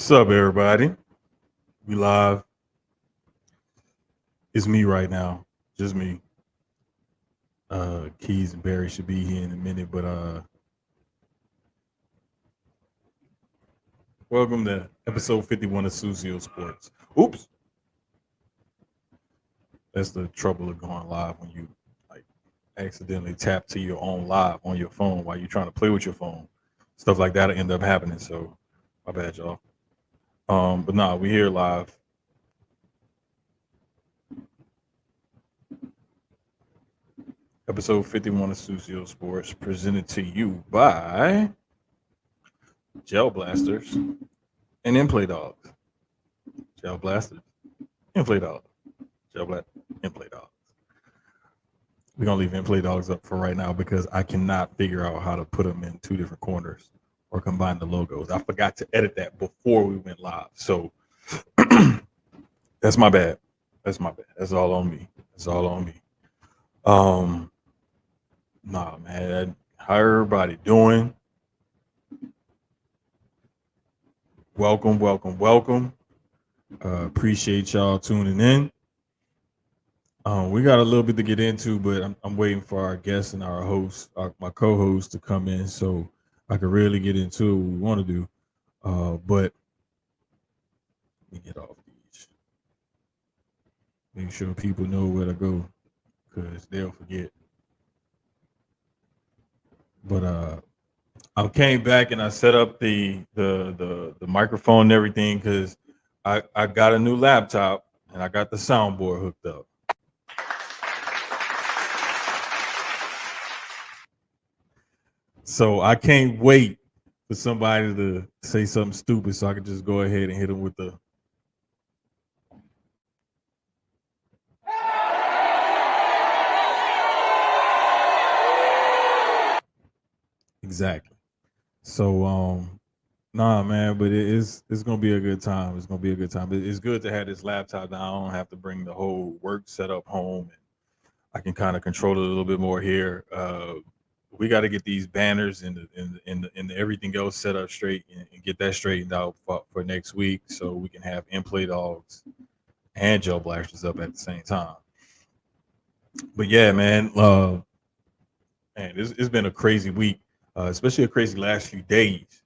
What's up, everybody? We live. It's me right now. Just me. Keyz and Barry should be here in a minute, but welcome to episode 51 of Susio Sports. Oops. That's the trouble of going live when you like accidentally tap to your own live on your phone while you're trying to play with your phone. Stuff like that'll end up happening. So my bad, y'all. But nah, we here live. Episode 51 of Susio Sports, presented to you by Gel Blasters and Inplay Dogs. Gel Blasters, Inplay Dogs. Gel Blast, Inplay Dogs. We're gonna leave Inplay Dogs up for right now because I cannot figure out how to put them in two different corners or combine the logos. I forgot to edit that before we went live, so that's my bad. That's my bad. That's all on me. That's all on me. Um, nah, man. How everybody doing? Welcome, welcome, welcome. Appreciate y'all tuning in. We got a little bit to get into, but I'm waiting for our guests and our host, my co-host, to come in so I can really get into what we want to do. But let me get off these. Make sure people know where to go because they'll forget. But I came back and I set up the microphone and everything because I got a new laptop and I got the soundboard hooked up. So I can't wait for somebody to say something stupid so I can just go ahead and hit them with the. Exactly. So nah, man, but it's gonna be a good time. It's gonna be a good time. It's good to have this laptop now. I don't have to bring the whole work setup home, and I can kind of control it a little bit more here. We got to get these banners and the everything else set up straight and get that straightened out for next week, so we can have in-play dogs and gel blasters up at the same time. But yeah, man, it's been a crazy week, especially a crazy last few days.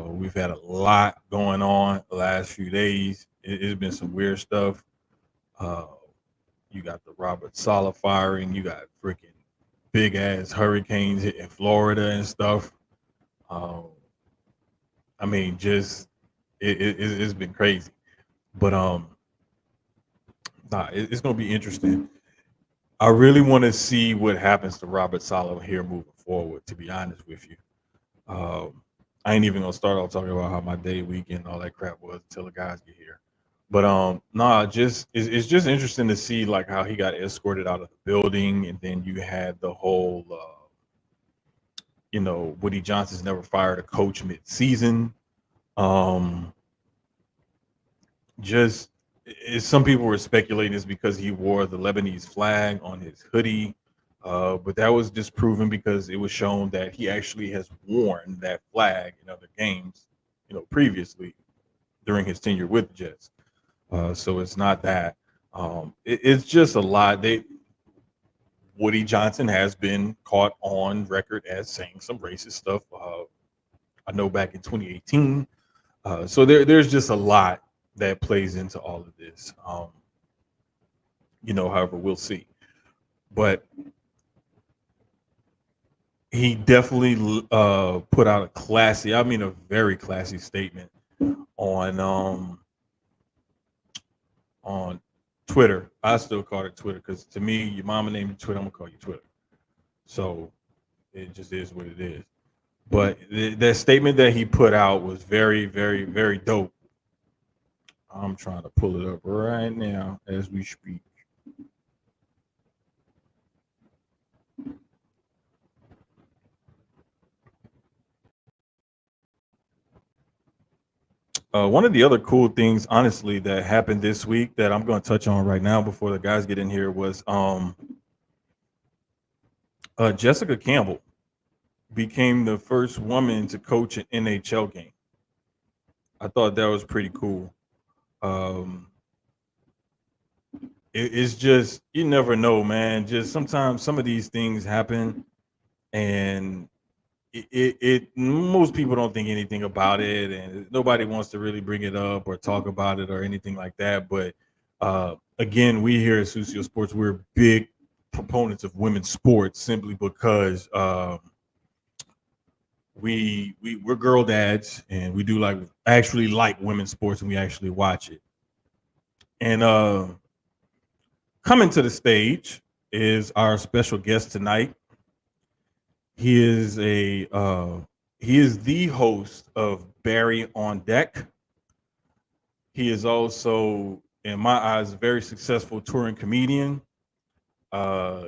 We've had a lot going on the last few days. It's been some weird stuff. Uh, you got the Robert Sala firing. You got freaking big ass hurricanes hitting Florida and stuff. Um, I mean, just it's been crazy. But nah, it's gonna be interesting. I really want to see what happens to Robert Sala here moving forward. To be honest with you, I ain't even gonna start off talking about how my day, weekend, all that crap was until the guys get here. But nah, just it's just interesting to see like how he got escorted out of the building, and then you had the whole, Woody Johnson's never fired a coach mid-season. Um, just some people were speculating it's because he wore the Lebanese flag on his hoodie, but that was disproven because it was shown that he actually has worn that flag in other games, previously during his tenure with the Jets. So it's not that. It's just a lot. Woody Johnson has been caught on record as saying some racist stuff. I know back in 2018. So there's just a lot that plays into all of this. However, we'll see. But he definitely put out a very classy statement on on Twitter. I still call it Twitter because to me, your mama named you Twitter. I'm gonna call you Twitter. So it just is what it is. But that statement that he put out was very, very, very dope. I'm trying to pull it up right now as we speak. One of the other cool things, honestly, that happened this week that I'm going to touch on right now before the guys get in here was Jessica Campbell became the first woman to coach an NHL game. I thought that was pretty cool. Um, it's just you never know, man. Just sometimes some of these things happen, and most people don't think anything about it, and nobody wants to really bring it up or talk about it or anything like that. But again, we here at Susio Sports, we're big proponents of women's sports simply because we're girl dads and we do like actually like women's sports and we actually watch it. And coming to the stage is our special guest tonight. He is the host of Barry on Deck. He is also, in my eyes, a very successful touring comedian.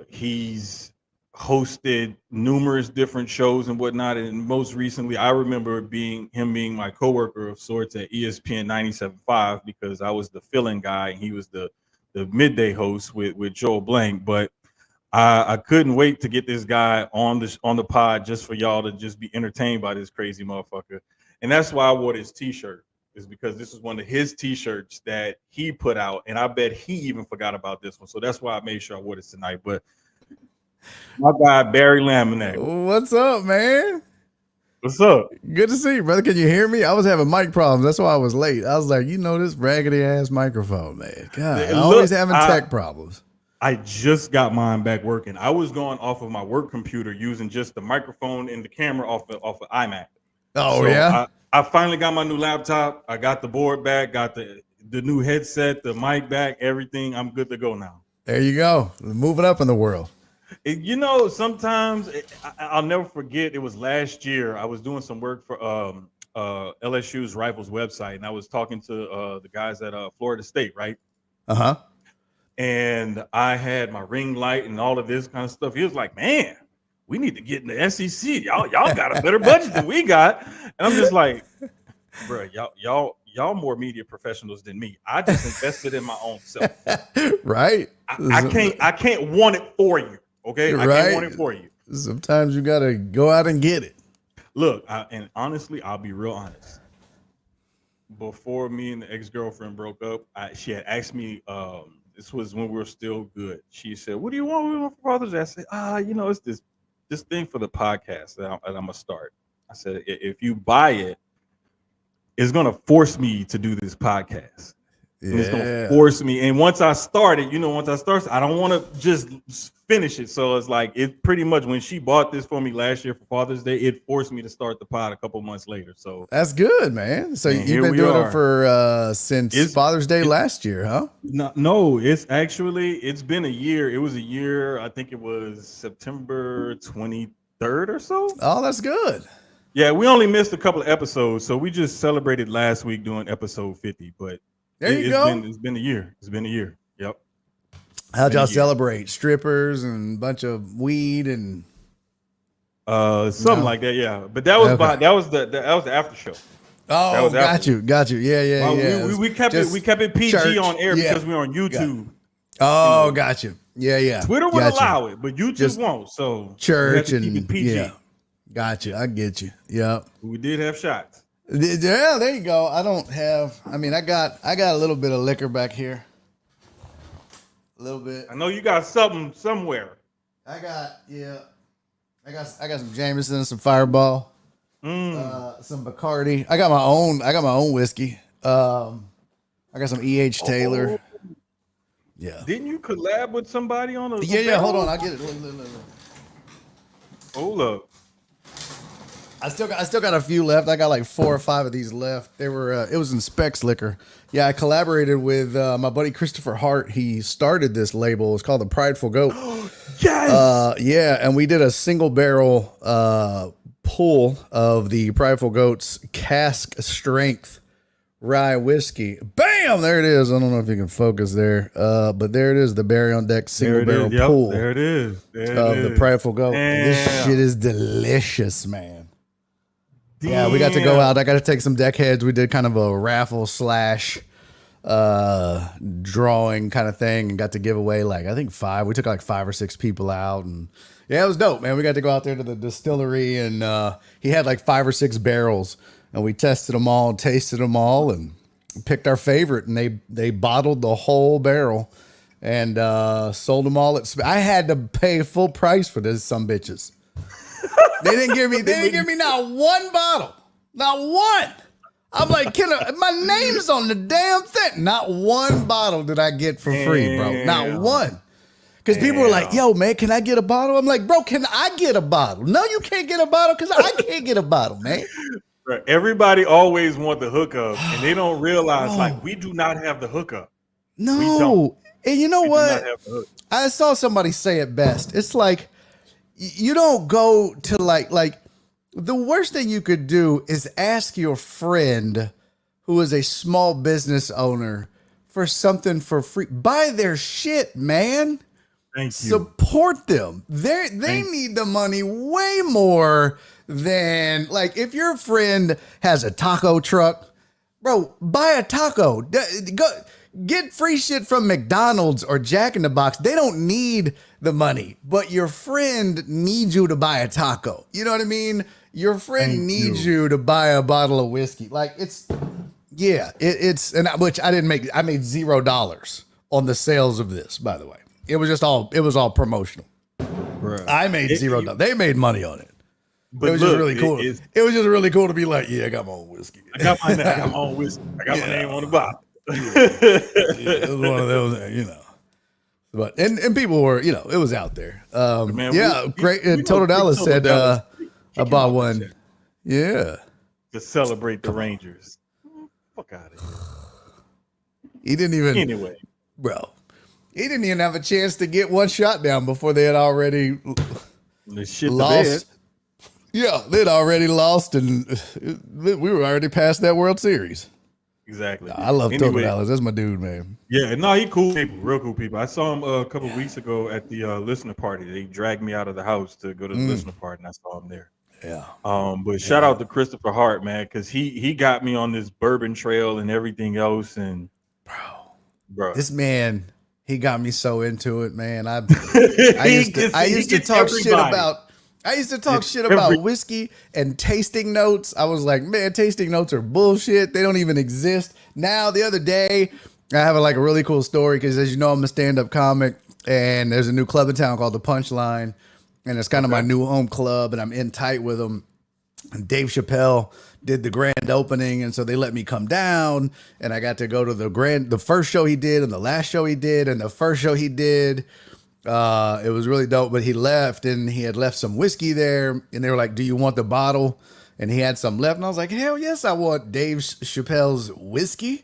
He's hosted numerous different shows and whatnot. And most recently, I remember being my coworker of sorts at ESPN 97.5 because I was the fill-in guy and he was the midday host with Joel Blank. But I couldn't wait to get this guy on the pod just for y'all to just be entertained by this crazy motherfucker. And that's why I wore this t-shirt, is because this is one of his t-shirts that he put out. And I bet he even forgot about this one. So that's why I made sure I wore this tonight. But my guy, Barry Laminack. What's up, man? What's up? Good to see you, brother. Can you hear me? I was having mic problems. That's why I was late. I was like, this raggedy ass microphone, man. God, I'm always having tech problems. I just got mine back working. I was going off of my work computer using just the microphone and the camera off of iMac. Oh, so yeah? I finally got my new laptop. I got the board back, got the new headset, the mic back, everything. I'm good to go now. There you go. Moving up in the world. Sometimes I'll never forget. It was last year. I was doing some work for LSU's Rivals website, and I was talking to the guys at Florida State, right? Uh-huh. And I had my ring light and all of this kind of stuff. He was like, "Man, we need to get in the SEC. Y'all got a better budget than we got." And I'm just like, "Bro, y'all more media professionals than me. I just invested in my own self. Right? I can't want it for you. Okay, I can't want it for you. Sometimes you gotta go out and get it. Look, and honestly, I'll be real honest. Before me and the ex-girlfriend broke up, she had asked me. This was when we were still good. She said, "What do you want for Father's Day?" I said, it's this thing for the podcast that I'm gonna start." I said, "If you buy it, it's gonna force me to do this podcast. Yeah. It's gonna force me. And once I start it, I don't want to just finish it. So it's like it pretty much when she bought this for me last year for Father's Day, it forced me to start the pod a couple months later. So that's good, man. So you've been doing it for since Father's Day last year, huh? No, it's been a year. It was a year. I think it was September 23rd or so. Oh, that's good. Yeah, we only missed a couple of episodes, so we just celebrated last week doing episode 50, but there you go. It's been a year. It's been a year. Yep. How'd y'all celebrate? Strippers and a bunch of weed and something like that, yeah. But that was that was the after show. Oh, got you. Yeah. We kept it PG on air because we're on YouTube. Oh, got you. Yeah. Twitter would allow it, but YouTube won't. So church and keep it PG. Yeah. Got you. I get you. Yep. We did have shots. Yeah, there you go. I got a little bit of liquor back here. A little bit. I know you got something somewhere. I got some Jameson and some Fireball. Some Bacardi. I got my own whiskey. I got some E.H. Taylor. Yeah. Didn't you collab with somebody on a Yeah, hold on. I'll get it. Look. Hold up. I still got a few left. I got like 4 or 5 of these left. They were it was in Specs Liquor. Yeah, I collaborated with my buddy Christopher Hart. He started this label. It's called the Prideful Goat. Yes. Yeah, and we did a single barrel pull of the Prideful Goat's cask strength rye whiskey. Bam! There it is. I don't know if you can focus there. But there it is, the Barry on Deck single barrel pull. There it is. The Prideful Goat. This shit is delicious, man. Damn. Yeah, we got to go out. I got to take some deck heads. We did kind of a raffle / drawing kind of thing and got to give away I think 5. We took 5 or 6 people out, and yeah, it was dope, man. We got to go out there to the distillery, and he had 5 or 6 barrels and we tested them all, tasted them all, and picked our favorite. And they bottled the whole barrel and sold them all. I had to pay full price for this, some bitches. They didn't give me not one bottle, not one. I'm like, my name's on the damn thing. Not one bottle did I get for free, bro. Not one. Because people were like, yo, man, can I get a bottle? I'm like, bro, can I get a bottle? No, you can't get a bottle because I can't get a bottle, man. Right. Everybody always want the hookup, and they don't realize, like, we do not have the hookup. No. And you know what? I saw somebody say it best. It's like, you don't go to like the worst thing you could do is ask your friend who is a small business owner for something for free. Buy their shit, man. Thank you. Support them. They need the money way more than, like, if your friend has a taco truck, bro, buy a taco. Go get free shit from McDonald's or Jack in the Box. They don't need the money, but your friend needs you to buy a taco. You know what I mean? Your friend needs you to buy a bottle of whiskey. Like, it's which I didn't make. I made $0 on the sales of this, by the way. It was all promotional. Right. I made $0. They made money on it. But it was just really cool. It was just really cool to be like, yeah, I got my own whiskey. I got my own whiskey. I got my name on the bottle. It was one of those, you know. But and people were, you know, it was out there. Man, great. Total Dallas said I bought one. Yeah. To celebrate the Rangers. Fuck out of here. He didn't even he didn't even have a chance to get one shot down before they had already lost. Yeah, they'd already lost, and we were already past that World Series. Exactly. I love Total Dallas. That's my dude, man. Yeah, no, he cool people, real cool people. I saw him a couple weeks ago at the listener party. They dragged me out of the house to go to the listener party, and I saw him there. Yeah. But shout out to Christopher Hart, man, because he got me on this bourbon trail and everything else. And bro, this man, he got me so into it, man. I used to talk shit about whiskey and tasting notes. I was like, man, tasting notes are bullshit. They don't even exist. Now, the other day, I have a really cool story because, as you know, I'm a stand-up comic, and there's a new club in town called The Punchline, and it's kind of my new home club, and I'm in tight with them. And Dave Chappelle did the grand opening, and so they let me come down, and I got to go to the first show he did and the last show he did, and the first show he did. It was really dope, but he left, and he had left some whiskey there, and they were like, do you want the bottle? And he had some left, and I was like, hell yes, I want Dave Chappelle's whiskey.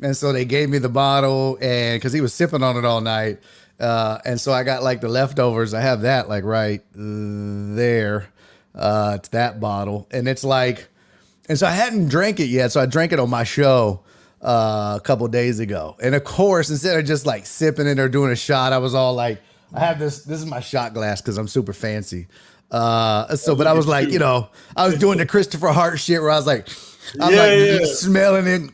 And so they gave me the bottle, and because he was sipping on it all night, and so I got the leftovers. I have that right there. It's that bottle, and it's and so I hadn't drank it yet, so I drank it on my show a couple days ago. And of course, instead of just sipping it or doing a shot, I was all like, I have this is my shot glass because I'm super fancy. But I was like, I was doing the Christopher Hart shit where I was smelling it.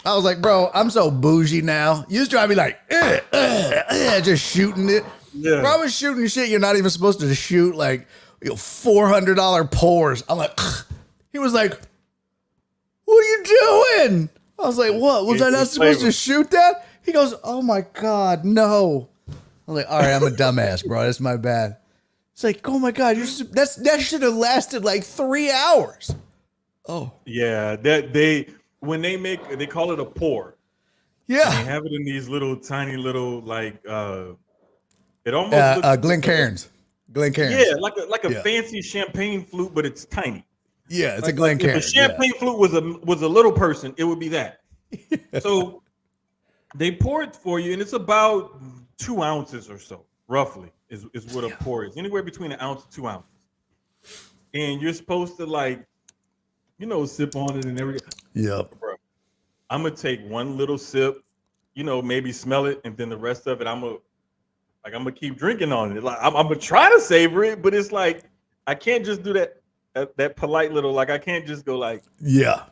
I was like, bro, I'm so bougie now. You used to be like, just shooting it. Yeah. Bro, I was shooting shit you're not even supposed to shoot, $400 pours. I'm like, he was like, what are you doing? I was like, what? Was I not supposed to shoot that? He goes, oh my God, no. I'm like, all right, I'm a dumbass, bro. That's my bad. It's like, oh my God, that should have lasted 3 hours. Oh. Yeah, they call it a pour. Yeah. And they have it in these little tiny little it almost looks Glencairns. Yeah, like a fancy champagne flute, but it's tiny. Yeah, it's a Glencairn. If a champagne flute was a little person, it would be that. So they pour it for you, and it's about 2 ounces or so, roughly, is what a pour is. Anywhere between an ounce and 2 ounces. And you're supposed to sip on it and everything. Yep. Bro, I'm gonna take one little sip, maybe smell it, and then the rest of it, I'm gonna keep drinking on it. I'm gonna try to savor it, but it's I can't just do that polite little I can't just go yeah.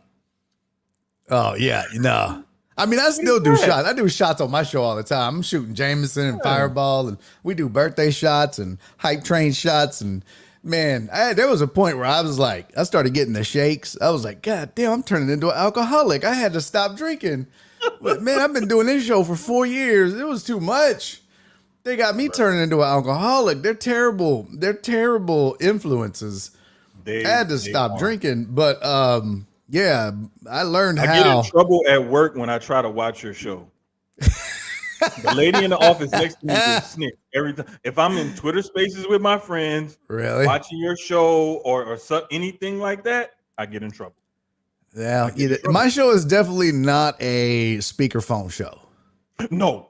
Oh yeah, no. I mean, I still do shots. I do shots on my show all the time. I'm shooting Jameson and Fireball, and we do birthday shots and hype train shots, and Man, there was a point where I was like, I started getting the shakes. I was like, God damn, I'm turning into an alcoholic. I had to stop drinking. But man, I've been doing this show for 4 years. It was too much. They got me turning into an alcoholic. They're terrible. They're terrible influences. I had to stop drinking. But yeah, I learned how. I get in trouble at work when I try to watch your show. The lady in the office next to me will snick every time. If I'm in Twitter Spaces with my friends, really watching your show or anything like that, I get in trouble. Yeah, my show is definitely not a speakerphone show. No,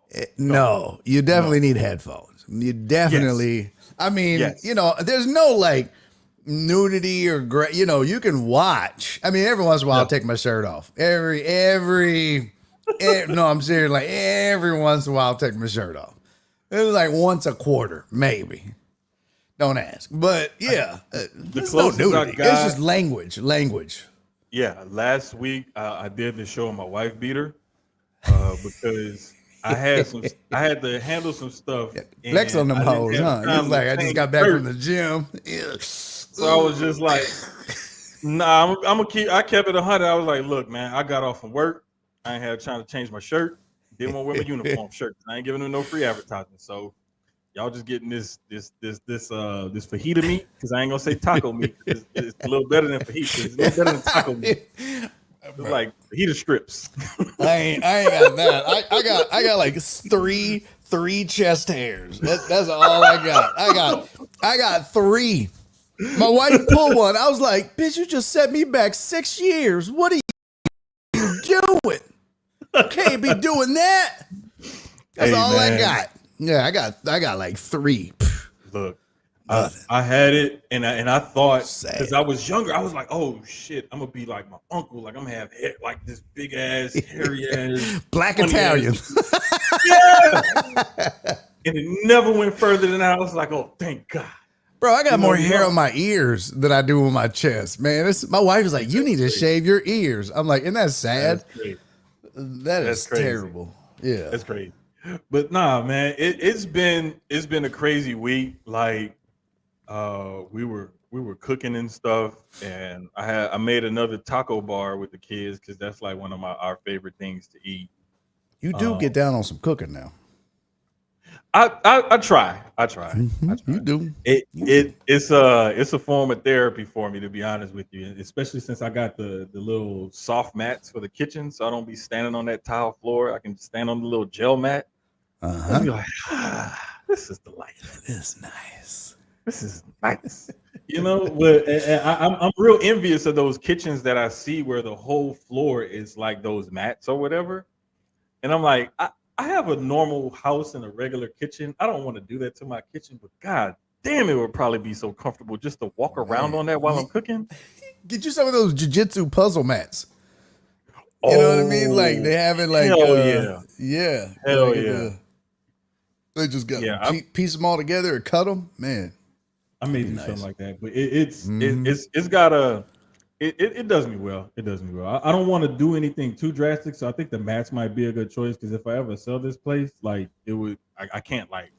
you definitely need headphones. You definitely. Yes. I mean, you know, there's no like nudity or great. You know, you can watch. I mean, every once in a while, I'll take my shirt off. No, I'm serious. Like every once in a while, I'll take my shirt off. It was like once a quarter, maybe. Don't ask. But yeah, the closest I got, it's just language. Yeah, last week I did the show on my wife beater because I had to handle some stuff. Flex on them hoes, huh? He's like, I just got back from the gym. So I was just like, nah, I'm gonna keep. I kept it 100. I was like, look, man, I got off from work. I ain't had time to change my shirt. Didn't want to wear my uniform shirt. I ain't giving them no free advertising. So y'all just getting this fajita meat because I ain't gonna say taco meat. It's a little better than fajita. It's a little better than taco meat. It's like fajita strips. I ain't got that. I got like three chest hairs. That's all I got. I got 3. My wife pulled one. I was like, bitch, you just set me back 6 years. What are you doing? Can't be doing that. That's all man. I got. Yeah, I got like 3. Look, I had it, and I thought because I was younger, I was like, oh shit, I'm gonna be like my uncle, like I'm gonna have hair, like this big ass, hairy ass, black Italian. Yeah, and it never went further than that. I was like, oh, thank God. Bro, I got more hair on my ears than I do on my chest, man. My wife is like, you need to shave your ears. I'm like, isn't that sad? That's terrible. Yeah, that's crazy. But nah, man, it's been a crazy week. Like, we were cooking and stuff, and I made another taco bar with the kids because that's like one of our favorite things to eat. You do get down on some cooking now. I try. You do. It's a form of therapy for me, to be honest with you, especially since I got the little soft mats for the kitchen, so I don't be standing on that tile floor. I can stand on the little gel mat. And be like, this is the life. This is nice. This is nice. You know, but I'm real envious of those kitchens that I see where the whole floor is like those mats or whatever. And I'm like, I have a normal house and a regular kitchen. I don't want to do that to my kitchen, but God damn, it would probably be so comfortable just to walk around on that while I'm cooking. Get you some of those jiu-jitsu puzzle mats. You know what I mean? Like they have it like, yeah. Hell yeah. They just got piece them all together and cut them. Man, I may do something like that, but it's got a. It does me well. It does me well. I don't want to do anything too drastic, so I think the mats might be a good choice. Because if I ever sell this place, like it would, I can't like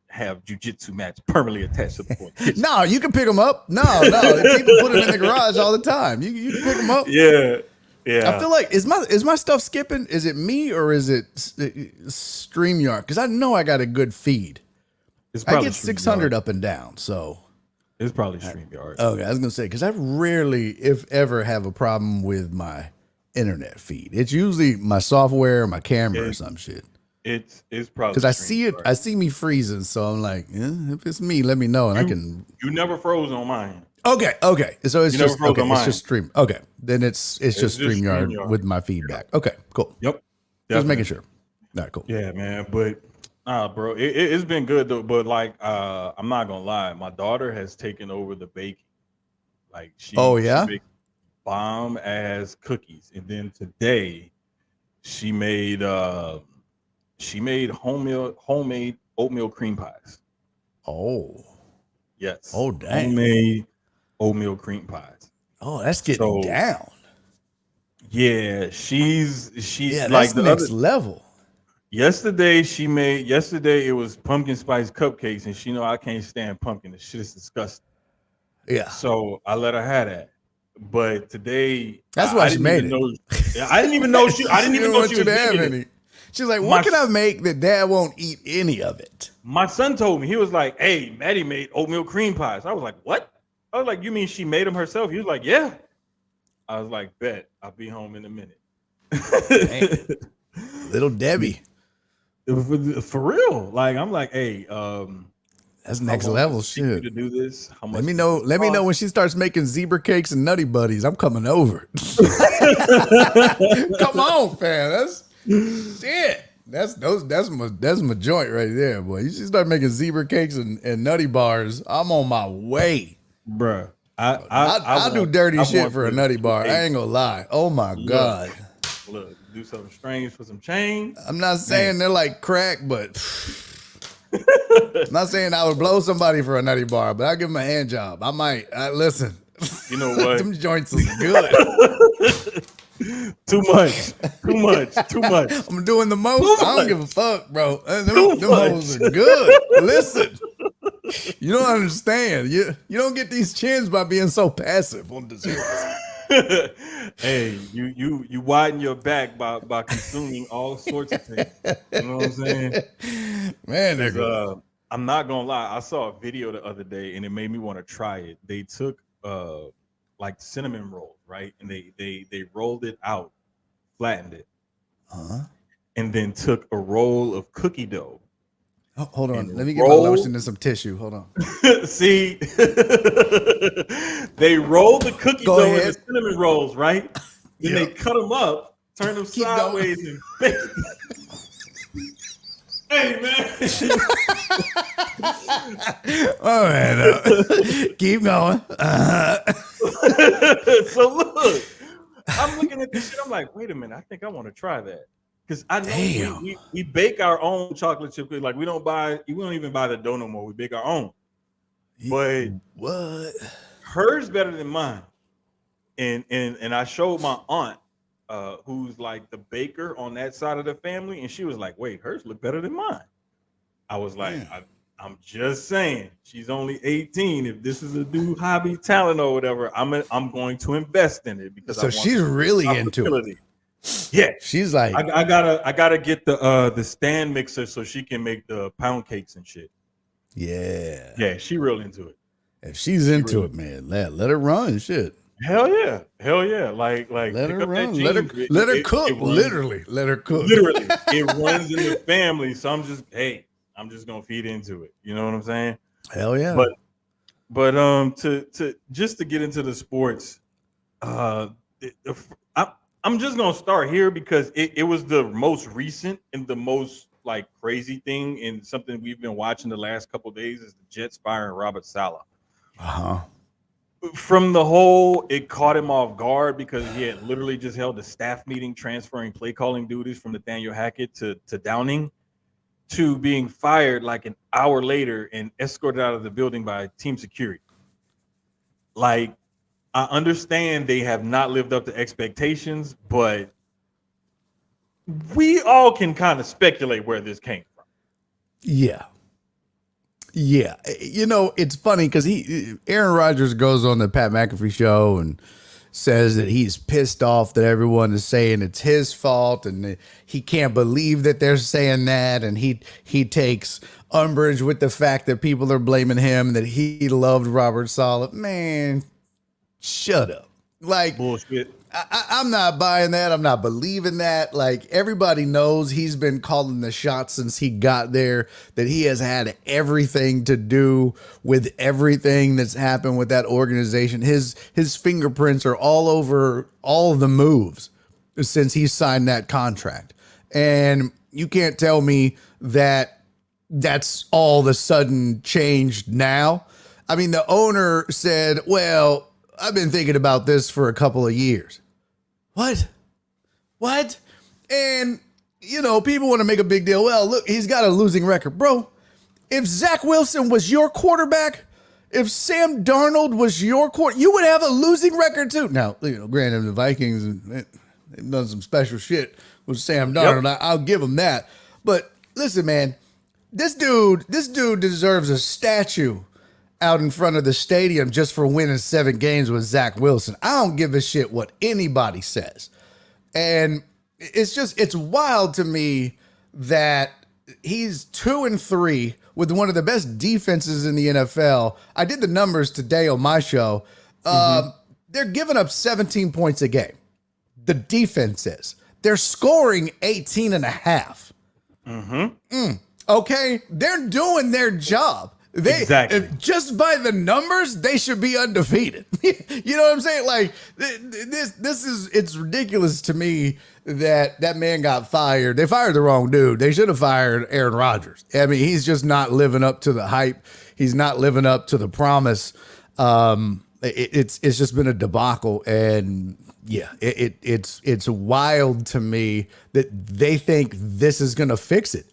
have jujitsu mats permanently attached to the floor. No, you can pick them up. No, people put them in the garage all the time. You can pick them up. Yeah. I feel like is my stuff skipping? Is it me or is it StreamYard? Because I know I got a good feed. I get 600 up and down, so. It's probably StreamYard. Okay, I was gonna say because I rarely, if ever, have a problem with my internet feed. It's usually my software, or my camera, or some shit. It's probably because I see it. I see me freezing, so I'm like, if it's me, let me know, and I can. You never froze on mine. Okay. So it's just it's just stream. Okay, then it's just StreamYard with my feedback. Okay, cool. Yep. Just making sure. All right, cool. Yeah, man, but. Bro, it's been good though, but like I'm not gonna lie, my daughter has taken over the baking. Like she baked bomb ass cookies, and then today she made homemade oatmeal cream pies. Oh, yes. Oh, dang. Homemade oatmeal cream pies. Oh, that's getting down. Yeah, she's like the next level. Yesterday it was pumpkin spice cupcakes, and she know I can't stand pumpkin. The shit is disgusting. Yeah. So I let her have that. But today, That's why I she didn't made even it. know. I didn't even know she. I didn't She even didn't know want she you was to have making it. any. She's like, My what can I make that Dad won't eat any of it? my son told me, he was like, "Hey, Maddie made oatmeal cream pies." I was like, "What?" I was like, "You mean she made them herself?" He was like, "Yeah." I was like, "Bet, I'll be home in a minute." Man, little Debbie. For real, like I'm like, "Hey, That's how next long does level it take you shit. to do this? How Let much me does know. this Let me know cost?" when she starts making zebra cakes and nutty buddies. I'm coming over. Come on, fam. That's shit. That's my joint right there, boy. You should start making zebra cakes and nutty bars. I'm on my way. Bruh, I I I I'll do want dirty I shit want for a the nutty bar. I hey, ain't gonna lie. Oh my look, god. look, do something strange for some change, I'm not man. saying they're like crack, but I'm not saying I would blow somebody for a nutty bar, but I'll give them a hand job. I might. Listen. You know what? Them joints is good. Too much, too much, too much, I'm doing the most. too I don't much, give a fuck, bro. too Them hoes much. are good. Listen, you don't understand. You don't get these chins by being so passive on desserts. Hey, you widen your back by consuming all sorts of things. You know what I'm saying? Man, they're Because good. I'm not gonna lie, I saw a video the other day and it made me want to try it. They took like cinnamon rolls, right? And they rolled it out, flattened it, Huh? and then took a roll of cookie dough Oh, hold on. Let and me get my lotion rolled. and some tissue. Hold on. See, they rolled the cookie Go dough in the ahead. cinnamon rolls, right? Then they Yep. cut them up, turn them Keep going. sideways, and baked them. Hey man. All right. Keep going. So look, I'm looking at this shit. I'm like, wait a minute. I think I want to try that because I know we, Damn. we we bake our own chocolate chip cookies. Like we don't even buy the dough no more. We bake our own. But What? hers better than mine. And I showed my aunt, who's like the baker on that side of the family, and she was like, "Wait, hers look better than mine." I was like, Yeah. I'm just saying, she's only 18. If this is a new hobby, talent, or whatever, I'm going to invest in it because I So want she's really into it. profitability. Yeah, She's like, I gotta get the stand mixer so she can make the pound cakes and shit. yeah. Yeah, she real into it. If she's She into real. it, man, let her run. Shit. Hell yeah. Like Let pick her up that run. jeans. Let her It cook. runs. Literally. Let her cook. Literally, it runs in the family. So I'm just gonna feed into it. You know what I'm saying? Hell yeah. But to just to get into the sports, uh, it- the f- I, I'm just gonna start here because it was the most recent and the most like crazy thing and something we've been watching the last couple of days is the Jets firing Robert Saleh. Uh-huh. From the whole, it caught him off guard because he had literally just held a staff meeting transferring play calling duties from Nathaniel Hackett to Downing to being fired like an hour later and escorted out of the building by team security. Like, I understand they have not lived up to expectations, but we all can kind of speculate where this came from. Yeah. Yeah. It's funny because Aaron Rodgers goes on the Pat McAfee show and says that he's pissed off that everyone is saying it's his fault and that he can't believe that they're saying that, and he takes umbrage with the fact that people are blaming him, that he loved Robert Saleh. Man, shut up. Like, Bullshit. I'm not buying that. I'm not believing that. Like, everybody knows he's been calling the shots since he got there, that he has had everything to do with everything that's happened with that organization. His fingerprints are all over all of the moves since he signed that contract. And you can't tell me that that's all of a sudden changed now. I mean, the owner said, well, I've been thinking about this for a couple of years. What? And, people want to make a big deal. Well, look, he's got a losing record. Bro, if Zach Wilson was your quarterback, if Sam Darnold was your quarterback, you would have a losing record too. Now, granted, the Vikings, they've done some special shit with Sam Darnold. Yep. I'll give him that. But listen, man, this dude deserves a statue out in front of the stadium just for winning 7 games with Zach Wilson. I don't give a shit what anybody says. And it's wild to me that he's 2-3 with one of the best defenses in the NFL. I did the numbers today on my show. They're giving up 17 points a game. The defense is. They're scoring 18.5. Okay, they're doing their job. Exactly. Just by the numbers, they should be undefeated. You know what I'm saying? Like it's ridiculous to me that man got fired. They fired the wrong dude. They should have fired Aaron Rodgers. I mean, he's just not living up to the hype. He's not living up to the promise. It's just been a debacle, and yeah, it's wild to me that they think this is going to fix it.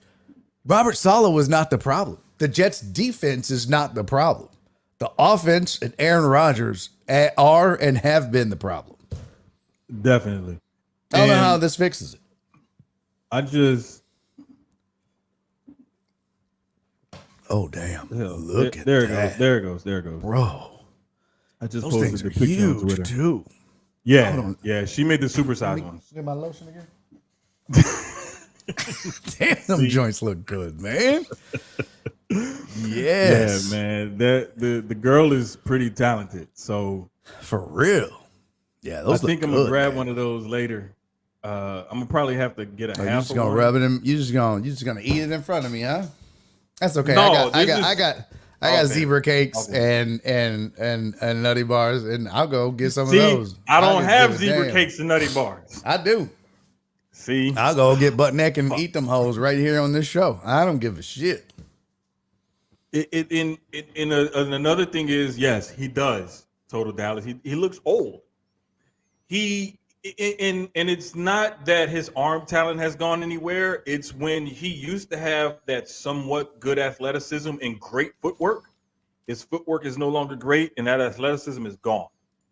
Robert Saleh was not the problem. The Jets' defense is not the problem. The offense and Aaron Rodgers are and have been the problem. Definitely. I don't know how this fixes it. Oh, damn. Look at that. There it goes. Bro. I just Those posted things the are picture on Twitter. huge, too. Yeah, she made the supersized ones. Get my lotion again? Damn, them joints look good, man. Yes. Yeah, man. The girl is pretty talented. So for real. Yeah, those I think look I'm gonna good, grab man. one of those later. I'm gonna probably have to get a half. You just gonna one. rub it in. You just gonna eat it in front of me, huh? That's okay. No, I got Okay. zebra cakes Okay. and nutty bars, and I'll go get some See, of those. I don't have give a zebra damn. cakes and nutty bars. I do. See, I'll go get butt neck and eat them hoes right here on this show. I don't give a shit. Another thing is, yes, he does. Total Dallas. He looks old. And it's not that his arm talent has gone anywhere. It's when he used to have that somewhat good athleticism and great footwork. His footwork is no longer great, and that athleticism is gone.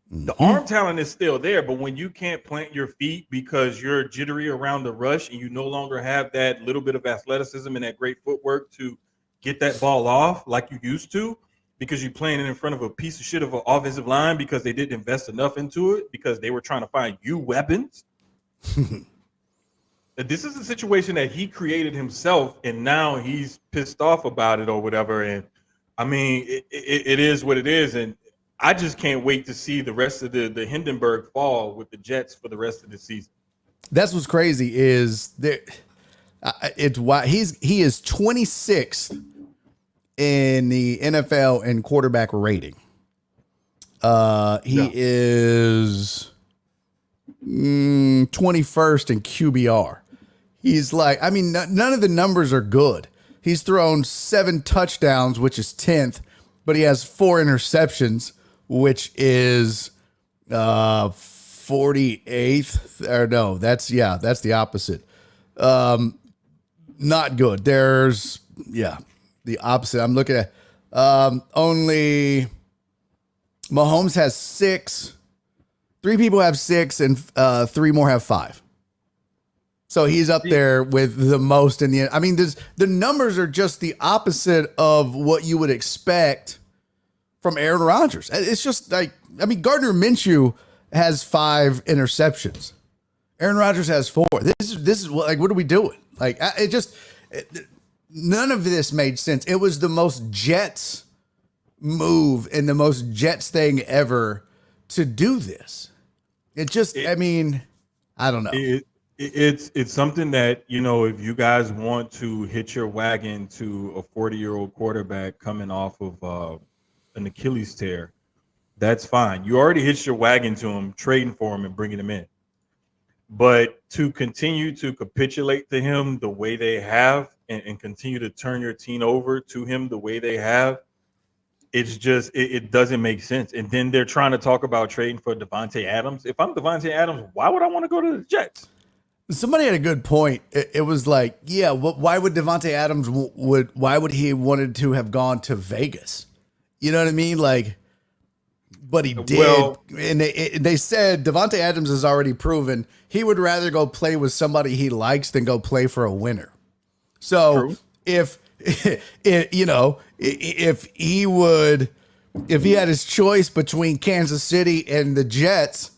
The arm talent is still there, but when you can't plant your feet because you're jittery around the rush and you no longer have that little bit of athleticism and that great footwork to get that ball off like you used to, because you're playing it in front of a piece of shit of an offensive line because they didn't invest enough into it because they were trying to find you weapons. This is a situation that he created himself, and now he's pissed off about it or whatever. And I mean, it is what it is. And I just can't wait to see the rest of the Hindenburg fall with the Jets for the rest of the season. That's what's crazy is there. It's why he is 26th in the NFL in quarterback rating. He is 21st in QBR. He's like, I mean, none of the numbers are good. He's thrown 7 touchdowns, which is 10th, but he has 4 interceptions, which is 48th. Or no, that's the opposite. Not good. There's the opposite. I'm looking at only Mahomes has 6. 3 people have 6, and 3 more have 5. So he's up there with the most in the. I mean, the numbers are just the opposite of what you would expect from Aaron Rodgers. It's just like, I mean, Gardner Minshew has 5 interceptions. Aaron Rodgers has 4. This is what are we doing? Like, none of this made sense. It was the most Jets move and the most Jets thing ever to do this. I mean, I don't know. It's something that, you know, if you guys want to hitch your wagon to a 40-year-old quarterback coming off of an Achilles tear, that's fine. You already hitched your wagon to him, trading for him and bringing him in. But to continue to capitulate to him the way they have and continue to turn your team over to him the way they have, it's just, it doesn't make sense. And then they're trying to talk about trading for Devontae Adams. If I'm Devontae Adams, why would I want to go to the Jets? Somebody had a good point. It was like, yeah, why would Devontae Adams why would he wanted to have gone to Vegas? You know what I mean? Like, but he did. Well, and they said Devontae Adams has already proven he would rather go play with somebody he likes than go play for a winner. So true. if he would if he had his choice between Kansas City and the Jets,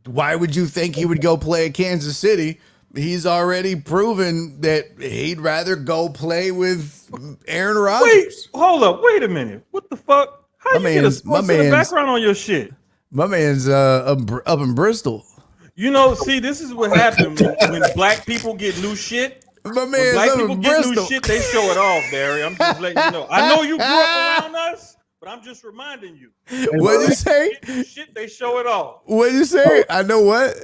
why would you think he would go play at Kansas City? He's already proven that he'd rather go play with Aaron Rodgers. Wait, hold up. Wait a minute. What the fuck? How you get a sports in the background on your shit? My man's up in Bristol. You know, see, this is what happens when black people get new shit. My When man's black up people in get Bristol. new shit, they show it off, Barry. I'm just letting you know. I know you grew up around us, but I'm just reminding you. What'd you say? Shit, they show it off. What'd you say? I know what.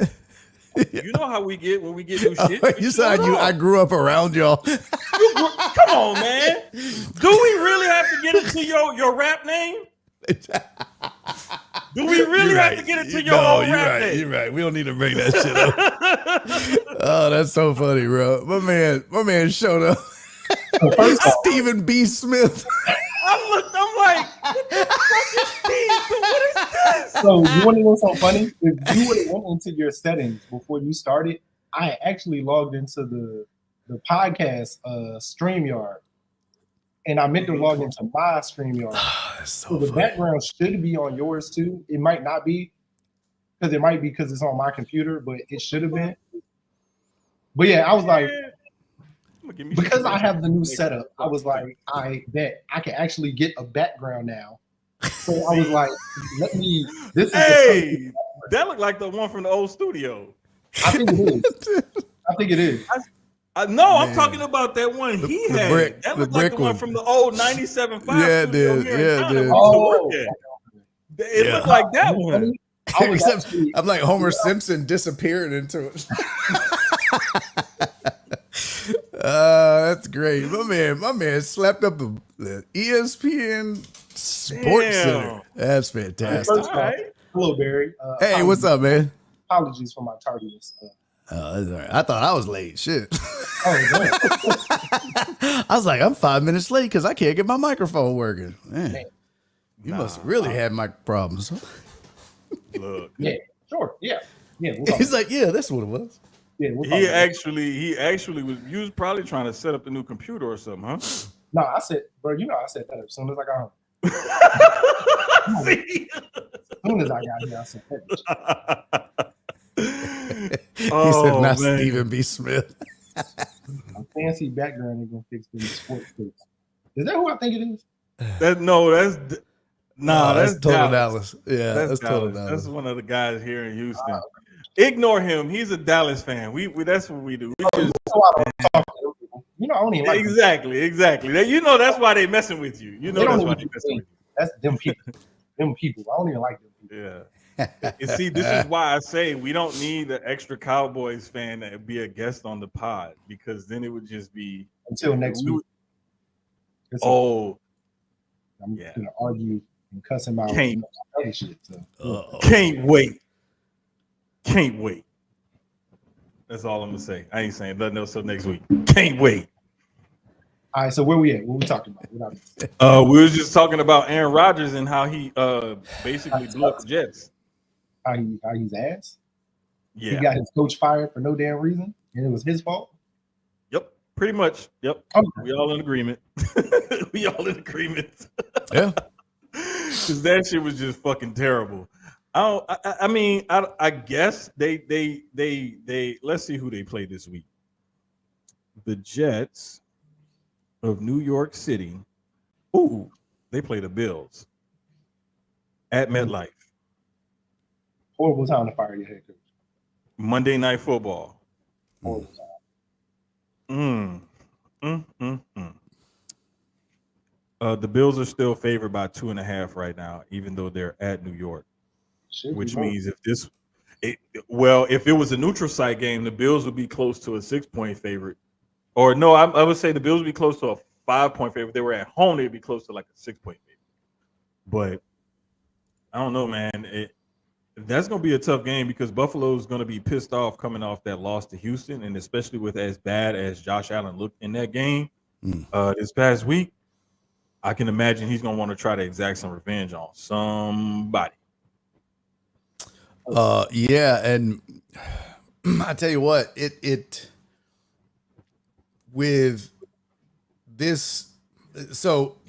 You know how we get when we get new shit. You said I grew up around y'all. Come on, man. Do we really have to get into your rap name? Do we really have to get into your own rap name? You're right. We don't need to bring that shit up. Oh, that's so funny, bro. My man showed up. Stephen B. Smith. I'm like, what the fuck is Steve? What is this? So you want to know something funny? If you would have went into your settings before you started, I actually logged into the podcast StreamYard. And I meant to log into my StreamYard. So the background should be on yours too. It might not be, because it might be because it's on my computer, but it should have been. But yeah, I was like, because I have the new setup, I was like, I bet I can actually get a background now. So I was like, let me. This is that looked like the one from the old studio. I think it is. No, I'm talking about that one he had. Brick, that looked like the one from the old 97.5. Yeah, it did. Yeah, it did. It looked like that one. I'm like Homer Simpson disappearing into it. That's great. My man slapped up the ESPN Sports Center. That's fantastic. Right. Hello, Barry. Hey, what's up, man? Apologies for my tardiness. That's all right. I thought I was late. Shit. I was like, I'm 5 minutes late because I can't get my microphone working. Man, you must have really had mic problems. Look. Yeah, sure. Yeah. He's like, yeah, that's what it was. Yeah, he actually was. You was probably trying to set up the new computer or something, huh? No, I said, bro. I said that as soon as I got home. As soon as I got here, I said that. He said, not Stephen B. Smith. A fancy background ain't gonna fix the sports case. Is that who I think it is? That's Total Dallas. Yeah, that's Total Dallas. That's one of the guys here in Houston. Ignore him. He's a Dallas fan. We that's what we do. I don't even like exactly. You know that's why they messing with you. You know that's why they messing with you. That's them people. Them people. I don't even like them people. Yeah. And see, this is why I say we don't need an extra Cowboys fan to be a guest on the pod, because then it would just be until next week. I'm gonna argue and cuss him out. Can't wait. That's all I'm gonna say. I ain't saying nothing else till next week. Can't wait. All right, so where we at? What we talking about? We was just talking about Aaron Rodgers and how he basically blew up the Jets. How he's ass? Yeah. He got his coach fired for no damn reason, and it was his fault. Yep, pretty much. Yep. Okay. We all in agreement. Yeah. Because that shit was just fucking terrible. I guess they let's see who they play this week. The Jets of New York City. Ooh, they play the Bills at MetLife. Horrible time to fire your head coach. Monday Night Football. Horrible time. The Bills are still favored by 2.5 right now, even though they're at New York. Which means if it was a neutral site game, the Bills would be close to a 6-point favorite. Or no, I would say the Bills would be close to a 5-point favorite. If they were at home, they'd be close to like a 6-point favorite. But I don't know, man. That's going to be a tough game because Buffalo's going to be pissed off coming off that loss to Houston, and especially with as bad as Josh Allen looked in that game this past week, I can imagine he's going to want to try to exact some revenge on somebody. Yeah, and I tell you what, it with this, so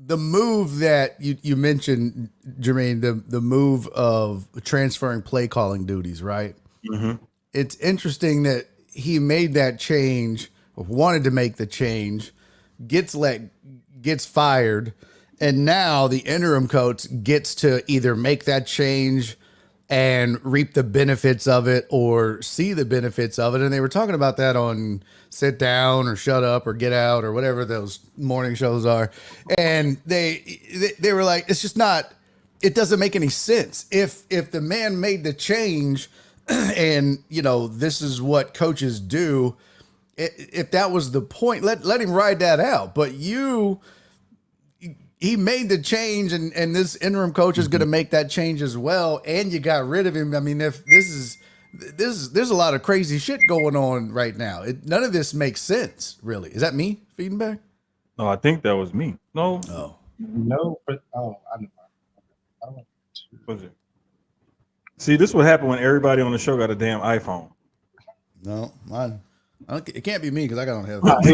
the move that you mentioned, Jermaine, the move of transferring play calling duties, right? Mm-hmm. It's interesting that he made that change, or wanted to make the change, gets fired, and now the interim coach gets to either make that change and reap the benefits of it or see the benefits of it. And they were talking about that on Sit Down or Shut Up or Get Out or whatever those morning shows are. And they were like, it's just not, it doesn't make any sense. If the man made the change and, you know, this is what coaches do, if that was the point, let him ride that out. But he made the change, and this interim coach is going to make that change as well. And you got rid of him. I mean, if there's a lot of crazy shit going on right now. None of this makes sense, really. Is that me feeding back? No, I think that was me. No. Oh, no, but I don't know. Was it? See, this would happen when everybody on the show got a damn iPhone. No, mine. It can't be me because I got on headphones.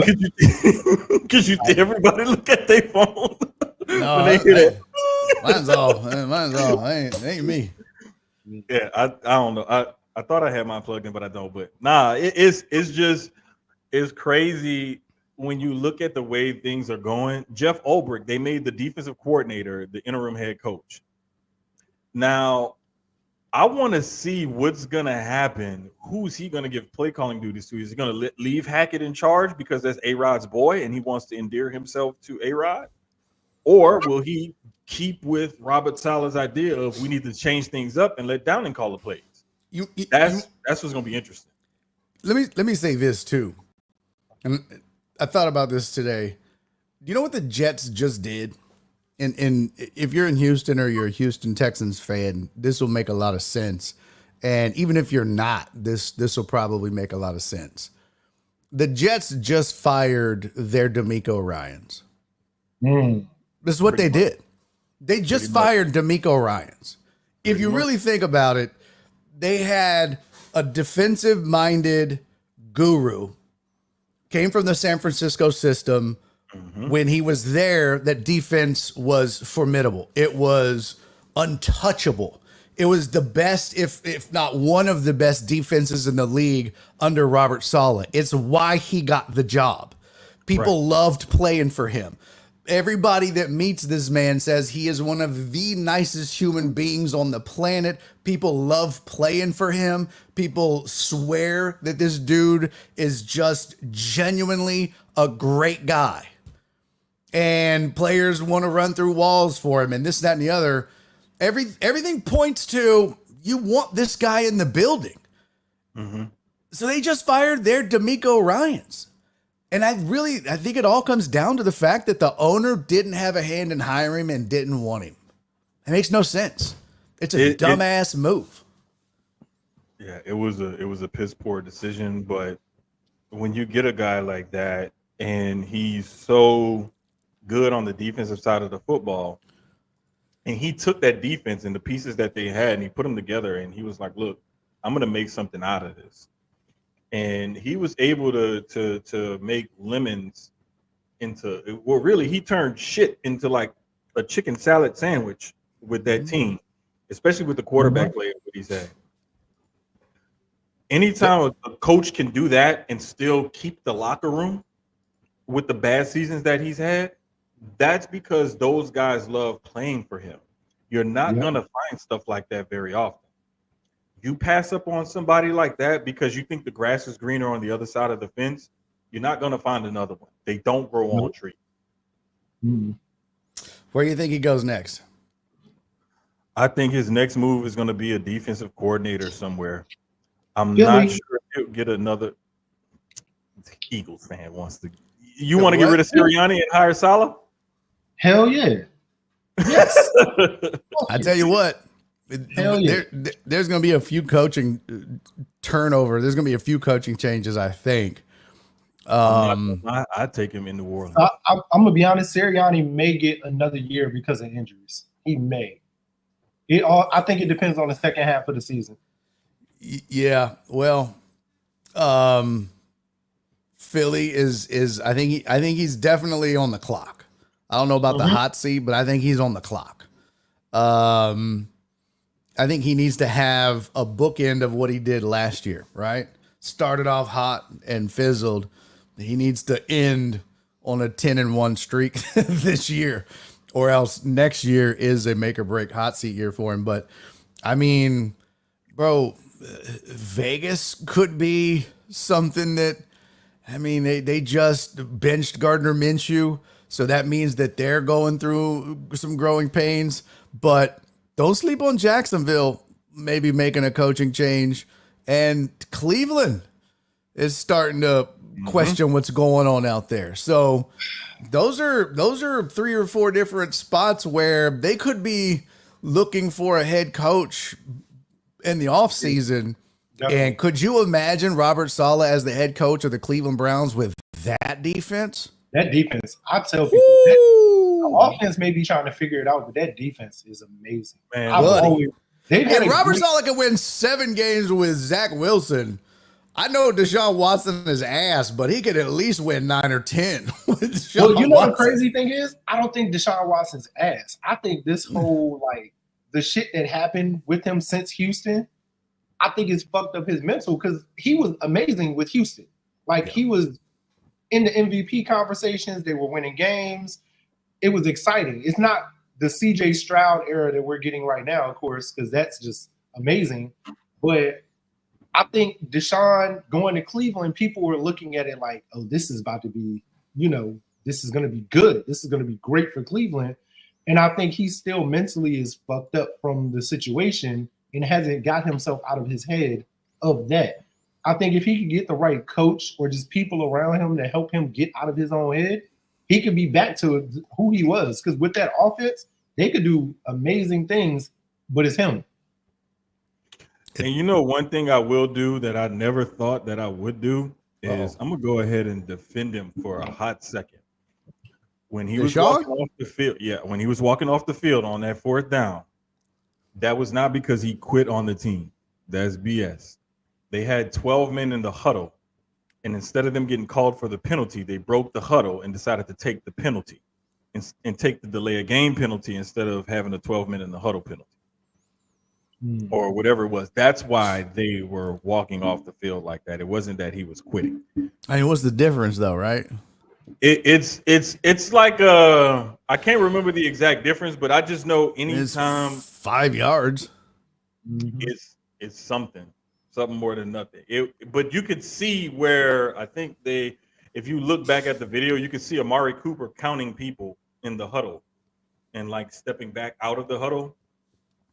Because everybody look at their phone. No, mine's off. Mine's off. It ain't me. Yeah, I don't know. I thought I had mine plugged in, but I don't. But nah, it's crazy when you look at the way things are going. Jeff Ulbrich, they made the defensive coordinator the interim head coach. Now, I want to see what's going to happen. Who's he going to give play calling duties to? Is he going to leave Hackett in charge because that's A-Rod's boy and he wants to endear himself to A-Rod? Or will he keep with Robert Saleh's idea of we need to change things up and let Downing call the plays? That's what's going to be interesting. Let me say this too. And I thought about this today. Do you know what the Jets just did? And if you're in Houston or you're a Houston Texans fan, this will make a lot of sense. And even if you're not, this will probably make a lot of sense. The Jets just fired their D'Amico Ryans. This is what they did. They just fired D'Amico Ryans. If you really think about it, they had a defensive-minded guru, came from the San Francisco system. When he was there, that defense was formidable. It was untouchable. It was the best, if not one of the best defenses in the league under Robert Saleh. It's why he got the job. People loved playing for him. Everybody that meets this man says he is one of the nicest human beings on the planet. People love playing for him. People swear that this dude is just genuinely a great guy. And players want to run through walls for him and this, that, and the other. Everything points to you want this guy in the building. So they just fired their D'Amico Ryans. And I think it all comes down to the fact that the owner didn't have a hand in hiring him and didn't want him. It makes no sense. It's a dumbass move. Yeah, it was a piss poor decision. But when you get a guy like that and he's so good on the defensive side of the football, and he took that defense and the pieces that they had and he put them together and he was like, look, I'm going to make something out of this. And he was able to make lemons into, well, really, he turned shit into like a chicken salad sandwich with that team, especially with the quarterback play that he's had. Anytime a coach can do that and still keep the locker room with the bad seasons that he's had, that's because those guys love playing for him. You're not going to find stuff like that very often. You pass up on somebody like that because you think the grass is greener on the other side of the fence, you're not going to find another one. They don't grow on trees. Where do you think he goes next? I think his next move is going to be a defensive coordinator somewhere. I'm not sure if he'll get another. Eagles fan wants to. You want to get rid of Sirianni and hire Saleh? Hell yeah. Yes. I tell you what. Hell yeah. There's going to be a few coaching turnover. There's going to be a few coaching changes, I think. I'd take him in New Orleans. I'm going to be honest. Sirianni may get another year because of injuries. He may. I think it depends on the second half of the season. Yeah. Well, Philly is I think he's definitely on the clock. I don't know about the hot seat, but I think he's on the clock. I think he needs to have a bookend of what he did last year, right? Started off hot and fizzled. He needs to end on a 10-1 streak this year, or else next year is a make or break hot seat year for him. But I mean, bro, Vegas could be something that, I mean, they just benched Gardner Minshew. So that means that they're going through some growing pains, but don't sleep on Jacksonville maybe making a coaching change. And Cleveland is starting to question what's going on out there. So those are 3 or 4 different spots where they could be looking for a head coach in the offseason. And could you imagine Robert Saleh as the head coach of the Cleveland Browns with that defense? That defense, I tell people, the offense may be trying to figure it out, but that defense is amazing. Man, Robert Saleh can win 7 games with Zach Wilson. I know Deshaun Watson is ass, but he could at least win 9 or 10 with Deshaun Well, you know Watson. the crazy thing is, I don't think Deshaun Watson's ass. I think this whole the shit that happened with him since Houston, I think it's fucked up his mental because he was amazing with Houston. He was in the MVP conversations. They were winning games. It was exciting. It's not the CJ Stroud era that we're getting right now, of course, because that's just amazing. But I think Deshaun going to Cleveland, people were looking at it like, oh, this is about to be, this is going to be good. This is going to be great for Cleveland. And I think he still mentally is fucked up from the situation and hasn't got himself out of his head of that. I think if he could get the right coach or just people around him to help him get out of his own head, he could be back to who he was. Because with that offense, they could do amazing things, but it's him. And one thing I will do that I never thought that I would do is I'm going to go ahead and defend him for a hot second. When he was walking off the field, when he was walking off the field on that 4th down, that was not because he quit on the team. That's BS. They had 12 men in the huddle, and instead of them getting called for the penalty, they broke the huddle and decided to take the penalty and take the delay of game penalty instead of having a 12 men in the huddle penalty or whatever it was. That's why they were walking off the field like that. It wasn't that he was quitting. I mean, what's the difference though, right? It's like I can't remember the exact difference, but I just know anytime it's 5 yards, it's something more than nothing. But you could see where I think if you look back at the video, you could see Amari Cooper counting people in the huddle and stepping back out of the huddle.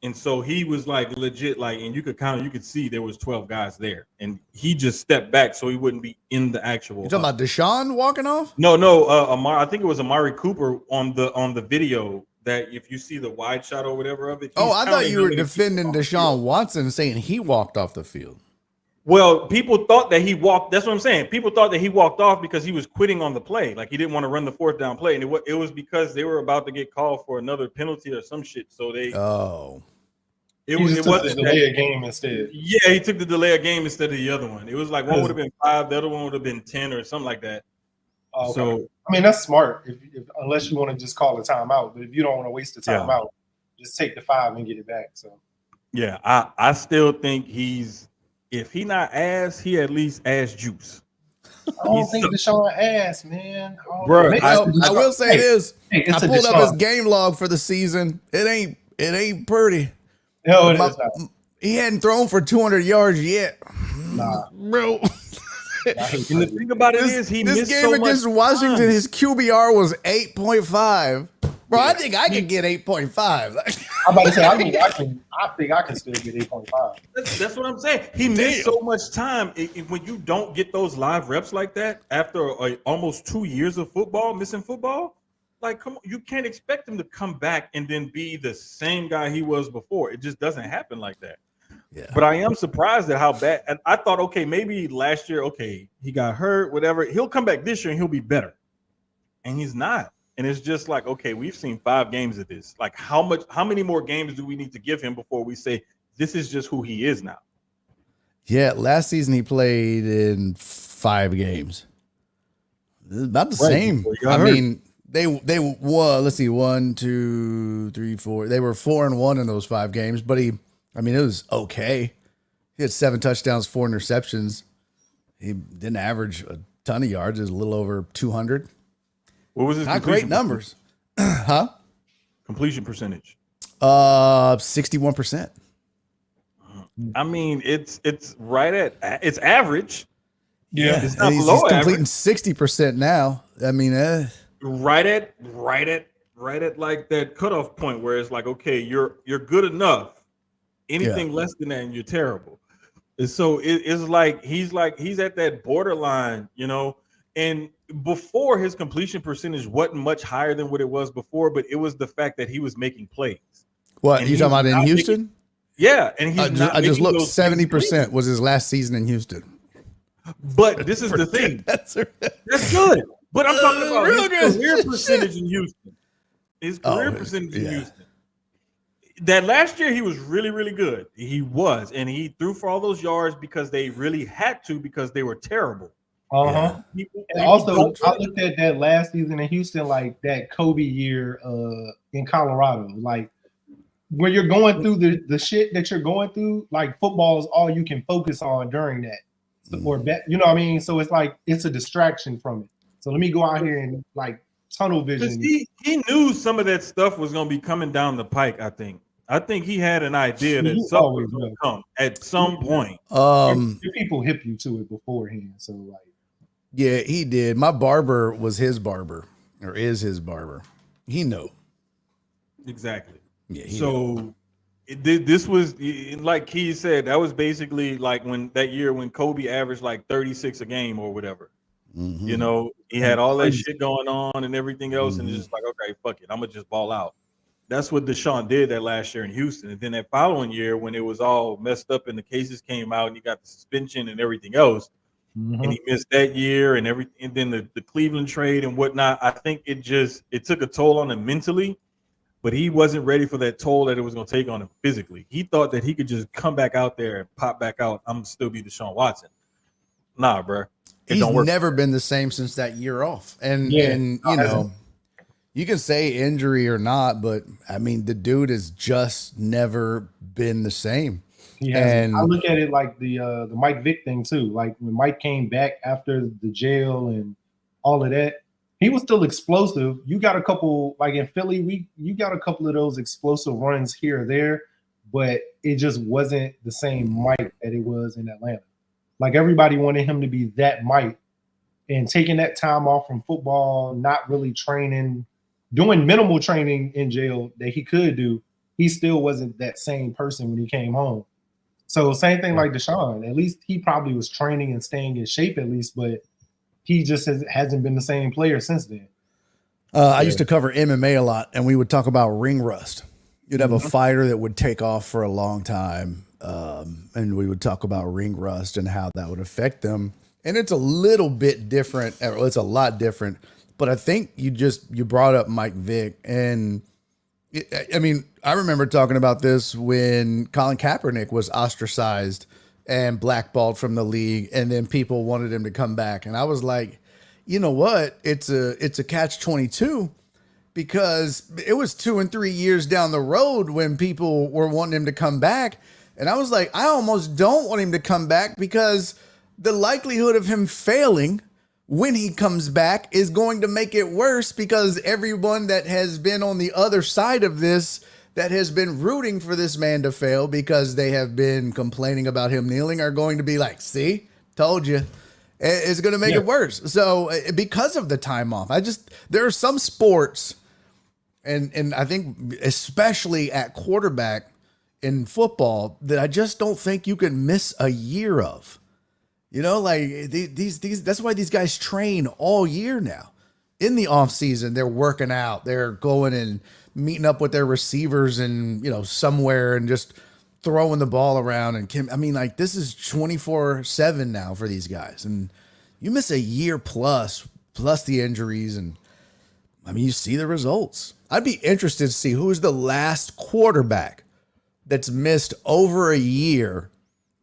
And so he was legit, and you could see there was 12 guys there, and he just stepped back so he wouldn't be in the actual. You talking about Deshaun walking off? No, I think it was Amari Cooper on the video. That if you see the wide shot or whatever of it. I thought you were defending Deshaun Watson, saying he walked off the field. Well, people thought that he walked. That's what I'm saying. People thought that he walked off because he was quitting on the play. He didn't want to run the 4th down play. And it was because they were about to get called for another penalty or some shit. So they. Oh. It wasn't the delay of game instead. Yeah, he took the delay of game instead of the other one. It was one would have been 5, the other one would have been 10 or something like that. Okay. So I mean, that's smart. Unless you want to just call a timeout, but if you don't want to waste the timeout, just take the 5 and get it back. So yeah, I still think if he not ass, he at least ass juice. I don't think Deshaun ass, man. Bro, I will say this: I pulled up his game log for the season. It ain't pretty. No, it is not. He hadn't thrown for 200 yards yet. Nah, bro. And the thing about it is, he missed game so much against Washington. time. His QBR was 8.5. Bro, I think I could get 8.5. I'm about to say, I think I can still get 8.5. That's what I'm saying. He missed so much time. When you don't get those live reps like that after almost 2 years of missing football, come on, you can't expect him to come back and then be the same guy he was before. It just doesn't happen like that. Yeah. But I am surprised at how bad. And I thought, okay, maybe last year, he got hurt, whatever. He'll come back this year and he'll be better. And he's not. And it's just okay, we've seen 5 games of this. How many more games do we need to give him before we say this is just who he is now? Yeah, last season he played in 5 games. About the same. I mean, They won. Let's see, 1, 2, 3, 4. They were 4-1 in those 5 games, but it was okay. He had 7 touchdowns, 4 interceptions. He didn't average a ton of yards. It was a little over 200. What was his not great numbers? Huh? Completion percentage. 61%. I mean, it's right at it's average. Yeah, it's not he's below completing average. 60% now. I mean, right at like that cutoff point where it's like, okay, you're good enough. Anything less than that, and you're terrible. And so it's like he's at that borderline, you know. And before, his completion percentage wasn't much higher than what it was before, but it was the fact that he was making plays. What and you talking about in Houston? And he's I just looked. 70% was his last season in Houston. But this is the thing. That's good. But I'm talking about his career percentage in Houston. His career percentage in Houston. That last year he was really, really good. He was, and he threw for all those yards because they really had to, because they were terrible. And also, I looked at that last season in Houston like that Kobe year in Colorado. Like, when you're going through the shit that you're going through, like, football is all you can focus on during that. Or you know what I mean? So it's like it's a distraction from it. So let me go out here and like tunnel vision. He knew some of that stuff was going to be coming down the pike. I think he had an idea that something was going to come at some point. People hip you to it beforehand. So like, yeah, he did. My barber was his barber, or is his barber. He knew. Exactly. Yeah. So this was, like Keyz said, that was basically like when Kobe averaged like 36 a game or whatever. Mm-hmm. You know, he had all that shit going on and everything else, and it's just like, okay, fuck it, I'm gonna just ball out. That's what Deshaun did that last year in Houston. And then that following year, when it was all messed up and the cases came out and he got the suspension and everything else, and he missed that year and everything, and then the Cleveland trade and whatnot, I think it took a toll on him mentally, but he wasn't ready for that toll that it was going to take on him physically. He thought that he could just come back out there and pop back out. I'm still be Deshaun Watson. Nah, bro. He's never been the same since that year off. And you know, you can say injury or not, but I mean, the dude has just never been the same. And I look at it like the Mike Vick thing too. Like when Mike came back after the jail and all of that, he was still explosive. You got a couple, like in Philly, you got a couple of those explosive runs here or there, but it just wasn't the same Mike that it was in Atlanta. Like everybody wanted him to be that Mike, and taking that time off from football, not really training, doing minimal training in jail that he could do, he still wasn't that same person when he came home. So same thing like Deshaun. At least he probably was training and staying in shape at least, but he just hasn't been the same player since then. I used to cover MMA a lot, and we would talk about ring rust. You'd have a fighter that would take off for a long time, and we would talk about ring rust and how that would affect them. And it's a little bit different. It's a lot different. But I think you brought up Mike Vick. And I mean, I remember talking about this when Colin Kaepernick was ostracized and blackballed from the league, and then people wanted him to come back. And I was like, you know what? It's a catch-22, because it was 2 and 3 years down the road when people were wanting him to come back. And I was like, I almost don't want him to come back, because the likelihood of him failing when he comes back is going to make it worse, because everyone that has been on the other side of this, that has been rooting for this man to fail because they have been complaining about him kneeling, are going to be like, see, told you. It's going to make it worse. So because of the time off, there are some sports, and I think especially at quarterback in football, that I just don't think you can miss a year of. You know, like these that's why these guys train all year now. In the off season, they're working out, they're going and meeting up with their receivers and, you know, somewhere, and just throwing the ball around. And I mean, like, this is 24/7 now for these guys. And you miss a year plus the injuries, and I mean, you see the results. I'd be interested to see who is the last quarterback that's missed over a year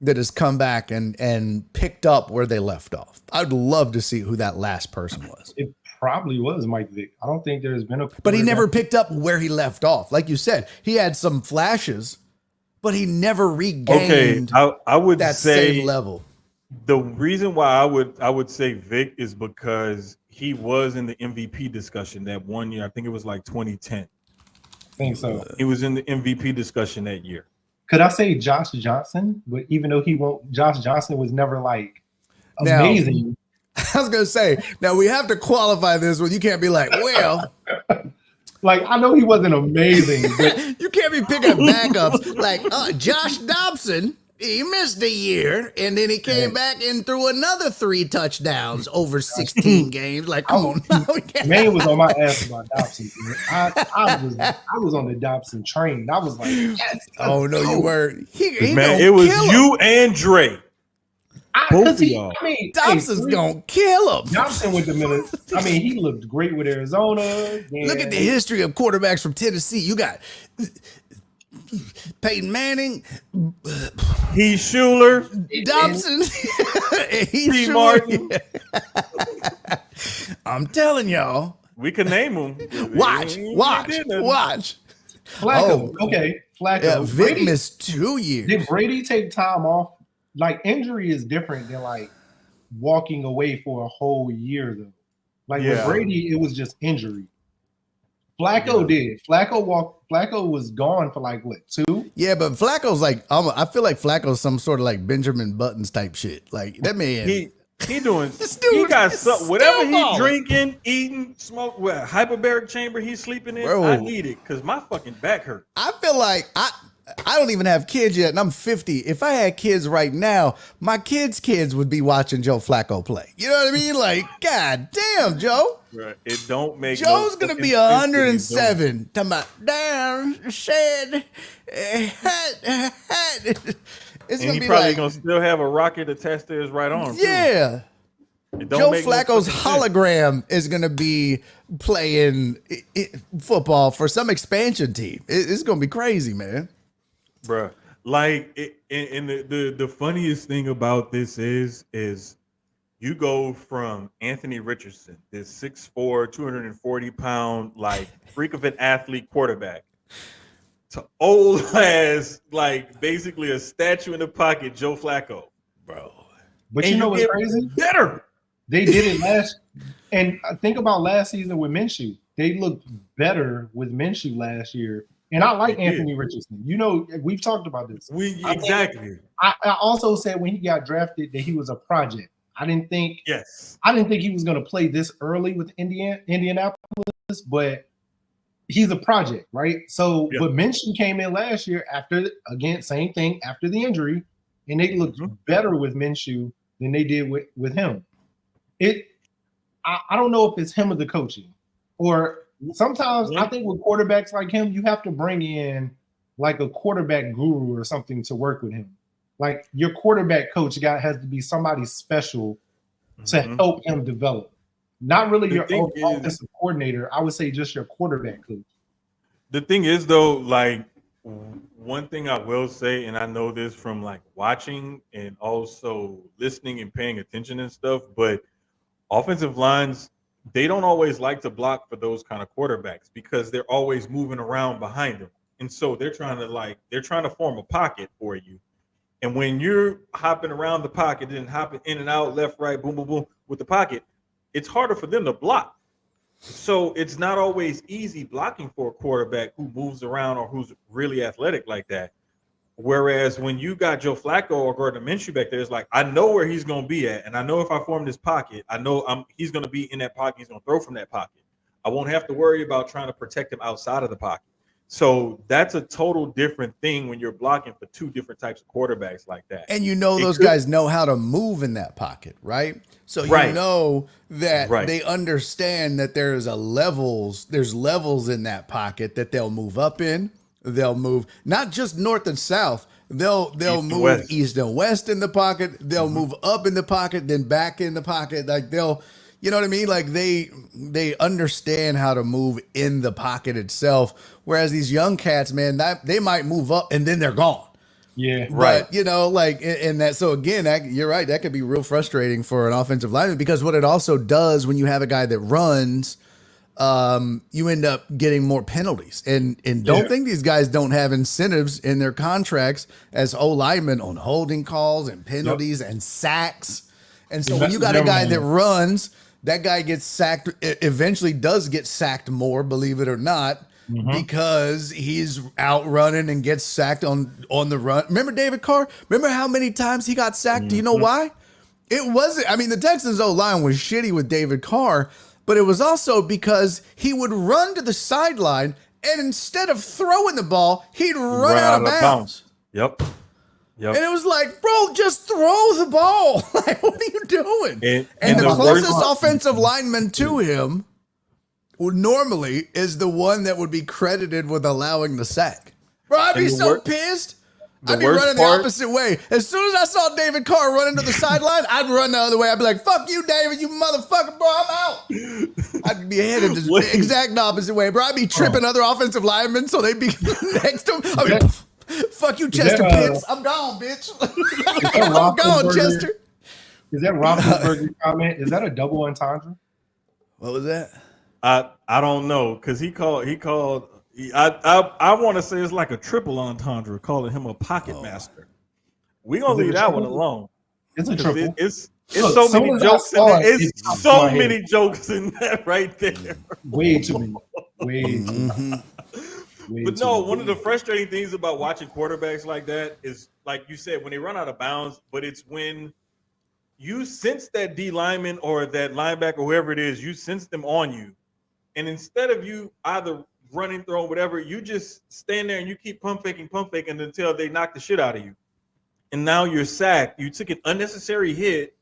that has come back and picked up where they left off. I'd love to see who that last person was. It probably was Mike Vick. I don't think there's been a. But he never picked up where he left off. Like you said, he had some flashes, but he never regained. I would that say same level. The reason why I would say Vic is because he was in the MVP discussion that one year. I think it was like 2010. I think so. He was in the MVP discussion that year. Could I say Josh Johnson? But even though Josh Johnson was never like amazing. Now, I was gonna say, now we have to qualify this one. You can't be like, well, like I know he wasn't amazing, but you can't be picking up backups like Josh Dobson. He missed a year, and then he came back and threw another 3 touchdowns over 16 games. Like, come on, man was on my ass about Dobson. I was on the Dobson train. I was like, yes, oh no, you weren't. Man, it was you and Dre. Both of y'all. Dobson's gonna kill him. Dobson with the middle. I mean, he looked great with Arizona. Look at the history of quarterbacks from Tennessee. You got Peyton Manning, Heath Schuler, Dobson, Heath Martin. I'm telling y'all, we can name them. Watch. Flacco. Okay, Flacco. Yeah, Vic missed 2 years. Did Brady take time off? Like injury is different than like walking away for a whole year though. Like with Brady, it was just injury. Flacco did. Flacco was gone for like what, 2? Yeah, but Flacco's like I feel like Flacco's some sort of like Benjamin Buttons type shit. Like that man. He doing. He got something. Whatever he drinking, eating, smoke. What hyperbaric chamber he's sleeping in? Bro, I need it because my fucking back hurt. I feel like I don't even have kids yet, and I'm 50. If I had kids right now, my kids' would be watching Joe Flacco play. You know what I mean? Like, god damn, Joe. Right. It don't make. Joe's gonna be 107. Talking about down, shed, it's and gonna he be probably like, gonna still have a rocket attached to his right arm. Yeah. Joe Flacco's hologram is going to be playing football for some expansion team. It's going to be crazy, man. Bruh. Like, and the funniest thing about this is you go from Anthony Richardson, this 6'4", 240-pound, like, freak of an athlete quarterback, to old ass, like, basically a statue in the pocket, Joe Flacco. Bro. But you know what's crazy? Better. They did it last, and think about last season with Minshew. They looked better with Minshew last year, and I like Anthony Richardson. You know, we've talked about this. Exactly. I also said when he got drafted that he was a project. I didn't think he was going to play this early with Indianapolis, but he's a project, right? So, but Minshew came in last year after, again, same thing after the injury, and they looked better with Minshew than they did with him. I don't know if it's him or the coaching, or sometimes I think with quarterbacks like him, you have to bring in like a quarterback guru or something to work with him. Like your quarterback coach has to be somebody special to help him develop. Not really your offensive coordinator. I would say just your quarterback coach. The thing is, though, like one thing I will say, and I know this from like watching and also listening and paying attention and stuff, but offensive lines, they don't always like to block for those kind of quarterbacks because they're always moving around behind them. And so they're trying to form a pocket for you. And when you're hopping around the pocket and hopping in and out, left, right, boom, boom, boom, with the pocket, it's harder for them to block. So it's not always easy blocking for a quarterback who moves around or who's really athletic like that. Whereas when you got Joe Flacco or Gardner Minshew back there, it's like, I know where he's going to be at. And I know if I form this pocket, I know he's going to be in that pocket. He's going to throw from that pocket. I won't have to worry about trying to protect him outside of the pocket. So that's a total different thing when you're blocking for two different types of quarterbacks like that. And you know those guys know how to move in that pocket, right? So you know that they understand that there's levels in that pocket that they'll move up in. They'll move not just north and south. They'll move east and west in the pocket. They'll move up in the pocket, then back in the pocket. Like you know what I mean? Like they understand how to move in the pocket itself. Whereas these young cats, man, they might move up and then they're gone. Yeah. Right. But, like, and that, so again, you're right. That could be real frustrating for an offensive lineman because what it also does when you have a guy that runs, you end up getting more penalties. And don't think these guys don't have incentives in their contracts as O linemen on holding calls and penalties and sacks. And so when you got a guy that runs, that guy gets sacked, eventually does get sacked more, believe it or not. Because he's out running and gets sacked on the run. Remember David Carr? Remember how many times he got sacked? Do you know why? It wasn't, I mean, the Texans O-line was shitty with David Carr, but it was also because he would run to the sideline and instead of throwing the ball, he'd run out of bounds. Yep. And it was like, bro, just throw the ball. Like, what are you doing? And the closest offensive lineman to him normally is the one that would be credited with allowing the sack. Bro, I'd be so pissed. I'd be running the opposite way. As soon as I saw David Carr running to the sideline, I'd run the other way. I'd be like, fuck you, David, you motherfucker, bro, I'm out. I'd be headed the exact opposite way, bro. I'd be tripping other offensive linemen so they'd be next to him. I'd be, fuck you, Chester Pitts. I'm gone, bitch. I'm gone, Chester. Is that Roethlisberger's comment? Is that a double entendre? What was that? I don't know because he called I want to say it's like a triple entendre, calling him a pocket master. We're gonna leave that one alone. It's a triple. It's so many jokes in there. It's so many jokes in that right there. Way too many. Way too many. But no, one of the frustrating things about watching quarterbacks like that is, like you said, when they run out of bounds, but it's when you sense that D lineman or that linebacker, whoever it is, you sense them on you. And instead of you either running, throwing, whatever, you just stand there and you keep pump faking until they knock the shit out of you. And now you're sacked. You took an unnecessary hit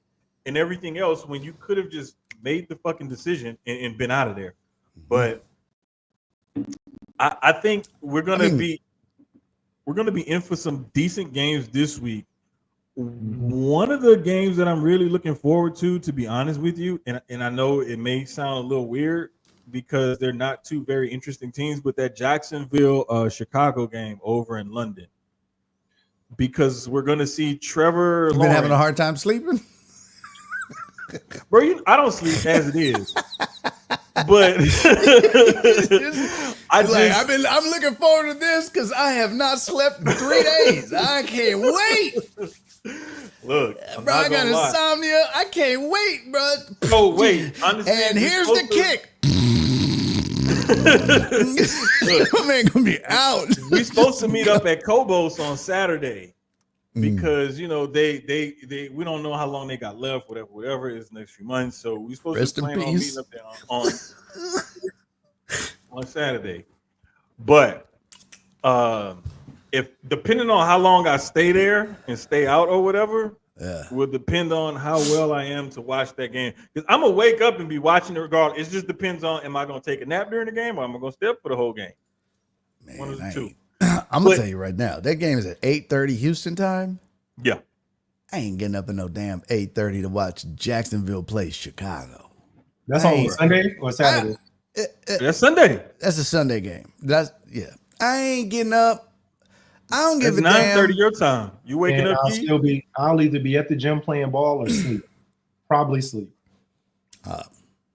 and everything else when you could have just made the fucking decision and been out of there. But I think we're gonna be in for some decent games this week. One of the games that I'm really looking forward to be honest with you, and I know it may sound a little weird, because they're not two very interesting teams, but that Jacksonville Chicago game over in London, because we're going to see Trevor Lawrence. Been having a hard time sleeping, bro. I don't sleep as it is, but I'm looking forward to this because I have not slept in 3 days. I can't wait. Look, bro, I got insomnia. I can't wait, bro. Oh wait, and here's the kick. My man gonna be out. We're supposed to meet up at Kobos on Saturday because they we don't know how long they got left, whatever it is next few months. So we're supposed to plan on meeting up there on Saturday. But if depending on how long I stay there and stay out or whatever, will depend on how well I am to watch that game. Because I'm gonna wake up and be watching it regardless. It just depends on, am I gonna take a nap during the game or am I gonna stay up for the whole game? Man, one of the two. I'm gonna tell you right now, that game is at 8:30 Houston time. Yeah. I ain't getting up at no damn 8:30 to watch Jacksonville play Chicago. That's on Sunday or Saturday? That's Sunday. That's a Sunday game. I ain't getting up. I don't give a damn. 9:30 your time. You waking up? I'll either be at the gym playing ball or sleep. Probably sleep.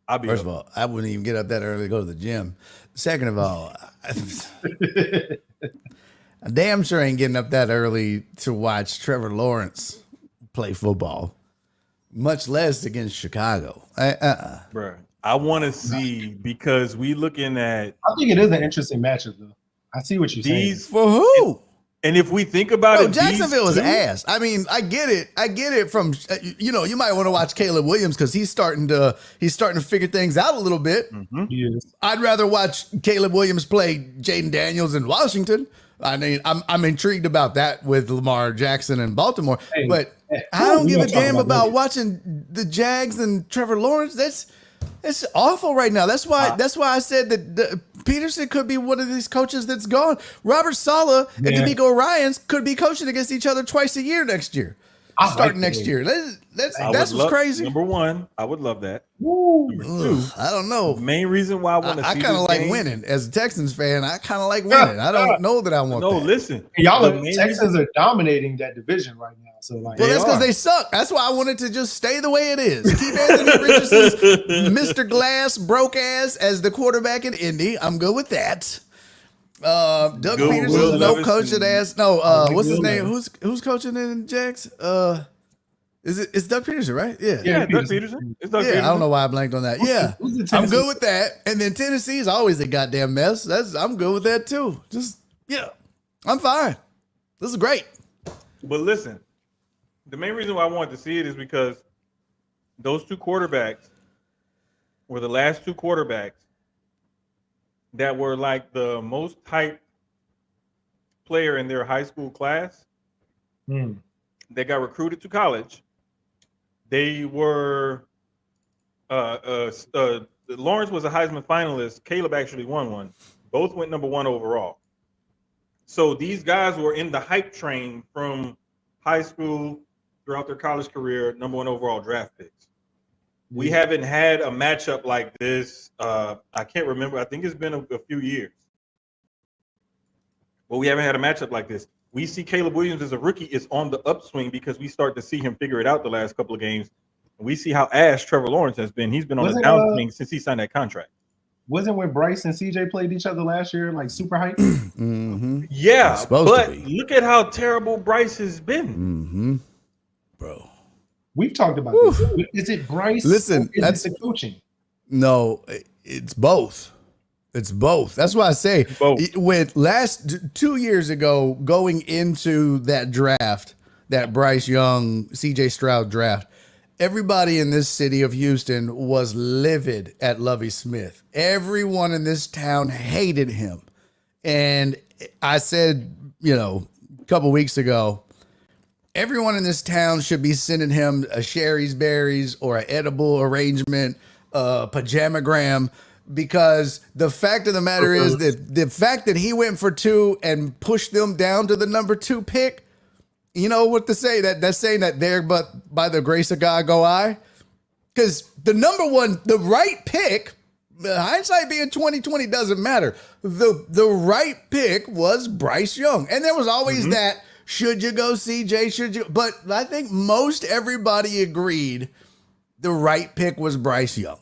I'll be First of all, I wouldn't even get up that early to go to the gym. Second of all, I damn sure ain't getting up that early to watch Trevor Lawrence play football, much less against Chicago. Bro, I want to see, because we looking at. I think it is an interesting matchup, though. I see what you're saying. For who? And if we think about it, Jacksonville is ass. I mean, I get it from, you might want to watch Caleb Williams because he's starting to figure things out a little bit. Yes. I'd rather watch Caleb Williams play Jaden Daniels in Washington. I mean, I'm intrigued about that with Lamar Jackson in Baltimore, but I don't give a damn about watching the Jags and Trevor Lawrence. It's awful right now. That's why I said that Peterson could be one of these coaches that's gone. Robert Saleh and D'Amico Ryans could be coaching against each other twice a year next year. Starting next year. That's what's crazy. Number one, I would love that. Woo. Number two, I don't know. the main reason why I want to see I kind of like game, winning. As a Texans fan, I kind of like winning. I don't know that I want that. No, listen. Texans are dominating that division right now. So like, well, that's because they suck. That's why I wanted to just stay the way it is. Keep Anthony Richardson's Mr. Glass broke ass as the quarterback in Indy. I'm good with that. Doug Peterson's no coaching ass. No, what's his name? Who's coaching in Jags? It's Doug Peterson, right? Yeah, Doug Peterson. It's Doug Peterson. I don't know why I blanked on that. I'm good with that. And then Tennessee's always a goddamn mess. I'm good with that too. I'm fine. This is great. But listen, the main reason why I wanted to see it is because those two quarterbacks were the last two quarterbacks that were like the most hyped player in their high school class. They got recruited to college. They were Lawrence was a Heisman finalist. Caleb actually won one. Both went number one overall. So these guys were in the hype train from high school throughout their college career, number one overall draft picks. We haven't had a matchup like this. I can't remember. I think it's been a few years. But we haven't had a matchup like this. We see Caleb Williams as a rookie is on the upswing because we start to see him figure it out the last couple of games. We see how ass Trevor Lawrence has been. He's been on the downswing since he signed that contract. Wasn't when Bryce and CJ played each other last year like super hype? Yeah, but look at how terrible Bryce has been. Bro. We've talked about this. Is it Bryce? Listen, that's the coaching. No, it's both. It's both. That's why I say when 2 years ago, going into that draft, that Bryce Young, CJ Stroud draft, everybody in this city of Houston was livid at Lovie Smith. Everyone in this town hated him. And I said, a couple weeks ago, everyone in this town should be sending him a Sherry's Berries or an edible arrangement, pajamagram, because the fact of the matter is that the fact that he went for 2 and pushed them down to the number 2 pick, you know what to say? That's saying that there, but by the grace of God go I. Because the number one, the right pick, hindsight being 2020 doesn't matter. The right pick was Bryce Young. And there was always that, should you go CJ? Should you? But I think most everybody agreed the right pick was Bryce Young.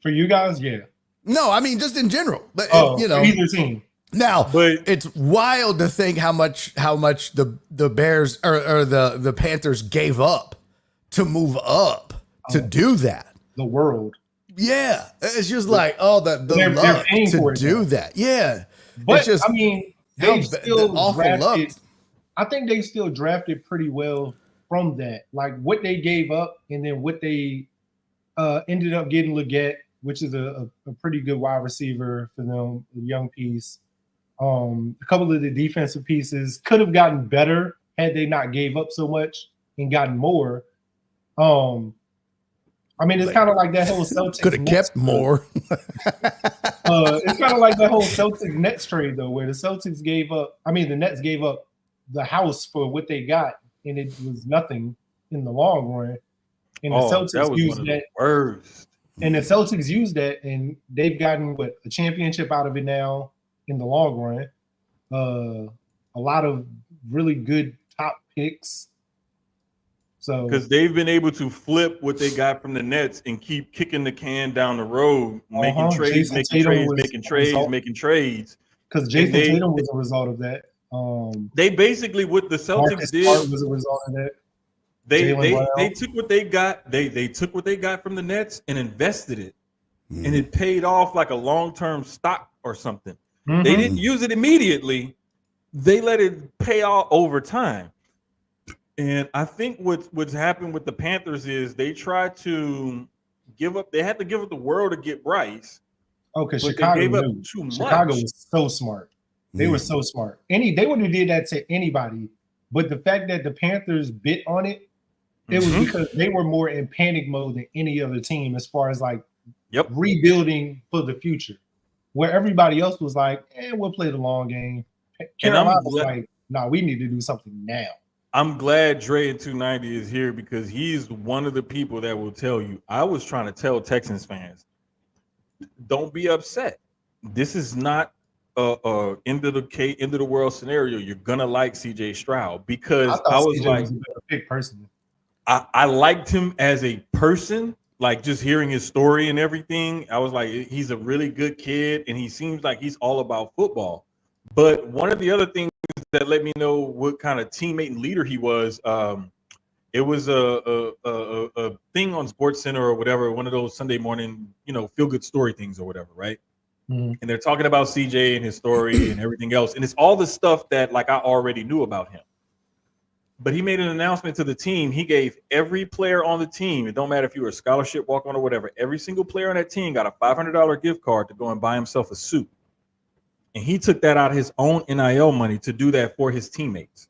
For you guys, yeah. No, I mean just in general. But either team. Now, but it's wild to think how much the Bears or the Panthers gave up to move up to do that. The world. Yeah, it's just like they're luck to do that. Yeah, but it's just, I mean, they still awful drafted. Luck. I think they still drafted pretty well from that. Like what they gave up, and then what they ended up getting Leggett, which is a pretty good wide receiver for them, a young piece. A couple of the defensive pieces could have gotten better had they not gave up so much and gotten more. I mean, it's kind of like that whole Celtics. Could have kept more. It's kind of like that whole Celtics Nets trade, though, where the Celtics gave up. I mean, the Nets gave up the house for what they got, and it was nothing in the long run. And the Celtics used that. Worst. And the Celtics used that, and they've gotten a championship out of it now in the long run. A lot of really good top picks. So because they've been able to flip what they got from the Nets and keep kicking the can down the road, making trades. Because Jason Tatum was a result of that. They basically what the Celtics Marcus did Smart was a result of that. They took what they got. They took what they got from the Nets and invested it, and it paid off like a long-term stock or something. They didn't use it immediately. They let it pay off over time. And I think what's happened with the Panthers is they tried to give up. They had to give up the world to get Bryce. Okay, Chicago gave up too much. Chicago was so smart. They were so smart. They would have did that to anybody. But the fact that the Panthers bit on it, it was because they were more in panic mode than any other team as far as rebuilding for the future. Where everybody else was like, we'll play the long game. Carolina was like, no, we need to do something now. I'm glad Dre in 290 is here because he's one of the people that will tell you. I was trying to tell Texans fans, don't be upset. This is not a end of the world scenario. You're gonna like CJ Stroud because I was CJ like, was a better pick personally. I liked him as a person, like just hearing his story and everything. I was like, he's a really good kid, and he seems like he's all about football. But one of the other things that let me know what kind of teammate and leader he was, it was a thing on Sports Center or whatever, one of those Sunday morning, feel good story things or whatever, right? Mm-hmm. And they're talking about CJ and his story and everything else, and it's all the stuff that like I already knew about him. But he made an announcement to the team. He gave every player on the team, it don't matter if you were a scholarship walk-on or whatever, every single player on that team got a $500 gift card to go and buy himself a suit. And he took that out of his own NIL money to do that for his teammates.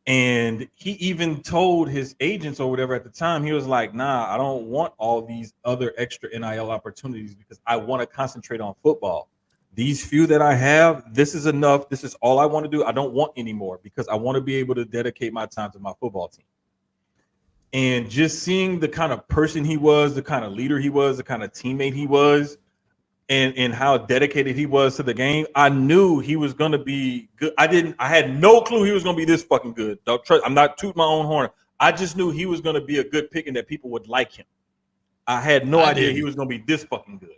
And he even told his agents or whatever at the time, he was like, nah, I don't want all these other extra NIL opportunities because I want to concentrate on football. These few that I have, this is enough. This is all I want to do. I don't want any more because I want to be able to dedicate my time to my football team. And just seeing the kind of person he was, the kind of leader he was, the kind of teammate he was, and how dedicated he was to the game, I knew he was going to be good. I had no clue he was going to be this fucking good. I'm not tooting my own horn. I just knew he was going to be a good pick and that people would like him. I had no idea he was going to be this fucking good.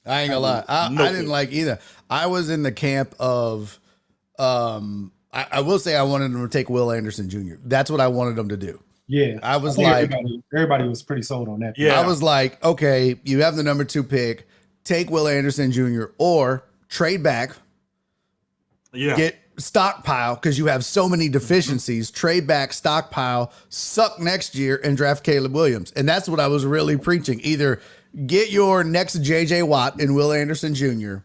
I ain't gonna lie. I didn't like either. I was in the camp of, I will say I wanted him to take Will Anderson Jr. That's what I wanted him to do. Yeah. I was like, everybody was pretty sold on that. Yeah. I was like, okay, you have the number 2 pick. Take Will Anderson Jr. or trade back. Yeah. Get stockpile because you have so many deficiencies. Mm-hmm. Trade back, stockpile, suck next year, and draft Caleb Williams. And that's what I was really preaching. Either get your next J.J. Watt and Will Anderson Jr.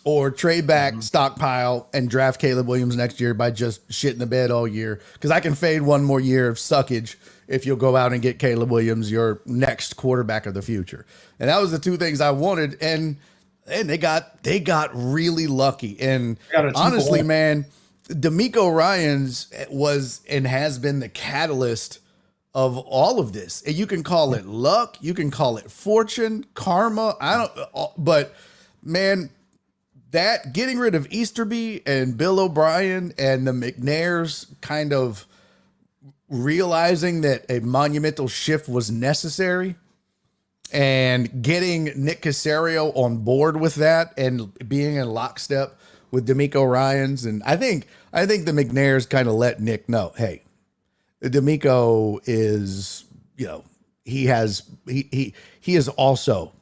or trade back, stockpile, and draft Caleb Williams next year by just shitting the bed all year. Because I can fade one more year of suckage if you'll go out and get Caleb Williams, your next quarterback of the future. And that was the 2 things I wanted. And they got really lucky. And honestly, man, D'Amico Ryans was and has been the catalyst of all of this. And you can call it luck, you can call it fortune, karma. But man, that getting rid of Easterby and Bill O'Brien and the McNairs kind of realizing that a monumental shift was necessary and getting Nick Caserio on board with that and being in lockstep with D'Amico Ryans. And I think the McNairs kind of let Nick know, hey, D'Amico is, he is also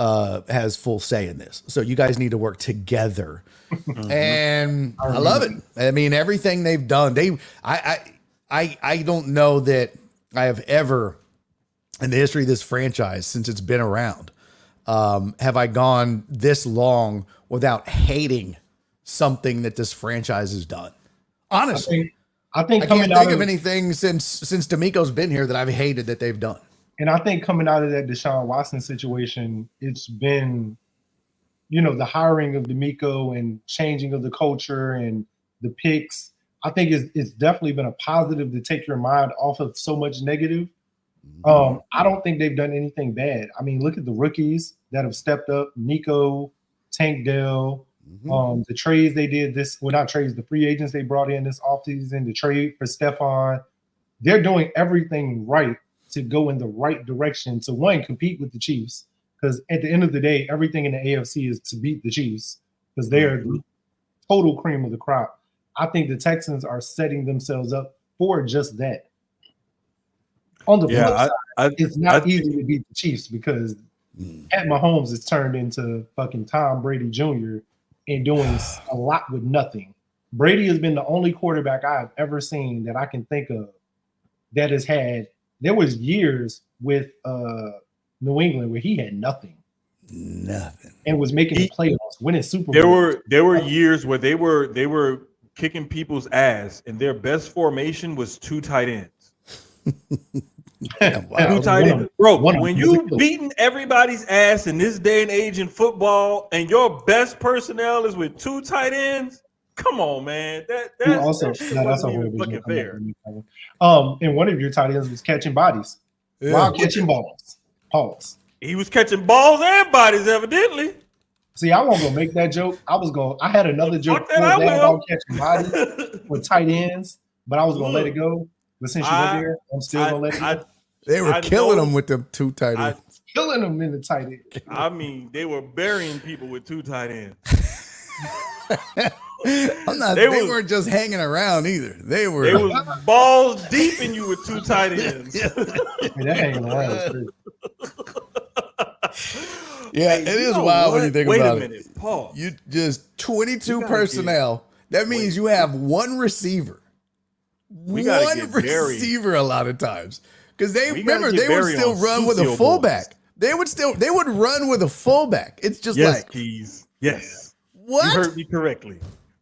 has full say in this. So you guys need to work together. And I love it. I mean, everything they've done, I don't know that I have ever in the history of this franchise, since it's been around, have I gone this long without hating something that this franchise has done. Honestly, I think I can't think of anything since D'Amico's been here that I've hated that they've done. And I think coming out of that Deshaun Watson situation, it's been, the hiring of D'Amico and changing of the culture and the picks. I think it's definitely been a positive to take your mind off of so much negative. I don't think they've done anything bad. I mean, look at the rookies that have stepped up. Nico, Tank Dell, the trades they did the free agents they brought in this offseason, the trade for Stephon. They're doing everything right to go in the right direction to, one, compete with the Chiefs. Because at the end of the day, everything in the AFC is to beat the Chiefs because they are the total cream of the crop. I think the Texans are setting themselves up for just that. On the flip side, it's not easy to beat the Chiefs because Pat Mahomes has turned into fucking Tom Brady Jr. and doing a lot with nothing. Brady has been the only quarterback I've ever seen that I can think of that has had. There was years with New England where he had nothing, and was making the playoffs, winning Super Bowl. There were years where they were kicking people's ass, and their best formation was 2 tight ends. Wow. 2 tight ends, bro. When you beating everybody's ass in this day and age in football, and your best personnel is with 2 tight ends, Come on, man. That shit that's a wasn't even horrible fucking joke. fair. And one of your tight ends was catching bodies while catching balls. Pause. He was catching balls and bodies, evidently. See, I wasn't gonna make that joke. I had another joke about catching bodies with tight ends, but I was gonna let it go. But since you went there, I'm still gonna let it go. They were killing them with them 2 tight ends. Killing them in the tight end. I mean, they were burying people with 2 tight ends. They weren't just hanging around either. They was balls deep in you with 2 tight ends. That hanging around is crazy. Yeah, it is wild when you think about it. Wait a minute, Paul. You just 22 personnel. That means you have one receiver. One receiver a lot of times. Because they would still run with a fullback. They would run with a fullback. It's just like Keyz. Yes. What? You heard me correctly.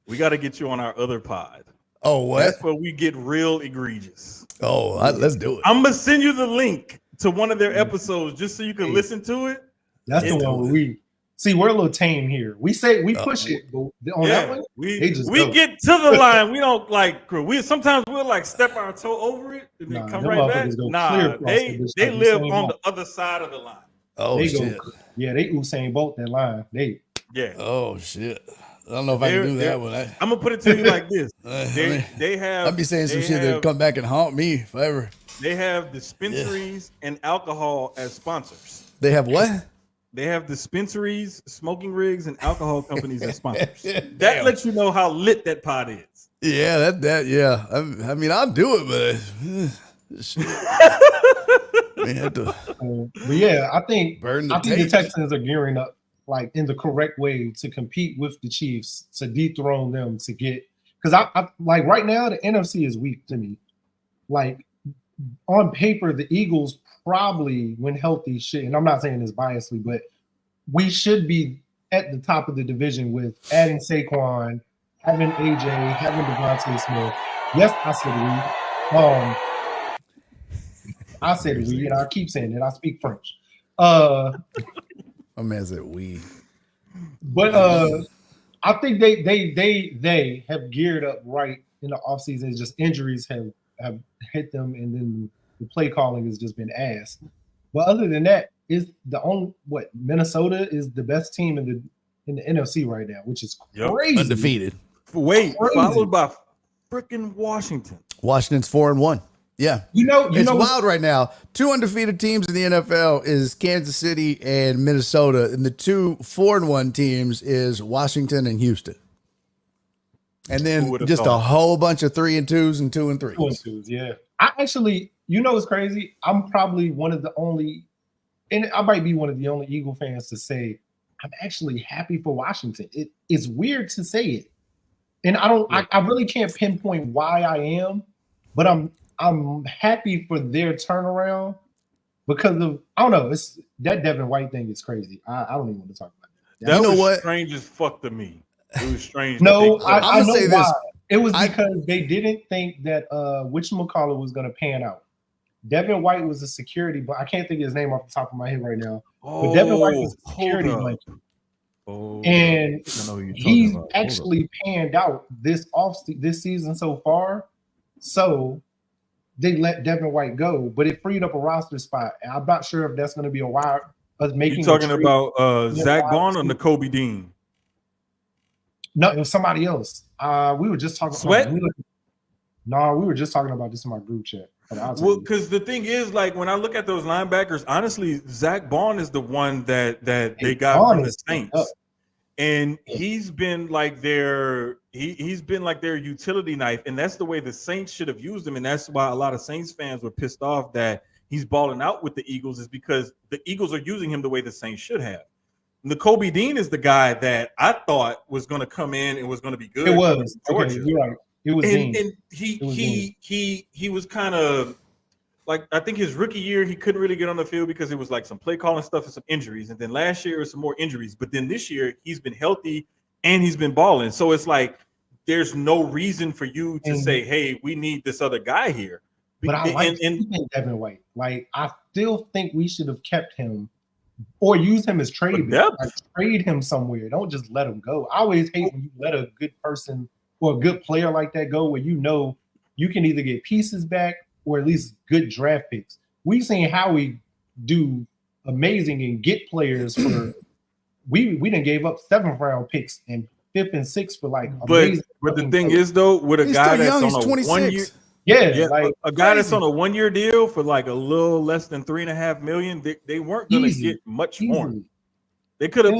We got to get you on our other pod. Oh, what? That's where we get real egregious. Oh, let's do it. I'm gonna send you the link to one of their episodes just so you can listen to it. That's the one where we see we're a little tame here. We push it, but on that one, we get to the line. We don't sometimes we'll like step our toe over it and then come right back. Nah, they live on the other side of the line. Oh shit. They Usain Bolt that line. Oh shit. I don't know if I can do that one. I'm gonna put it to you like this: they have. I'd be saying some shit that come back and haunt me if I ever. They have dispensaries and alcohol as sponsors. They have what? They have dispensaries, smoking rigs, and alcohol companies as sponsors. That lets you know how lit that pot is. Yeah, yeah. I mean, I'll do it, but yeah, I think the Texans are gearing up like in the correct way to compete with the Chiefs, to dethrone them, to get, because I like right now the NFC is weak to me. Like on paper, the Eagles probably, when healthy, and I'm not saying this biasly, but we should be at the top of the division with adding Saquon, having AJ, having Devontae Smith. Yes, I said we, and I keep saying it. I speak French. My man said we. But I think they have geared up right in the offseason. Just injuries have hit them, and then the play calling has just been ass. But other than that, Minnesota is the best team in the NFC right now, which is crazy. Undefeated. Followed by freaking Washington. Washington's 4-1. Yeah, it's wild right now. 2 undefeated teams in the NFL is Kansas City and Minnesota, and the 2 4-1 teams is Washington and Houston. And then just a whole bunch of 3-2s and 2-3s. 2-2s, yeah. I actually, it's crazy. I'm probably one of the only, and I might be one of the only Eagle fans to say I'm actually happy for Washington. It's weird to say it, and I really can't pinpoint why I am, but I'm happy for their turnaround because of, I don't know, it's that Devin White thing is crazy. I don't even want to talk about that. That was strange as fuck to me. It was strange. No, I know why. It was because they didn't think that whatchamacallit was going to pan out. Devin White was a security, but I can't think of his name off the top of my head right now. But Devin White was a security blanket. And he's actually panned out this season so far. So they let Devin White go, but it freed up a roster spot. And I'm not sure if that's going to be a while. You talking about Zach Bond or Nakobe Dean? No, it was somebody else. We were just talking. Sweat? We were just talking about this in my group chat. Well, because the thing is, like, when I look at those linebackers, honestly, Zach Bond is the one that they got from the Saints. And he's been like their utility knife, and that's the way the Saints should have used him. And that's why a lot of Saints fans were pissed off that he's balling out with the Eagles, is because the Eagles are using him the way the Saints should have. Nakobe Dean is the guy that I thought was going to come in and was going to be good. It was Georgia. Okay, you're right. It was Dean. And he was kind of like, I think his rookie year, he couldn't really get on the field because it was like some play calling stuff and some injuries. And then last year, it was some more injuries. But then this year, he's been healthy and he's been balling. So it's like, there's no reason for you to say, hey, we need this other guy here. But I like Devin White. Like, I still think we should have kept him or use him as trade. Like, trade him somewhere. Don't just let him go. I always hate when you let a good person or a good player like that go, where you can either get pieces back or at least good draft picks. We've seen Howie do amazing and get players for. We didn't gave up 7th round picks and 5th and 6th for like amazing. But the thing is though, with a guy that's on a 1 year, like a guy that's on a 1 year deal for like a little less than $3.5 million, they weren't going to get much for him. They could have.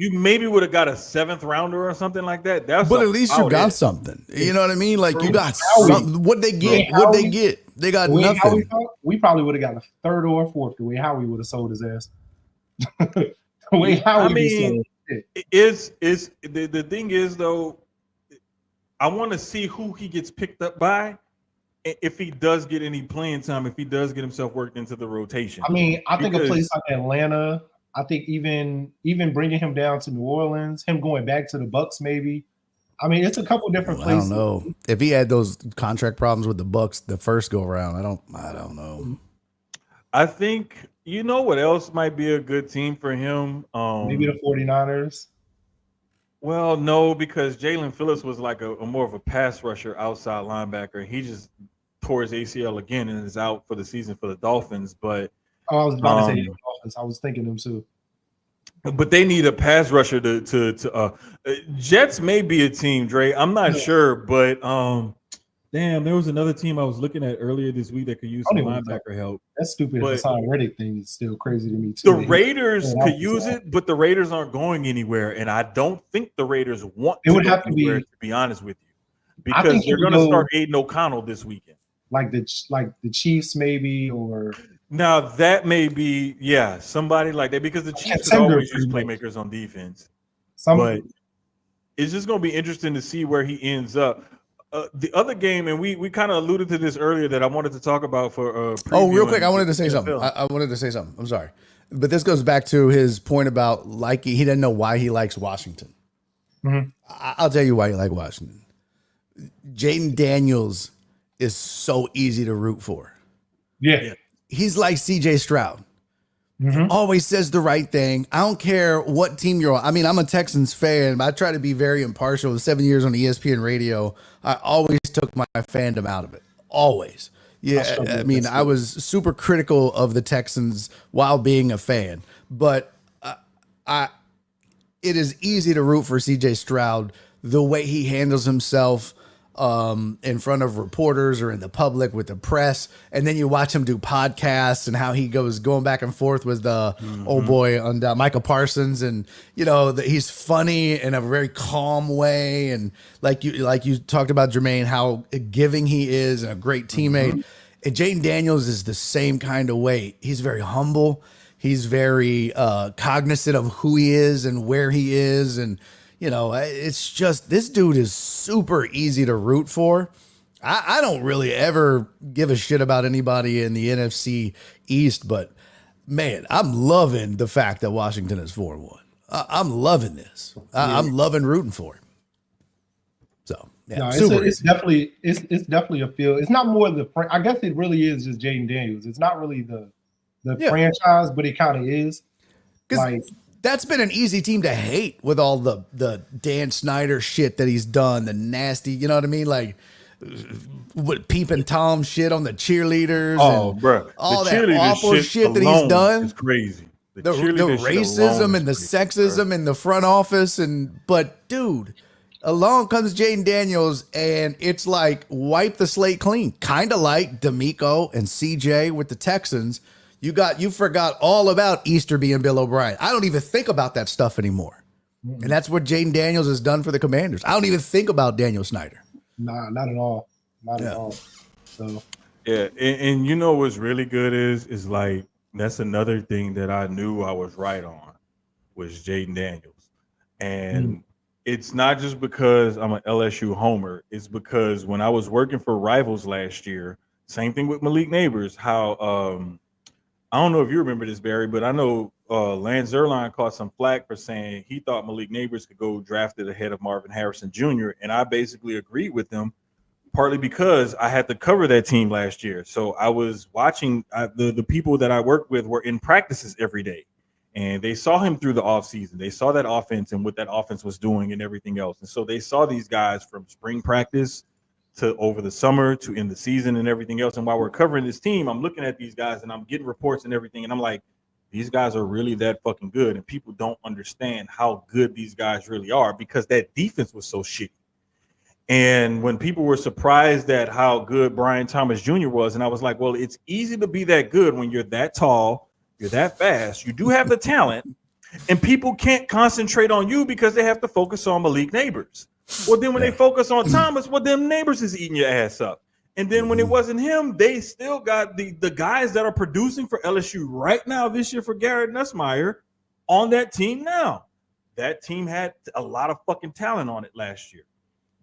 You maybe would have got a 7th rounder or something like that. But at least you got something. You know what I mean? Like you got something. What they get? What they get? They got nothing. We probably would have got a 3rd or a 4th. The way Howie would have sold his ass. The way Howie is the thing is though. I want to see who he gets picked up by. If he does get any playing time, if he does get himself worked into the rotation. I mean, I think a place like Atlanta. I think even bringing him down to New Orleans, him going back to the Bucks, maybe. I mean, it's a couple different places. I don't know if he had those contract problems with the Bucks the first go around. I don't know. I think you know what else might be a good team for him. Maybe the 49ers. Well, no, because Jalen Phillips was like a more of a pass rusher, outside linebacker. He just tore his ACL again and is out for the season for the Dolphins. But I was about to say Dolphins. I was thinking them too. But they need a pass rusher to Jets may be a team, Dre. I'm not sure, but damn, there was another team I was looking at earlier this week that could use some linebacker help. That stupid Hassan Reddick thing is still crazy to me too. The Raiders could use it, but the Raiders aren't going anywhere, and I don't think the Raiders want it would have to be honest with you, because they're going to start Aiden O'Connell this weekend. Like the Chiefs, maybe, or now that may be somebody like that, because the Chiefs always use playmakers on defense. But it's just going to be interesting to see where he ends up. The other game, and we kind of alluded to this earlier, that I wanted to talk about for real quick, I wanted to say something. I wanted to say something. I'm sorry, but this goes back to his point about he didn't know why he likes Washington. Mm-hmm. I'll tell you why you like Washington. Jaden Daniels is so easy to root for. Yeah. He's like CJ Stroud. Mm-hmm. Always says the right thing. I don't care what team you're on. I mean, I'm a Texans fan, but I try to be very impartial. 7 years on ESPN radio, I always took my fandom out of it. Always. Yeah, I mean, I was super critical of the Texans while being a fan, but it is easy to root for CJ Stroud, the way he handles himself in front of reporters or in the public with the press. And then you watch him do podcasts and how he goes going back and forth with the old boy on Micah Parsons. And, you know, he's funny in a very calm way. And like you talked about, Jermaine, how giving he is and a great teammate. And Jaden Daniels is the same kind of way. He's very humble. He's very cognizant of who he is and where he is. And, you know, it's just, this dude is super easy to root for. I don't really ever give a shit about anybody in the NFC East, but man, I'm loving the fact that Washington is 4-1. I'm loving this. I'm loving rooting for him. So yeah, no, it's definitely a feel. It's not more I guess it really is just Jaden Daniels. It's not really the franchise, but it kind of is. Like, that's been an easy team to hate with all the Dan Snyder shit that he's done, the nasty, you know what I mean? Like what peeping Tom shit on the cheerleaders. Bro, all that awful shit that he's done. It's crazy. The racism and the sexism in the front office. But dude, along comes Jaden Daniels and it's like wipe the slate clean. Kind of like D'Amico and CJ with the Texans. You forgot all about Easterby and Bill O'Brien. I don't even think about that stuff anymore. And that's what Jaden Daniels has done for the Commanders. I don't even think about Daniel Snyder. Nah, not at all. Not at all. So yeah, and you know what's really good is like that's another thing that I knew I was right on was Jaden Daniels. And it's not just because I'm an LSU homer. It's because when I was working for Rivals last year, same thing with Malik Neighbors, how I don't know if you remember this, Barry, but I know Lance Zierlein caught some flack for saying he thought Malik Neighbors could go drafted ahead of Marvin Harrison Jr. And I basically agreed with him, partly because I had to cover that team last year. So I was watching the people that I worked with were in practices every day. And they saw him through the offseason. They saw that offense and what that offense was doing and everything else. And so they saw these guys from spring practice to over the summer to in the season and everything else. And while we're covering this team, I'm looking at these guys and I'm getting reports and everything. And I'm like, these guys are really that fucking good. And people don't understand how good these guys really are because that defense was so shitty. And when people were surprised at how good Brian Thomas Jr. was, and I was like, well, it's easy to be that good when you're that tall, you're that fast, you do have the talent, and people can't concentrate on you because they have to focus on Malik Neighbors. Well, then when they focus on Thomas, well, them Neighbors is eating your ass up. And then when it wasn't him, they still got the guys that are producing for LSU right now this year for Garrett Nussmeier on that team now. That team had a lot of fucking talent on it last year.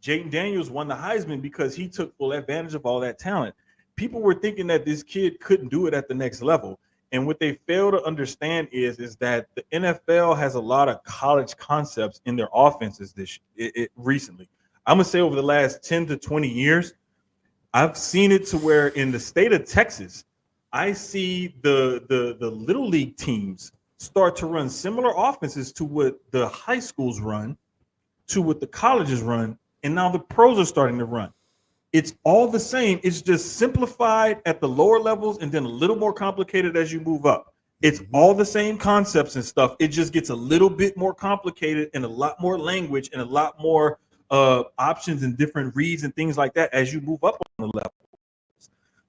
Jaden Daniels won the Heisman because he took full advantage of all that talent. People were thinking that this kid couldn't do it at the next level. And what they fail to understand is that the NFL has a lot of college concepts in their offenses recently. I'm going to say over the last 10 to 20 years, I've seen it to where in the state of Texas, I see the little league teams start to run similar offenses to what the high schools run, to what the colleges run, and now the pros are starting to run. It's all the same. It's just simplified at the lower levels and then a little more complicated as you move up. It's all the same concepts and stuff. It just gets a little bit more complicated and a lot more language and a lot more options and different reads and things like that as you move up on the level.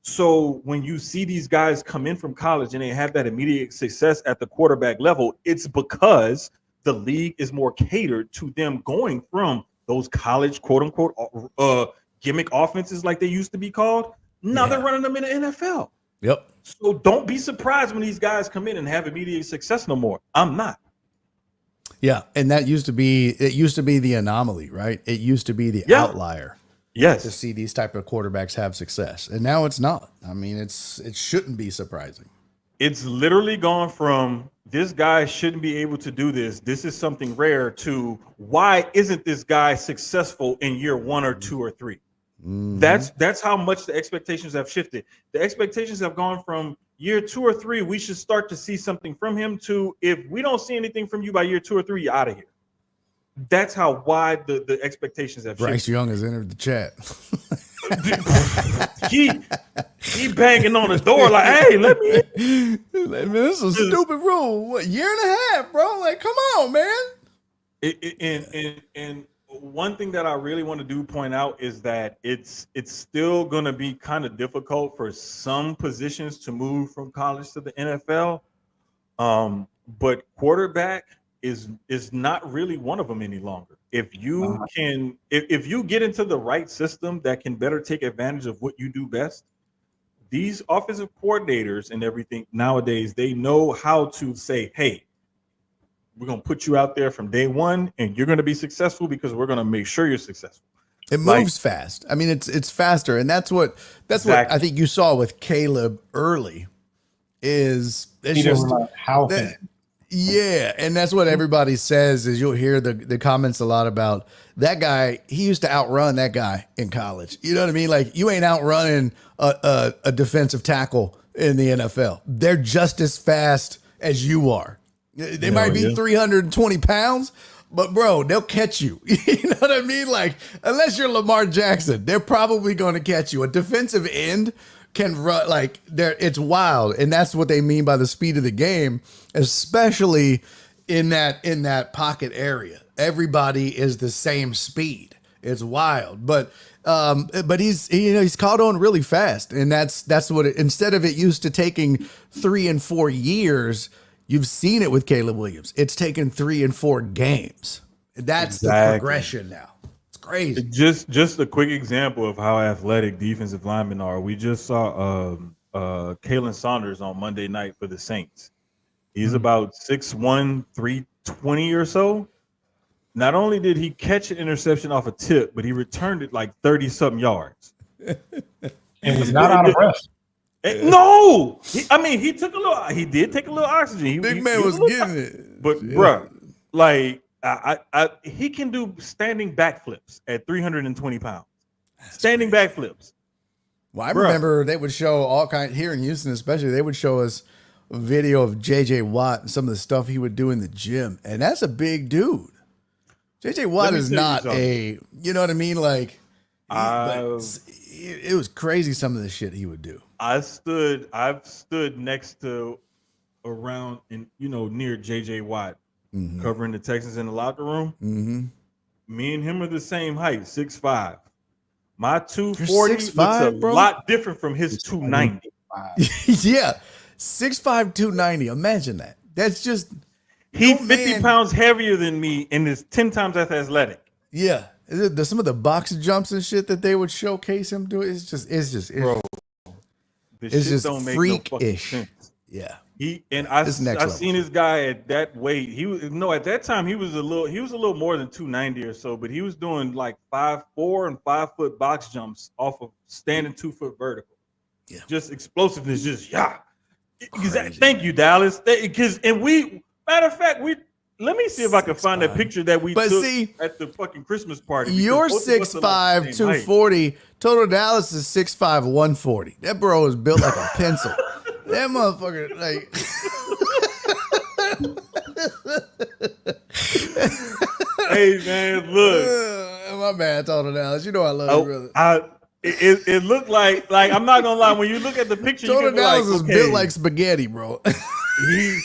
So when you see these guys come in from college and they have that immediate success at the quarterback level, it's because the league is more catered to them going from those college quote unquote gimmick offenses like they used to be called. Now they're running them in the NFL. Yep. So don't be surprised when these guys come in and have immediate success no more. I'm not. Yeah, and it used to be the anomaly, right? It used to be the outlier. Yes. To see these type of quarterbacks have success. And now it's not. I mean, it shouldn't be surprising. It's literally gone from this guy shouldn't be able to do this. This is something rare to why isn't this guy successful in year 1 or 2 or 3? Mm-hmm. That's how much the expectations have shifted. The expectations have gone from year 2 or 3, we should start to see something from him, to if we don't see anything from you by year 2 or 3, you're out of here. That's how wide the expectations have shifted. Bryce Young has entered the chat. he banging on the door like, hey, let me in. Man, this is a stupid rule. What, year and a half, bro? Like, come on, man. And one thing that I really want to point out is that it's still going to be kind of difficult for some positions to move from college to the NFL. But quarterback is not really one of them any longer. If you can, if you get into the right system that can better take advantage of what you do best, these offensive coordinators and everything nowadays, they know how to say, hey, we're going to put you out there from day one and you're going to be successful because we're going to make sure you're successful. It moves fast. I mean, it's faster. And that's what I think you saw with Caleb early is it's just how fast. Yeah, and that's what everybody says is you'll hear the comments a lot about that guy. He used to outrun that guy in college. You know what I mean? Like, you ain't outrunning a defensive tackle in the NFL. They're just as fast as you are. They might be 320 pounds, but bro, they'll catch you. You know what I mean? Like, unless you're Lamar Jackson, they're probably going to catch you. A defensive end can run like it's wild, and that's what they mean by the speed of the game, especially in that pocket area. Everybody is the same speed. It's wild, but he's caught on really fast, and that's what instead of it used to taking 3 and 4 years, you've seen it with Caleb Williams. It's taken 3 and 4 games. That's the progression now. Crazy. Just a quick example of how athletic defensive linemen are. We just saw Kalen Saunders on Monday night for the Saints. He's about 6'1", 320 or so. Not only did he catch an interception off a tip, but he returned it like 30-something yards. And was not out of breath. No, he took a little. He did take a little oxygen. Big man was getting it, but bruh, like. He can do standing backflips at 320 pounds. Standing backflips. Well, I remember they would show all kinds here in Houston, especially. They would show us video of JJ Watt and some of the stuff he would do in the gym, and that's a big dude. JJ Watt is not a, you know what I mean? Like, it was crazy some of the shit he would do. I've stood next to around and near JJ Watt, covering the Texans in the locker room. Mm-hmm. Me and him are the same height, 6'5". My 240 looks a lot different from his 290. Yeah, 6'5", 290. Imagine that. That's just he's 50 pounds heavier than me and is 10 times as athletic. Yeah, some of the box jumps and shit that they would showcase him doing. It's just bro. It's just don't make freakish. No fucking sense. Yeah. I seen this guy at that weight. At that time he was a little more than 290 or so, but he was doing like 5'4" and 5 foot box jumps off of standing 2 foot vertical. Yeah. Just explosiveness, just Exactly. Thank you, Dallas. Matter of fact, let me see if I can find that picture that we took at the fucking Christmas party. You're 6'5", 240. Total Dallas is 6'5", 140. That bro is built like a pencil. That motherfucker, like. Hey man, look. My bad, Total Dallas. You know I love you, brother. It looked like I'm not gonna lie. When you look at the picture, Total Dallas is built like spaghetti, bro. He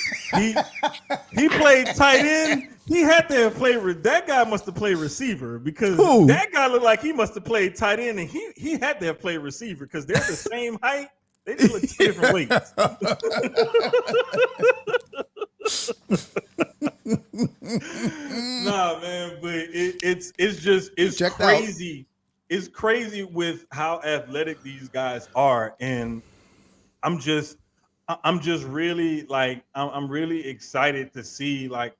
played tight end. He had to have played. That guy must have played receiver because that guy looked like he must have played tight end, and he had to have played receiver because they're the same height. They just look different weights. Nah, man, but it's crazy. It's crazy with how athletic these guys are, and I'm just really I'm really excited to see like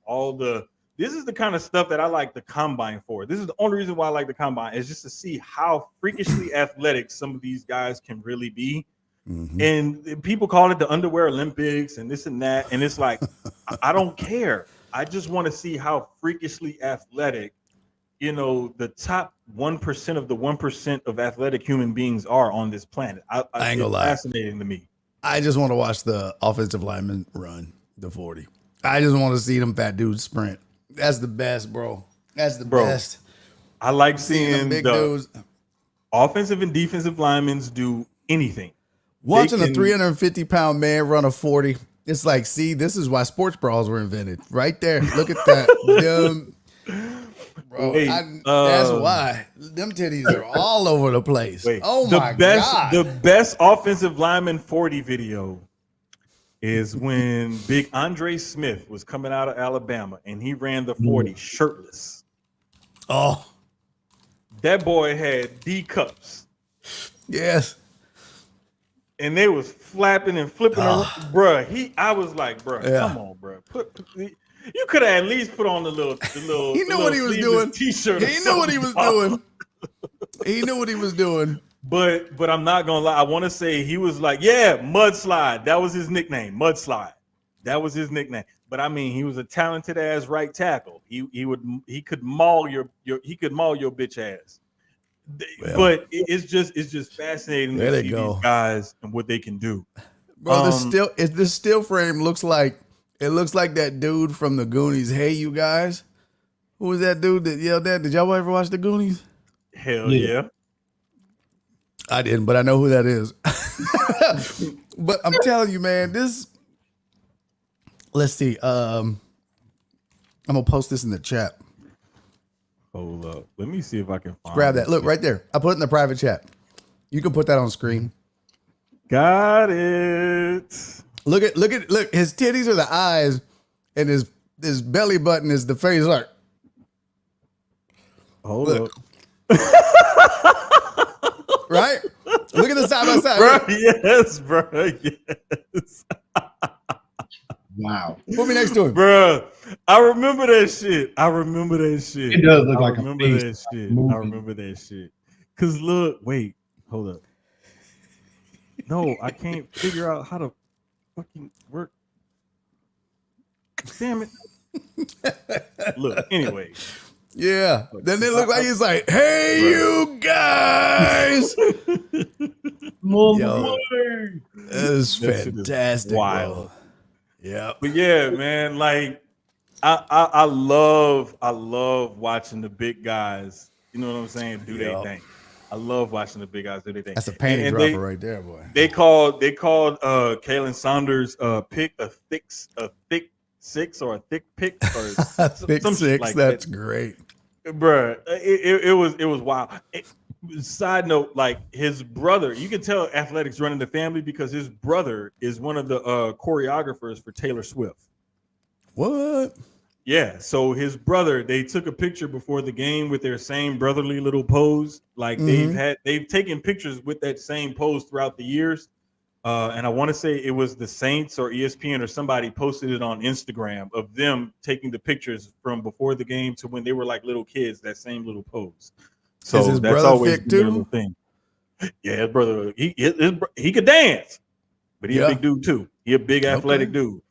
this is the kind of stuff that I like the combine for. This is the only reason why I like the combine, is just to see how freakishly athletic some of these guys can really be. Mm-hmm. And people call it the underwear Olympics and this and that, and it's like I don't care. I just want to see how freakishly athletic the top 1% of the 1% of athletic human beings are on this planet. I ain't gonna lie. Fascinating to me. I just want to watch the offensive lineman run the 40. I just want to see them fat dudes sprint. That's the best, bro. That's the best. I like seeing big dudes. Offensive and defensive linemen do anything. Watching a 350-pound man run a 40, it's like, see, this is why sports bras were invented. Right there. Look at that. Bro, that's why. Them titties are all over the place. Oh, my God. The best offensive lineman 40 video is when Big Andre Smith was coming out of Alabama, and he ran the 40 shirtless. Oh. That boy had D cups. Yes. And they was flapping and flipping around. Bruh, I was like, bruh, come on, bruh. You could have at least put on the little. He knew what he was doing. T-shirt. He knew what he was doing. He knew what he was doing. But I'm not gonna lie. I want to say he was like, Mudslide. That was his nickname, Mudslide. That was his nickname. But I mean, he was a talented ass right tackle. He could maul your bitch ass. Well, but it's just fascinating to see these guys and what they can do. Bro, this still frame looks like that dude from the Goonies. Hey, you guys, who was that dude that yelled that? Did y'all ever watch the Goonies? Hell yeah. I didn't, but I know who that is. But I'm telling you, man, let's see. I'm gonna post this in the chat. Hold up. Let me see if I can find grab that. Look right there. I put it in the private chat. You can put that on screen. Got it. Look. His titties are the eyes, and his belly button is the face. Like, hold up. Right? Look at the side by side. Bro, yes, bro. Yes. Wow. Put me next to him. Bro, I remember that shit. It does look like a face. I remember that shit. Because look, wait, hold up. No, I can't figure out how to fucking work. Damn it. Look, anyway. Yeah. Then it looked like he's like, hey, you guys. Yo, that is fantastic. Wild. Yeah. But yeah, man, like I love watching the big guys. You know what I'm saying? Do their thing. I love watching the big guys do their thing. That's a panty and dropper right there, boy. They called Kalen Saunders pick a thick six or a thick pick or thick some six. Shit like That's that. great, bruh. It was wild. Side note, like his brother, you can tell athletics running the family because his brother is one of the choreographers for Taylor Swift. What? Yeah, so his brother, they took a picture before the game with their same brotherly little pose. Like they've taken pictures with that same pose throughout the years. And I want to say it was the Saints or ESPN or somebody posted it on Instagram of them taking the pictures from before the game to when they were like little kids, that same little pose. So is his that's brother always thick been their too? little thing. Yeah, his brother, he could dance, but he's a big dude too. He a big athletic dude.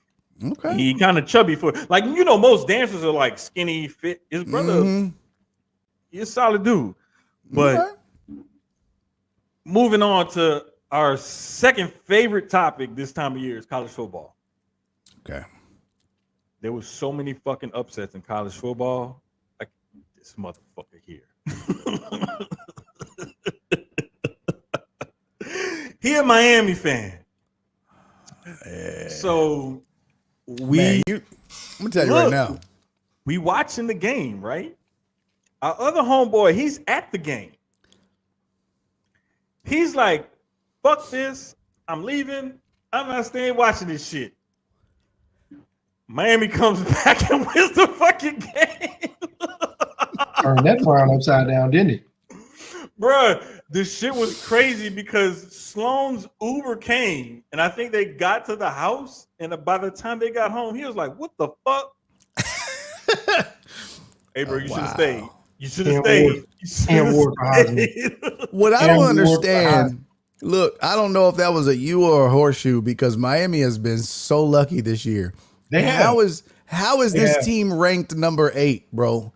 Okay. He kind of chubby for like, you know, most dancers are like skinny, fit. His brother, he's a solid dude. But moving on to our second favorite topic this time of year is college football. Okay. There was so many fucking upsets in college football. Like this motherfucker here. He a Miami fan. So I'm gonna tell you right now. We watching the game, right? Our other homeboy, he's at the game. He's like, fuck this. I'm leaving. I'm not staying watching this shit. Miami comes back and wins the fucking game. Turned that frown upside down, didn't it? Bruh, this shit was crazy because Sloan's Uber came and I think they got to the house. And by the time they got home, he was like, what the fuck? Hey, bro, you should have stayed. You should have stayed. What I don't understand, look, I don't know if that was a you or a horseshoe because Miami has been so lucky this year. How is this team ranked number 8, bro?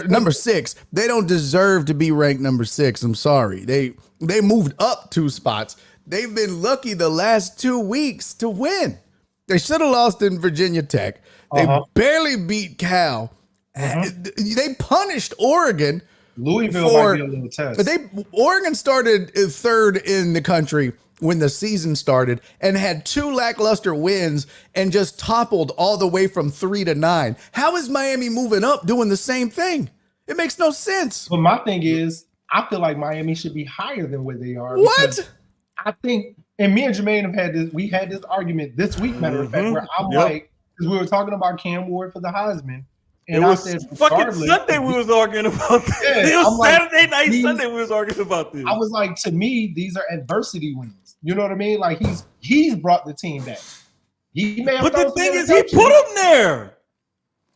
Number 6. They don't deserve to be ranked number 6. I'm sorry. They moved up 2 spots. They've been lucky the last 2 weeks to win. They should have lost in Virginia Tech. They barely beat Cal. They punished Oregon. Louisville might be a little test. Oregon started 3rd in the country when the season started and had 2 lackluster wins and just toppled all the way from 3 to 9. How is Miami moving up doing the same thing? It makes no sense. But my thing is, I feel like Miami should be higher than where they are. What? I think, and me and Jermaine have had this. We had this argument this week, matter of fact, where I'm like, because we were talking about Cam Ward for the Heisman. And it was fucking Sunday we was arguing about this. Yeah, it was Saturday night, like, Sunday we was arguing about this. I was like, to me, these are adversity wins. You know what I mean? Like he's brought the team back. He may have, but the thing is, he put them there.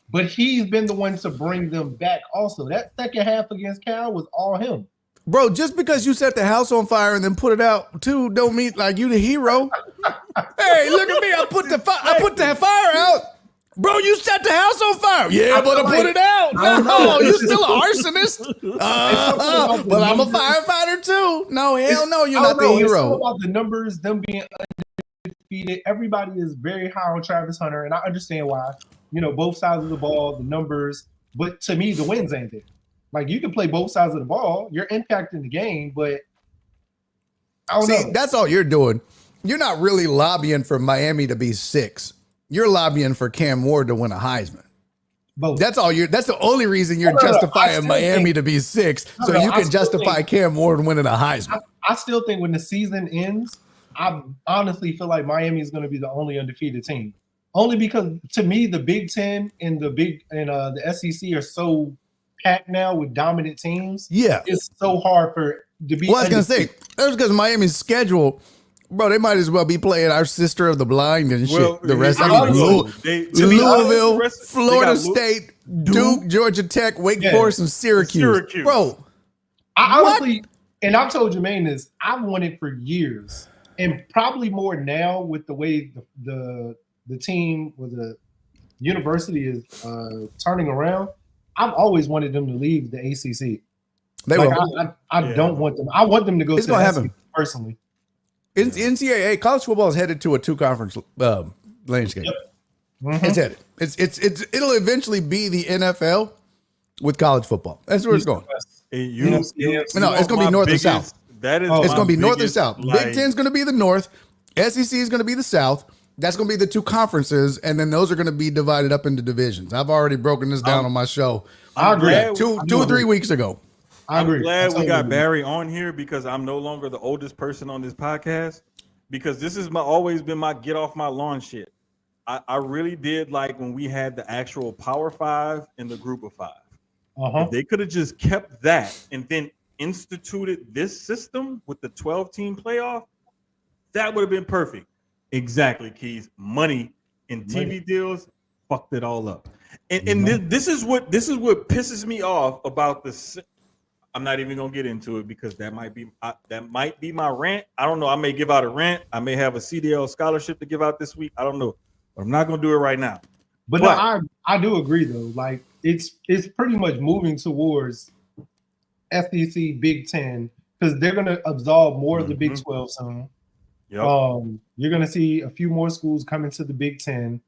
But he's been the one to bring them back. Also, that second half against Cal was all him. Bro, just because you set the house on fire and then put it out too, don't mean like you the hero. Hey, look at me! I put that fire out. Bro, you set the house on fire. Yeah, but I put it out. No, you still an arsonist. But I'm a firefighter too. No, hell no, you're not the hero. It's about the numbers, them being undefeated. Everybody is very high on Travis Hunter, and I understand why. You know, both sides of the ball, the numbers. But to me, the wins ain't there. Like, you can play both sides of the ball. You're impacting the game, but I don't know. That's all you're doing. You're not really lobbying for Miami to be 6. You're lobbying for Cam Ward to win a Heisman. Both. That's the only reason you're justifying Miami to be 6, so you can justify Cam Ward winning a Heisman. I still think when the season ends, I honestly feel like Miami is going to be the only undefeated team. Only because, to me, the Big Ten and the SEC are so packed now with dominant teams. Yeah, it's so hard to be. Well, I was gonna say that's because Miami's schedule. Bro, they might as well be playing our Sister of the Blind and shit. The rest, Louisville, Florida State, Duke, Georgia Tech, Wake Forest, and Syracuse. Bro, I honestly, and I've told Jermaine this, I've wanted for years, and probably more now with the way the team with the university is turning around. I've always wanted them to leave the ACC. I don't want them. I want them to go to the SEC personally. NCAA college football is headed to a 2-conference landscape. Yep. It's headed. It'll eventually be the NFL with college football. That's where it's going. No, it's going to be north and south. That is, it's going to be north and south. Like, Big Ten's going to be the north. SEC is going to be the south. That's going to be the two conferences, and then those are going to be divided up into divisions. I've already broken this down on my show. I agree. Two or 3 weeks ago. I agree. I'm glad we got Barry on here because I'm no longer the oldest person on this podcast, because this is always been my get off my lawn shit. I really did like when we had the actual Power 5 and the Group of 5. If they could have just kept that and then instituted this system with the 12-team playoff, that would have been perfect. Exactly, Keyz. Money and TV deals fucked it all up. And this is what pisses me off about this. I'm not even gonna get into it because that might be my rant. I don't know. I may give out a rant. I may have a CDL scholarship to give out this week. I don't know, but I'm not gonna do it right now. But no, I do agree though. Like it's pretty much moving towards SEC Big Ten because they're gonna absorb more of the Big 12 soon. Yep. You're gonna see a few more schools coming to the Big Ten,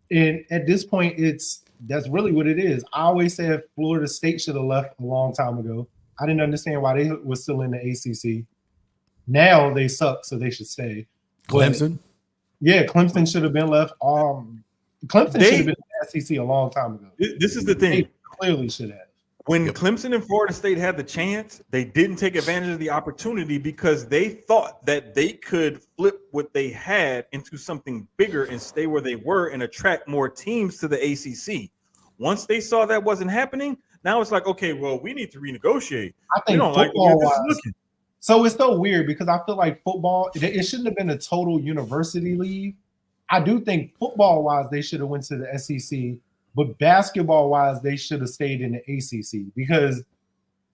and at this point, that's really what it is. I always said Florida State should have left a long time ago. I didn't understand why they were still in the ACC. Now they suck, so they should stay. Clemson, Clemson should have been left. Clemson should have been in the SEC a long time ago. This is the thing. They clearly should have. When Clemson and Florida State had the chance, they didn't take advantage of the opportunity because they thought that they could flip what they had into something bigger and stay where they were and attract more teams to the ACC. Once they saw that wasn't happening, now it's like, okay, well, we need to renegotiate. I think so it's so weird because I feel like football, it shouldn't have been a total university league. I do think football-wise, they should have went to the SEC. But basketball-wise, they should have stayed in the ACC because,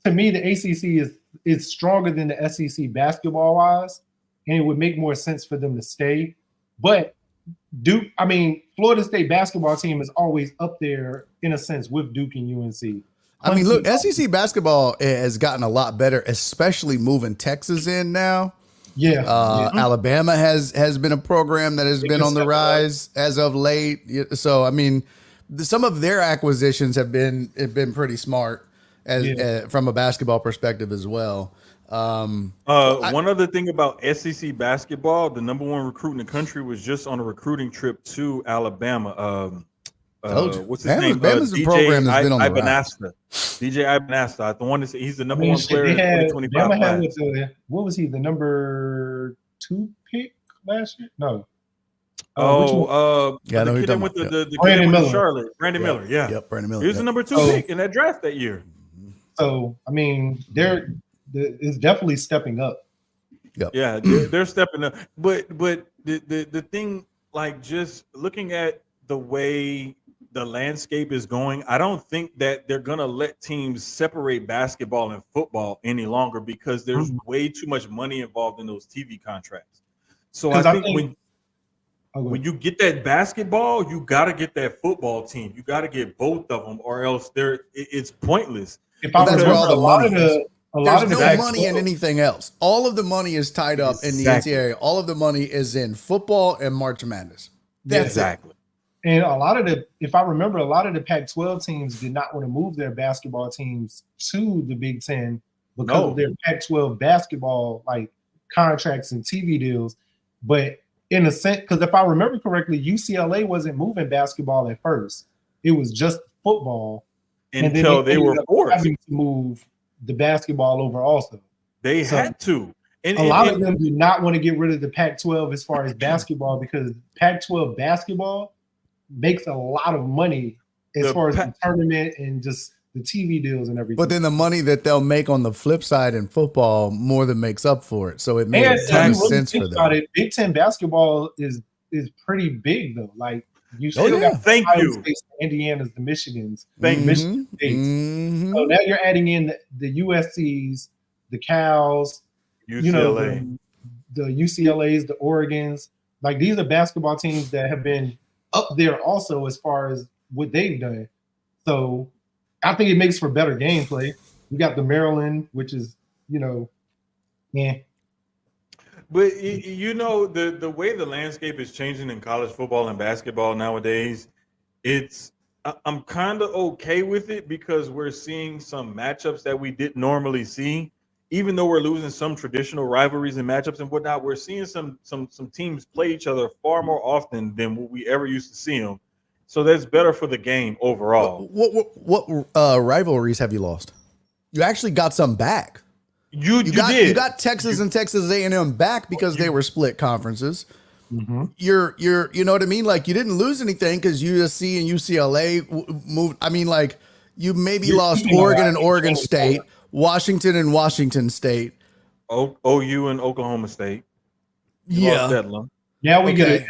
to me, the ACC is stronger than the SEC basketball-wise, and it would make more sense for them to stay. But Florida State basketball team is always up there in a sense with Duke and UNC. I mean, look, SEC basketball has gotten a lot better, especially moving Texas in now. Alabama has been a program that has been on the rise as of late. So, I mean, some of their acquisitions have been pretty smart from a basketball perspective as well. One other thing about SEC basketball, the number one recruit in the country was just on a recruiting trip to Alabama. What's his name? Alabama's a program that's been on the rise. DJ Ibanasta. The one he's the number one player in 2025. What was he? The number 2 pick last year? No. The kid with the Brandon Miller. Charlotte. Brandon Miller, Brandon Miller. He was the number 2 pick in that draft that year. So, I mean, it's definitely stepping up. Yeah, they're stepping up. But the thing, like, just looking at the way the landscape is going, I don't think that they're going to let teams separate basketball and football any longer because there's way too much money involved in those TV contracts. So I think when you get that basketball, you got to get that football team. You got to get both of them, or else it's pointless. That's where all the money is. There's no money in anything else. All of the money is tied up in the NCAA. All of the money is in football and March Madness. That's exactly. And if I remember, a lot of the Pac-12 teams did not want to move their basketball teams to the Big Ten because of their Pac-12 basketball like contracts and TV deals. But in a sense, because if I remember correctly, UCLA wasn't moving basketball at first. It was just football. Until they were forced having to move the basketball over also. They had to. And a lot of them did not want to get rid of the Pac-12 as far as basketball because Pac-12 basketball makes a lot of money as far as the tournament and just the TV deals and everything. But then the money that they'll make on the flip side in football more than makes up for it. So it makes sense for them. Big Ten basketball is pretty big though. Like you still got States, the Indianas, the Michigans, Michigan States. So now you're adding in the USCs, the Cals, UCLA, the UCLAs, the Oregons. Like these are basketball teams that have been up there also as far as what they've done. So I think it makes for better gameplay. You got the Maryland, which is, But you know the way the landscape is changing in college football and basketball nowadays, I'm kind of okay with it because we're seeing some matchups that we didn't normally see. Even though we're losing some traditional rivalries and matchups and whatnot, we're seeing some teams play each other far more often than what we ever used to see them. So that's better for the game overall. What rivalries have you lost? You actually got some back. You got Texas and Texas A&M back because they were split conferences. Mm-hmm. You know what I mean? Like you didn't lose anything because USC and UCLA moved. I mean, like you maybe lost Oregon and Oregon State, Washington and Washington State, OU and Oklahoma State. Yeah. Now we get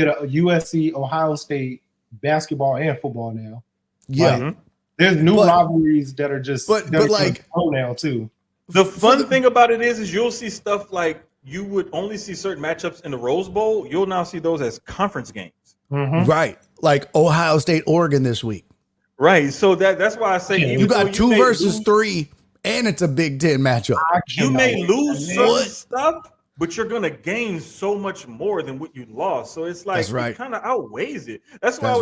a USC Ohio State basketball and football now. Yeah. Like, there's new rivalries that are just but like now too. The fun thing about it is you'll see stuff like you would only see certain matchups in the Rose Bowl. You'll now see those as conference games. Mm-hmm. Right. Like Ohio State, Oregon this week. Right. So that's why I say you got 2 versus 3, and it's a Big Ten matchup. You may lose certain stuff, but you're gonna gain so much more than what you lost. So it's like it kind of outweighs it. That's why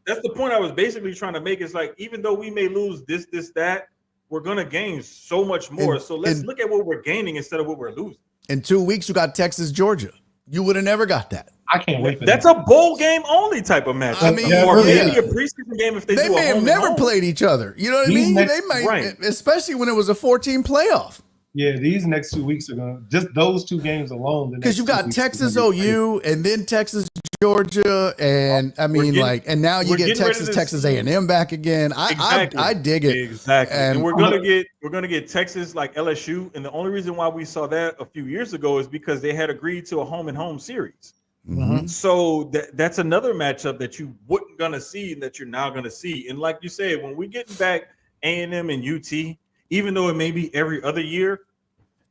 that's the point I was basically trying to make. It's like even though we may lose this, that, we're gonna gain so much more. So let's look at what we're gaining instead of what we're losing. In 2 weeks, you got Texas, Georgia. You would have never got that. I can't wait for that's a bowl game only type of match. I mean, or maybe a preseason game if they may have never played each other. You know what I mean? They might, especially when it was a 14 playoff. Yeah, these next 2 weeks are gonna just those 2 games alone. Because you've got Texas OU and then Texas Georgia, and I mean and now you get Texas A&M back again. I dig it exactly, and we're gonna get Texas like LSU, and the only reason why we saw that a few years ago is because they had agreed to a home and home series. Mm-hmm. So that's another matchup that you wasn't gonna see and that you're now gonna see. And like you said, when we getting back A&M and UT, even though it may be every other year,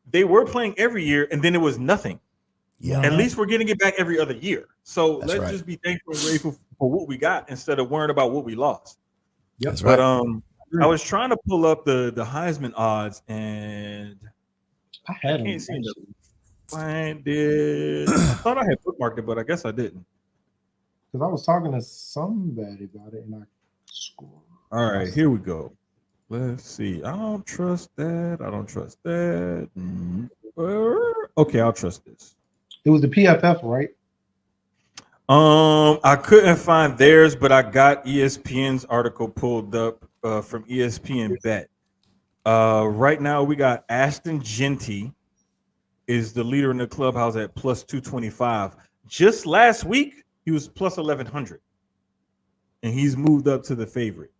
they were playing every year, and then it was nothing. Yeah. At least we're getting it back every other year. So let's just be thankful and grateful for what we got instead of worrying about what we lost. Yep. That's but right. I was trying to pull up the Heisman odds, and I can't seem to find it. I thought I had bookmarked it, but I guess I didn't. Because I was talking to somebody about it, and I scored. All right, here we go. Let's see. I don't trust that. I don't trust that. Okay, I'll trust this. It was the PFF, right? I couldn't find theirs, but I got ESPN's article pulled up from ESPN Bet. Right now, we got Ashton Genty is the leader in the clubhouse at plus 225. Just last week, he was plus 1,100, and he's moved up to the favorite.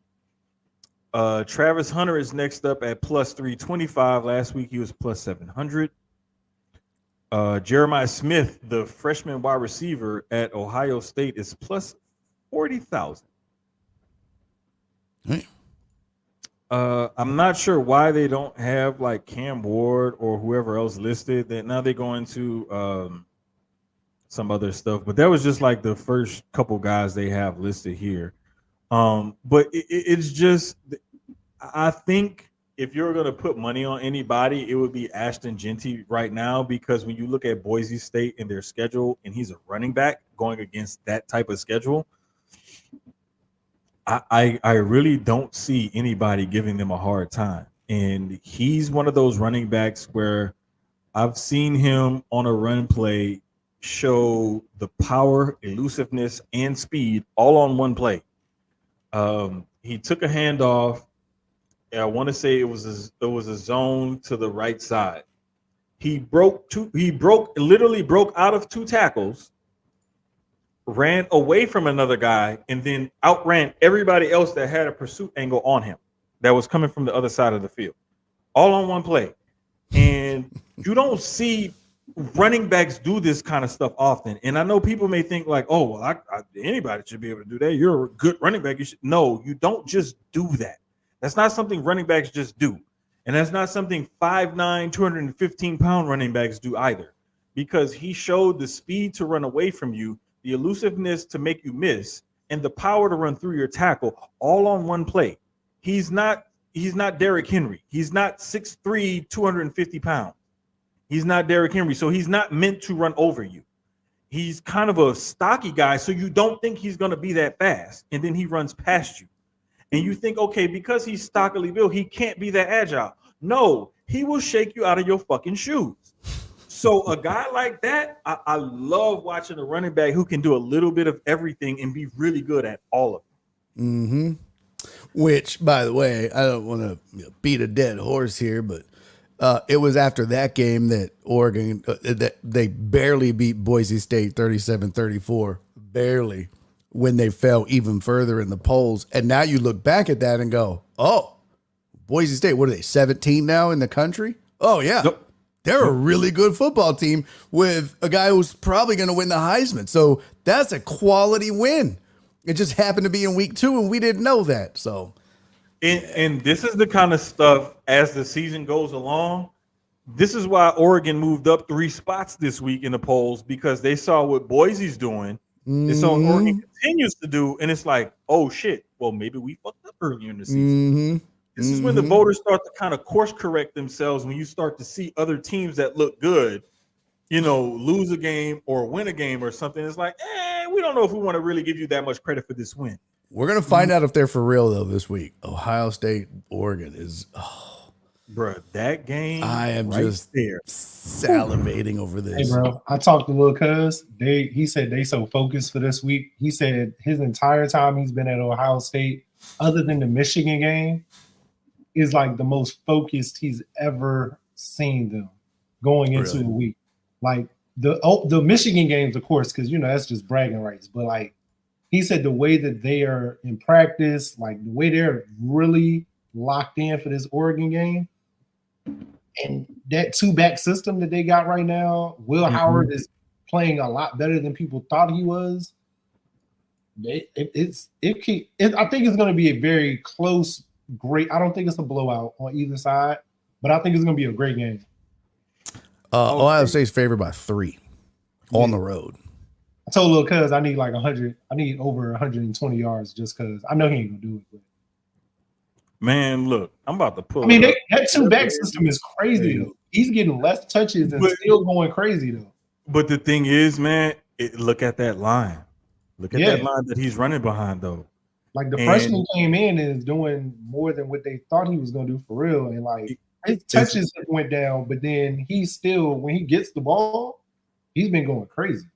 Travis Hunter is next up at plus 325. Last week he was plus 700. Jeremiah Smith, the freshman wide receiver at Ohio State, is plus 40,000. Hey. I'm not sure why they don't have like Cam Ward or whoever else listed. That now they go into some other stuff, but that was just like the first couple guys they have listed here. But it's just, I think if you're going to put money on anybody, it would be Ashton Genty right now, because when you look at Boise State and their schedule, and he's a running back going against that type of schedule, I really don't see anybody giving them a hard time. And he's one of those running backs where I've seen him on a run play show the power, elusiveness, and speed all on one play. He took a handoff. I want to say it was a zone to the right side. He literally broke out of 2 tackles, ran away from another guy, and then outran everybody else that had a pursuit angle on him that was coming from the other side of the field, all on one play. And you don't see running backs do this kind of stuff often. And I know people may think like, oh, well, anybody should be able to do that. You're a good running back. No, you don't just do that. That's not something running backs just do. And that's not something 5'9", 215-pound running backs do either, because he showed the speed to run away from you, the elusiveness to make you miss, and the power to run through your tackle all on one play. He's not Derrick Henry. He's not 6'3", 250 pounds. He's not Derrick Henry, so he's not meant to run over you. He's kind of a stocky guy, so you don't think he's going to be that fast, and then he runs past you. And you think, okay, because he's stockily built, he can't be that agile. No, he will shake you out of your fucking shoes. So a guy like that, I love watching a running back who can do a little bit of everything and be really good at all of it. Mm-hmm. Which, by the way, I don't want to beat a dead horse here, but it was after that game that Oregon, that they barely beat Boise State 37-34, barely, when they fell even further in the polls. And now you look back at that and go, oh, Boise State, what are they, 17 now in the country? Oh, yeah. Yep. They're a really good football team with a guy who's probably going to win the Heisman. So that's a quality win. It just happened to be in week 2, and we didn't know that. So, and this is the kind of stuff as the season goes along. This is why Oregon moved up 3 spots this week in the polls, because they saw what Boise's doing. They saw what Oregon continues to do, and it's like, oh shit, well maybe we fucked up earlier in the season. This is when the voters start to kind of course correct themselves, when you start to see other teams that look good, lose a game or win a game or something. It's like, we don't know if we want to really give you that much credit for this win. We're going to find out if they're for real, though, this week. Ohio State, Oregon is, Bruh, that game. I am right just there salivating over this. Hey, bro, I talked to Lil Cuz. He said they so focused for this week. He said his entire time he's been at Ohio State, other than the Michigan game, is like the most focused he's ever seen them going into a week. Like the Michigan games, of course, because that's just bragging rights. But like he said, the way that they are in practice, like the way they're really locked in for this Oregon game, and that 2-back system that they got right now, Will Howard is playing a lot better than people thought he was. I think it's going to be a very close. Great. I don't think it's a blowout on either side, but I think it's going to be a great game. Ohio State's favored by 3 on the road. I told Lil Cuz I need like 100. I need over 120 yards just because I know he ain't gonna do it. But. Man, look, I'm about to pull. I mean, that 2-back system is crazy though. He's getting less touches and still going crazy though. But the thing is, man, look at that line. Look at that line that he's running behind though. Like the freshman came in and is doing more than what they thought he was going to do for real. And like his touches went down, but then he's still, when he gets the ball, he's been going crazy.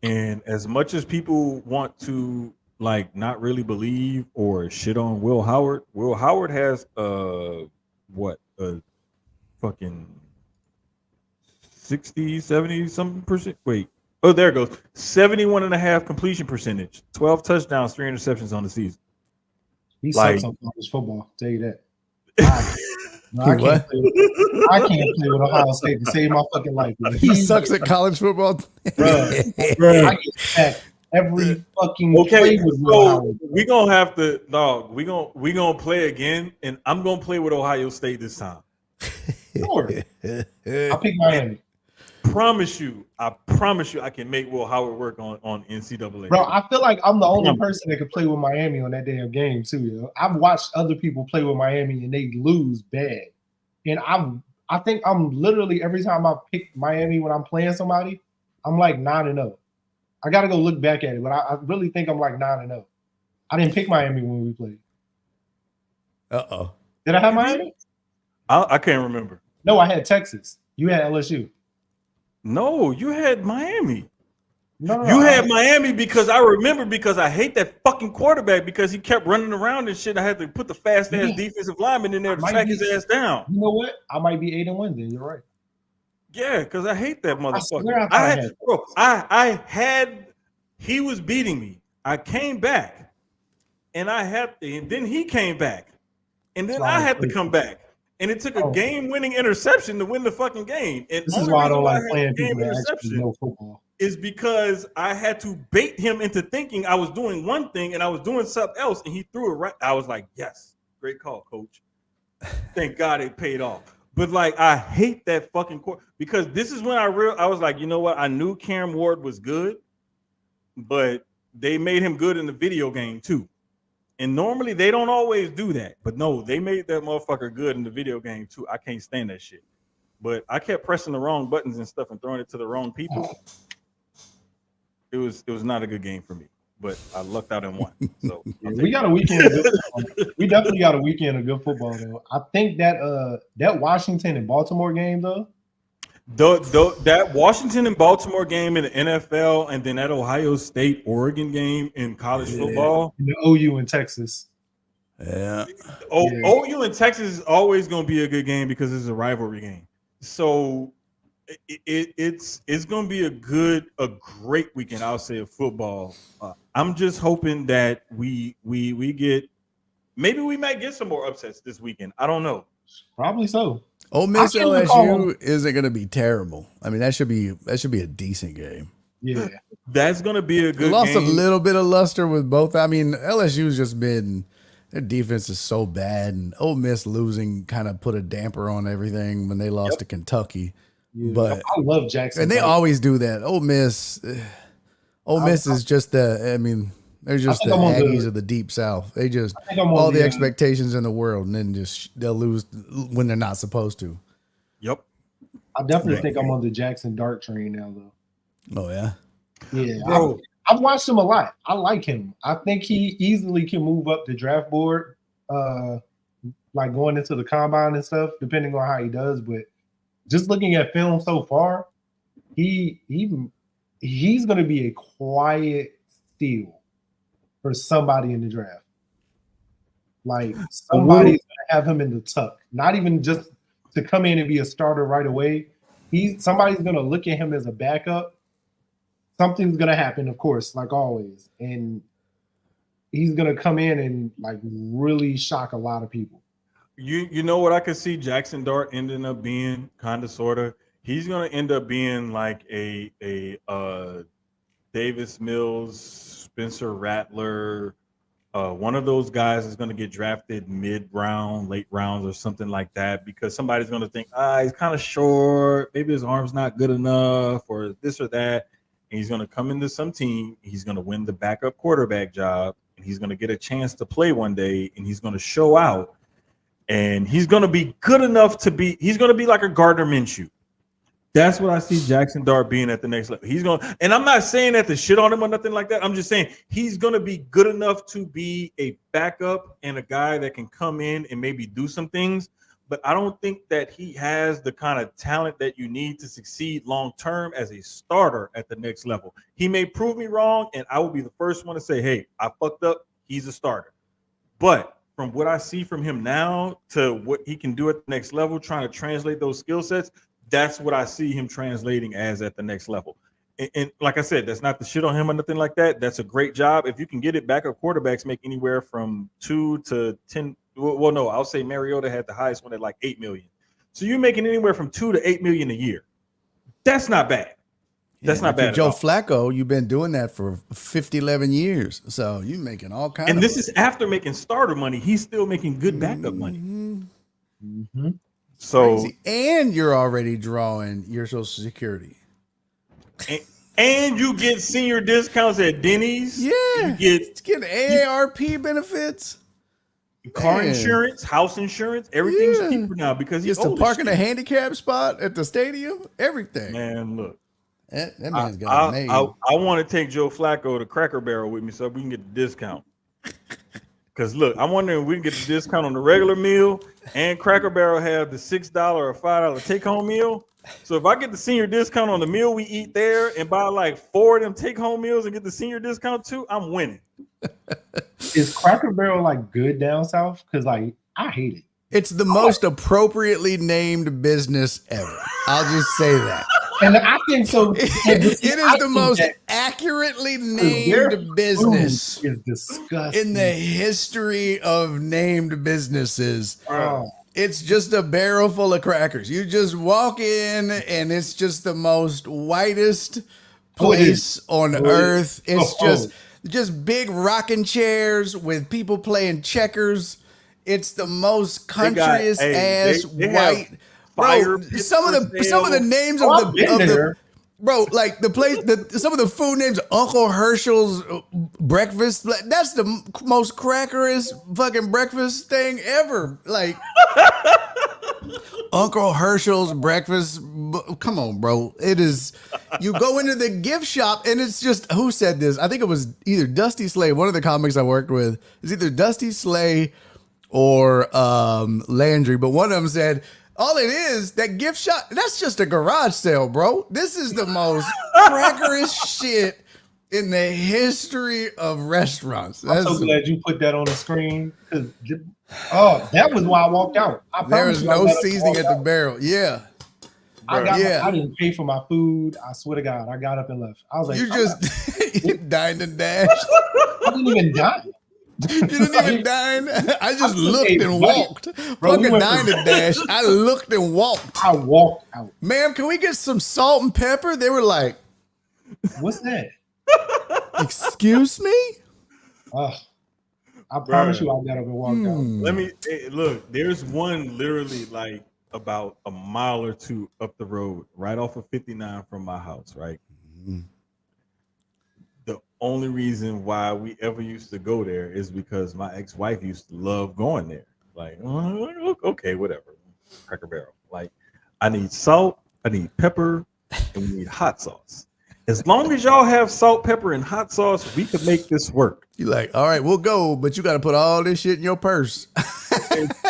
And as much as people want to like not really believe or shit on Will Howard has a fucking 60, 70 something percent. Wait. Oh, there it goes. 71.5% completion percentage, 12 touchdowns, 3 interceptions on the season. He sucks on college football, I'll tell you that. I can't play with Ohio State to save my fucking life. Bro. He sucks at college football. Bro. I get sacked every fucking play with so we're gonna have to we gonna play again, and I'm gonna play with Ohio State this time. Sure. I'll pick Miami. I promise you I can make Will Howard work on NCAA. Bro, I feel like I'm the only person that could play with Miami on that damn game too. Yo. I've watched other people play with Miami and they lose bad. And I think I'm literally, every time I pick Miami when I'm playing somebody, I'm like 9-0. I gotta go look back at it, but I really think I'm like 9-0. I didn't pick Miami when we played. Did I have Miami? I can't remember. No, I had Texas. You had LSU. No, you had Miami. No, you had Miami because I remember, because I hate that fucking quarterback because he kept running around and shit. I had to put the fast ass defensive lineman in there to track his ass down. You know what? I might be 8-1 then. You're right. Yeah, because I hate that motherfucker. He was beating me. I came back, and then he came back, and then I had to come back. And it took a game-winning interception to win the fucking game. And this is why I don't like playing people that actually know football. Is because I had to bait him into thinking I was doing one thing and I was doing something else, and he threw it right. I was like, yes, great call, coach. Thank God it paid off. But like, I hate that fucking court, because this is when I was like, you know what? I knew Cam Ward was good, but they made him good in the video game too. And normally they don't always do that, but no, they made that motherfucker good in the video game too. I can't stand that shit. but I kept pressing the wrong buttons and stuff and throwing it to the wrong people. It was not a good game for me, but I lucked out and won. So we got a weekend of good football. We definitely got a weekend of good football though. I think that that Washington and Baltimore game though. That Washington and Baltimore game in the NFL, and then that Ohio State Oregon game in college football. The OU in Texas. Yeah. OU in Texas is always going to be a good game because it's a rivalry game. So it's going to be a great weekend, I'll say, of football. I'm just hoping that we get, maybe we might get some more upsets this weekend. I don't know. Probably so. Ole Miss LSU isn't going to be terrible. I mean, that should be a decent game. Yeah, that's going to be a good. Lost game. A little bit of luster with both. I mean, LSU's just been, their defense is so bad, and Ole Miss losing kind of put a damper on everything when they lost to Kentucky. Yeah. But I love Jackson, and they always do that. Ole Miss is just the. I mean, they're just the Aggies of the Deep South. They just all the expectations in the world, and then they'll lose when they're not supposed to. Yep. I definitely think I'm on the Jackson Dart train now, though. Oh yeah. Yeah, bro. I've watched him a lot. I like him. I think he easily can move up the draft board, like going into the combine and stuff, depending on how he does. But just looking at film so far, he's going to be a quiet steal for somebody in the draft. Like somebody's going to have him in the tuck, not even just to come in and be a starter right away. Somebody's going to look at him as a backup. Something's going to happen, of course, like always. And he's going to come in and like really shock a lot of people. You know what I could see Jackson Dart ending up being, kind of, sort of? He's going to end up being like a Davis Mills, Spencer Rattler, one of those guys is going to get drafted mid-round, late rounds or something like that, because somebody's going to think, he's kind of short, maybe his arm's not good enough or this or that. And he's going to come into some team, he's going to win the backup quarterback job, and he's going to get a chance to play one day, and he's going to show out, and he's going to be good enough he's going to be like a Gardner Minshew. That's what I see Jackson Dart being at the next level. He's going, and I'm not saying that to shit on him or nothing like that. I'm just saying he's going to be good enough to be a backup and a guy that can come in and maybe do some things. But I don't think that he has the kind of talent that you need to succeed long-term as a starter at the next level. He may prove me wrong, and I will be the first one to say, hey, I fucked up. He's a starter. But from what I see from him now to what he can do at the next level, trying to translate those skill sets, that's what I see him translating as at the next level. And like I said, that's not the shit on him or nothing like that. That's a great job. If you can get it, backup quarterbacks make anywhere from 2 to 10. Well, no, I'll say Mariota had the highest one at like 8 million. So you're making anywhere from 2 to 8 million a year. That's not bad. That's not bad. Joe Flacco, you've been doing that for 11 years. So you're making all kinds of money. And this is after making starter money. He's still making good backup money. Mm-hmm. So and you're already drawing your Social Security. And you get senior discounts at Denny's. Yeah. You get AARP benefits. Car insurance, house insurance, everything's cheaper now because he's to park in a handicap spot at the stadium. Everything. Man, look. That man's got it made. I want to take Joe Flacco to Cracker Barrel with me so we can get the discount. Because look, I'm wondering if we can get the discount on the regular meal and Cracker Barrel have the $6 or $5 take-home meal. So if I get the senior discount on the meal we eat there and buy like 4 of them take-home meals and get the senior discount too, I'm winning. Is Cracker Barrel like good down south? Because like I hate it. It's the most appropriately named business ever. I'll just say that. And I think so. It is the most accurately named business is disgusting in the history of named businesses. Oh. It's just a barrel full of crackers. You just walk in and it's just the most whitest place on earth. It's just big rocking chairs with people playing checkers. It's the most countryest ass white. Bro, some of the names of the bro, like the place, some of the food names, Uncle Herschel's breakfast. That's the most crackerest fucking breakfast thing ever. Like Uncle Herschel's breakfast. Come on, bro. It is. You go into the gift shop and it's just, who said this? I think it was either Dusty Slay. One of the comics I worked with is either Dusty Slay or Landry, but one of them said, all it is, that gift shop, that's just a garage sale, bro. This is the most crackerest shit in the history of restaurants. I'm so glad you put that on the screen. Oh, that was why I walked out. There is no seasoning at the barrel. Yeah. I didn't pay for my food. I swear to God, I got up and left. I was like, you dined and dashed. I didn't even dine. You didn't even dine. I just looked and walked. Fucking dined and dashed. I looked and walked. I walked out. Ma'am, can we get some salt and pepper? They were like, what's that? Excuse me? I promise you I got up and walked out. Let me look. There's one literally like about a mile or two up the road, right off of 59 from my house, right? Mm-hmm. The only reason why we ever used to go there is because my ex-wife used to love going there. Like, okay, whatever. Cracker Barrel. Like, I need salt, I need pepper, and we need hot sauce. As long as y'all have salt, pepper, and hot sauce, we could make this work. You're like, all right, we'll go, but you got to put all this shit in your purse.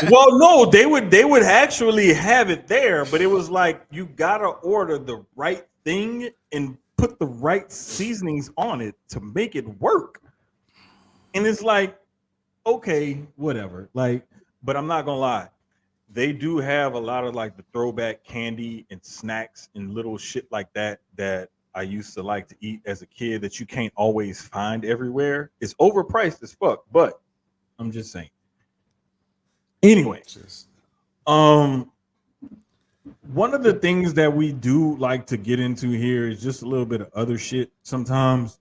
Well, no, they would actually have it there, but it was like you gotta order the right thing and put the right seasonings on it to make it work. And it's like, okay, whatever. Like, but I'm not gonna lie, they do have a lot of like the throwback candy and snacks and little shit like that I used to like to eat as a kid that you can't always find everywhere. It's overpriced as fuck, but I'm just saying. Anyway, one of the things that we do like to get into here is just a little bit of other shit sometimes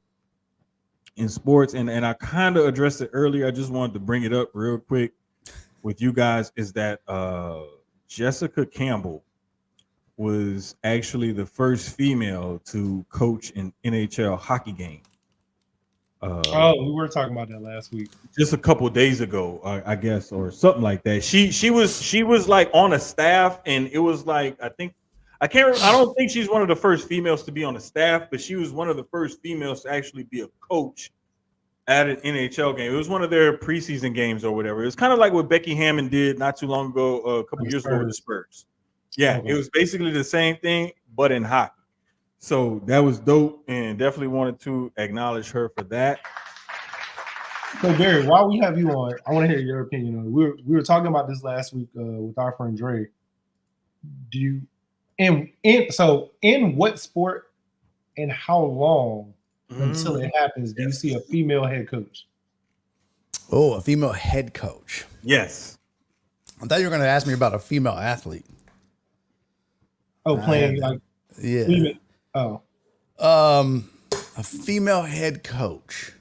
in sports, and I kind of addressed it earlier. I just wanted to bring it up real quick with you guys, is that Jessica Campbell was actually the first female to coach an NHL hockey game. We were talking about that last week, just a couple of days ago, I guess, or something like that. She was like on a staff, and it was like I don't think she's one of the first females to be on the staff, but she was one of the first females to actually be a coach at an NHL game. It was one of their preseason games or whatever. It was kind of like what Becky Hammond did not too long ago, a couple years ago with the Spurs. Yeah, okay. It was basically the same thing, but in hockey. So that was dope, and definitely wanted to acknowledge her for that. So Barry, while we have you on, I want to hear your opinion on it. We were talking about this last week with our friend Dre. Do you in what sport and how long until it happens do you see a female head coach? Oh, a female head coach. Yes. I thought you were going to ask me about a female athlete. Oh, playing like yeah. A female head coach.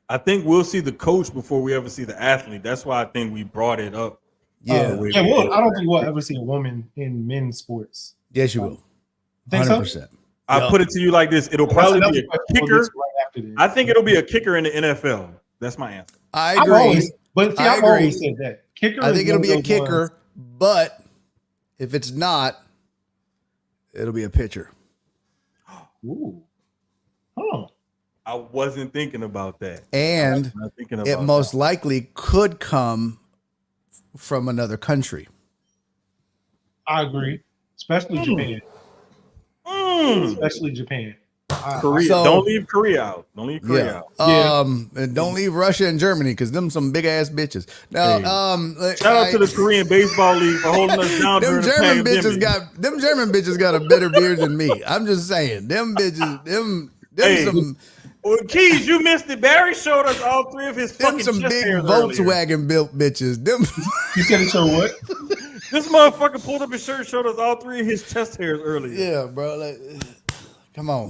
I think we'll see the coach before we ever see the athlete. That's why I think we brought it up. Yeah. I don't think we'll ever see a woman in men's sports. Yes, you will. 100%. So? I'll put it to you like this. It'll probably be a kicker. I think it'll be a kicker in the NFL. That's my answer. I agree. I've always said that. Kicker. I think it'll be a kicker, but if it's not, it'll be a pitcher. Ooh. Huh. I wasn't thinking about that. And it most likely could come from another country. I agree. Especially Japan. Especially Japan. Korea. Don't leave Korea out. Don't leave Korea out. And don't leave Russia and Germany, because them some big ass bitches. Now, shout out to the Korean Baseball League for holding us down. Them German bitches got a better beard than me. I'm just saying, them bitches, some. Well, Keyz, you missed it. Barry showed us all three of his fucking some big Volkswagen built bitches. Them. You said it show what? This motherfucker pulled up his shirt and showed us all three of his chest hairs earlier. Yeah, bro. Like, come on.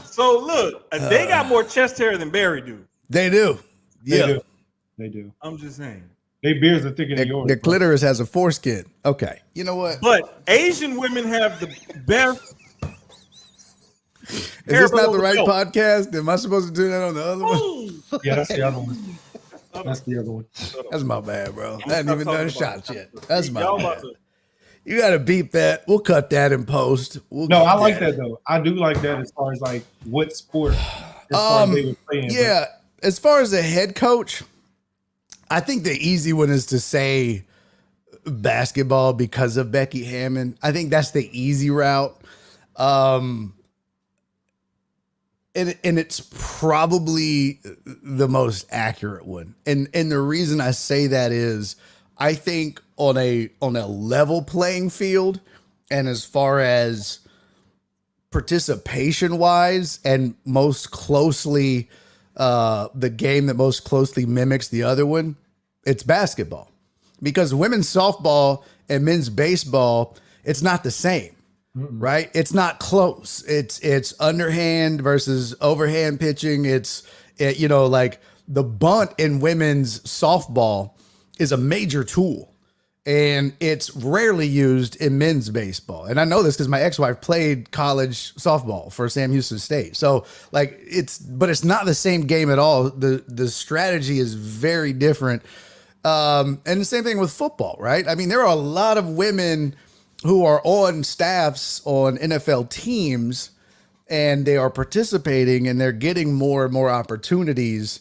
So look, they got more chest hair than Barry do. They do. Yeah, they do. I'm just saying. Their beards are thicker than yours. The clitoris has a foreskin. Okay, you know what? But Asian women have the best. Is this not the right podcast? Am I supposed to do that on the other one? Yeah, that's the other one. That's the other one. That's my bad, bro. I hadn't even done shots yet. That's my bad. You got to beep that. We'll cut that in post. No, I like that though. I do like that as far as like what sport as far as they were playing. Yeah, as far as a head coach, I think the easy one is to say basketball because of Becky Hammon. I think that's the easy route. And it's probably the most accurate one. And the reason I say that is I think on a level playing field, and as far as participation wise, and most closely the game that most closely mimics the other one, it's basketball. Because women's softball and men's baseball, it's not the same. Right? It's not close. It's underhand versus overhand pitching. Like the bunt in women's softball is a major tool, and it's rarely used in men's baseball. And I know this because my ex-wife played college softball for Sam Houston State. So like but it's not the same game at all. The strategy is very different. And the same thing with football, right? I mean, there are a lot of women who are on staffs on NFL teams, and they are participating and they're getting more and more opportunities.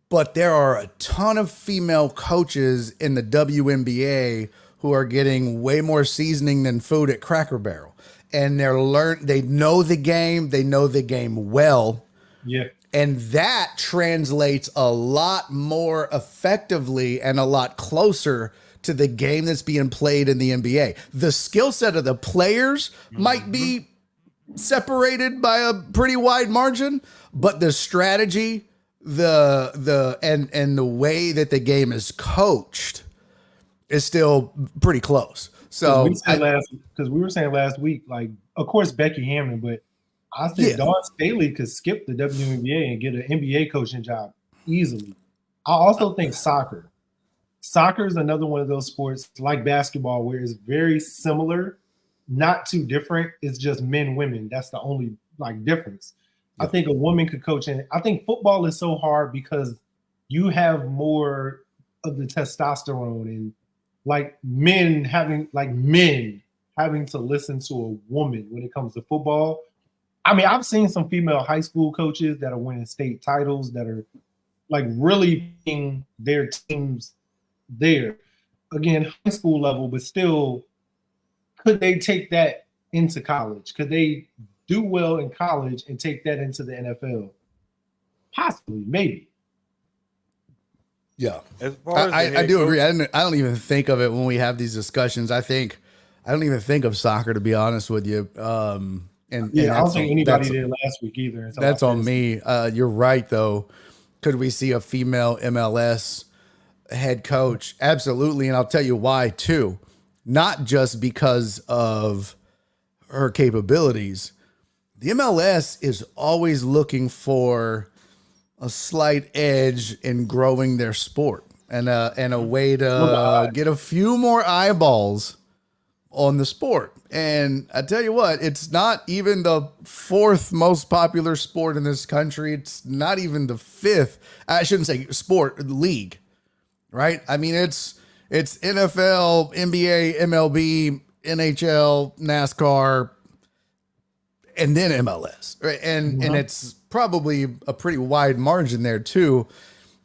But there are a ton of female coaches in the WNBA who are getting way more seasoning than food at Cracker Barrel. And they know the game well. Yeah. And that translates a lot more effectively and a lot closer to the game that's being played in the NBA. The skill set of the players might be separated by a pretty wide margin, but the strategy, and the way that the game is coached is still pretty close. So we were saying last week, like, of course Becky Hammon, but I think Dawn Staley could skip the WNBA and get an NBA coaching job easily. I also think soccer. Soccer is another one of those sports like basketball where it's very similar, not too different. It's just men, women. That's the only like difference. Yeah. I think a woman could coach, and I think football is so hard because you have more of the testosterone and like men having to listen to a woman when it comes to football. I mean, I've seen some female high school coaches that are winning state titles that are like really being their teams there. Again, high school level, but still, could they take that into college? Could they do well in college and take that into the NFL? Possibly, maybe. Yeah, I do agree. I don't even think of it when we have these discussions. I don't even think of soccer, to be honest with you. I don't think anybody did last week either. That's on me. You're right, though. Could we see a female MLS head coach? Absolutely, and I'll tell you why too. Not just because of her capabilities. The MLS is always looking for a slight edge in growing their sport and a way to get a few more eyeballs on the sport. And I tell you what, it's not even the fourth most popular sport in this country. It's not even the fifth. I shouldn't say sport, league, right? I mean, it's NFL, NBA, MLB, NHL, NASCAR, and then MLS, right? And it's probably a pretty wide margin there too.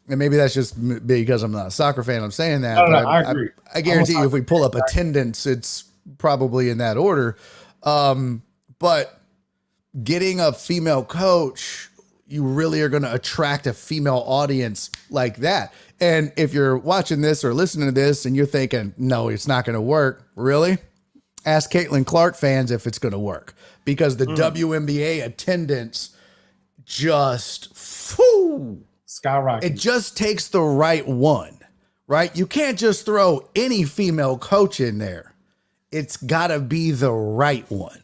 And maybe that's just because I'm not a soccer fan. I'm saying that. No, I agree. I guarantee you, if we pull up attendance, it's probably in that order. But getting a female coach, you really are going to attract a female audience like that. And if you're watching this or listening to this and you're thinking, no, it's not going to work, really? Ask Caitlin Clark fans if it's going to work, because the WNBA attendance just skyrocket. It just takes the right one, right? You can't just throw any female coach in there. It's got to be the right one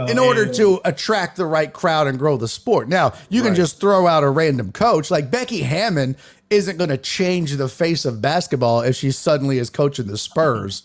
in order to attract the right crowd and grow the sport. Now, you can just throw out a random coach. Like Becky Hammon isn't going to change the face of basketball if she suddenly is coaching the Spurs.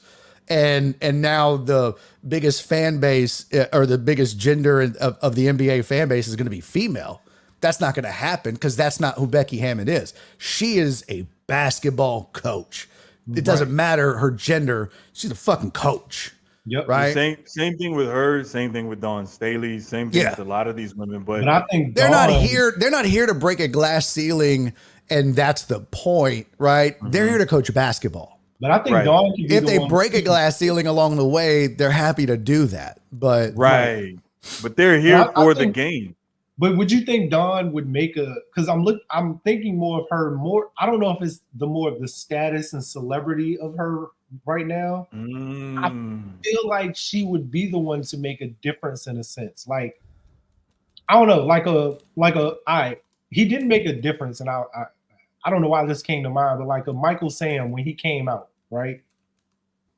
And now the biggest fan base or the biggest gender of the NBA fan base is going to be female. That's not going to happen because that's not who Becky Hammon is. She is a basketball coach. it doesn't matter her gender. She's a fucking coach. Yep. Right. Same thing with her. Same thing with Dawn Staley. Same thing with a lot of these women. But I think they're not here. They're not here to break a glass ceiling, and that's the point, right? They're here to coach basketball. But I think Dawn, if they break a glass ceiling along the way, they're happy to do that. But but they're here for the game. But would you think Dawn would make a? Because I'm thinking more of her. I don't know if it's more of the status and celebrity of her right now. I feel like she would be the one to make a difference in a sense. Like, I don't know, he didn't make a difference, and I don't know why this came to mind, but like a Michael Sam when he came out, right?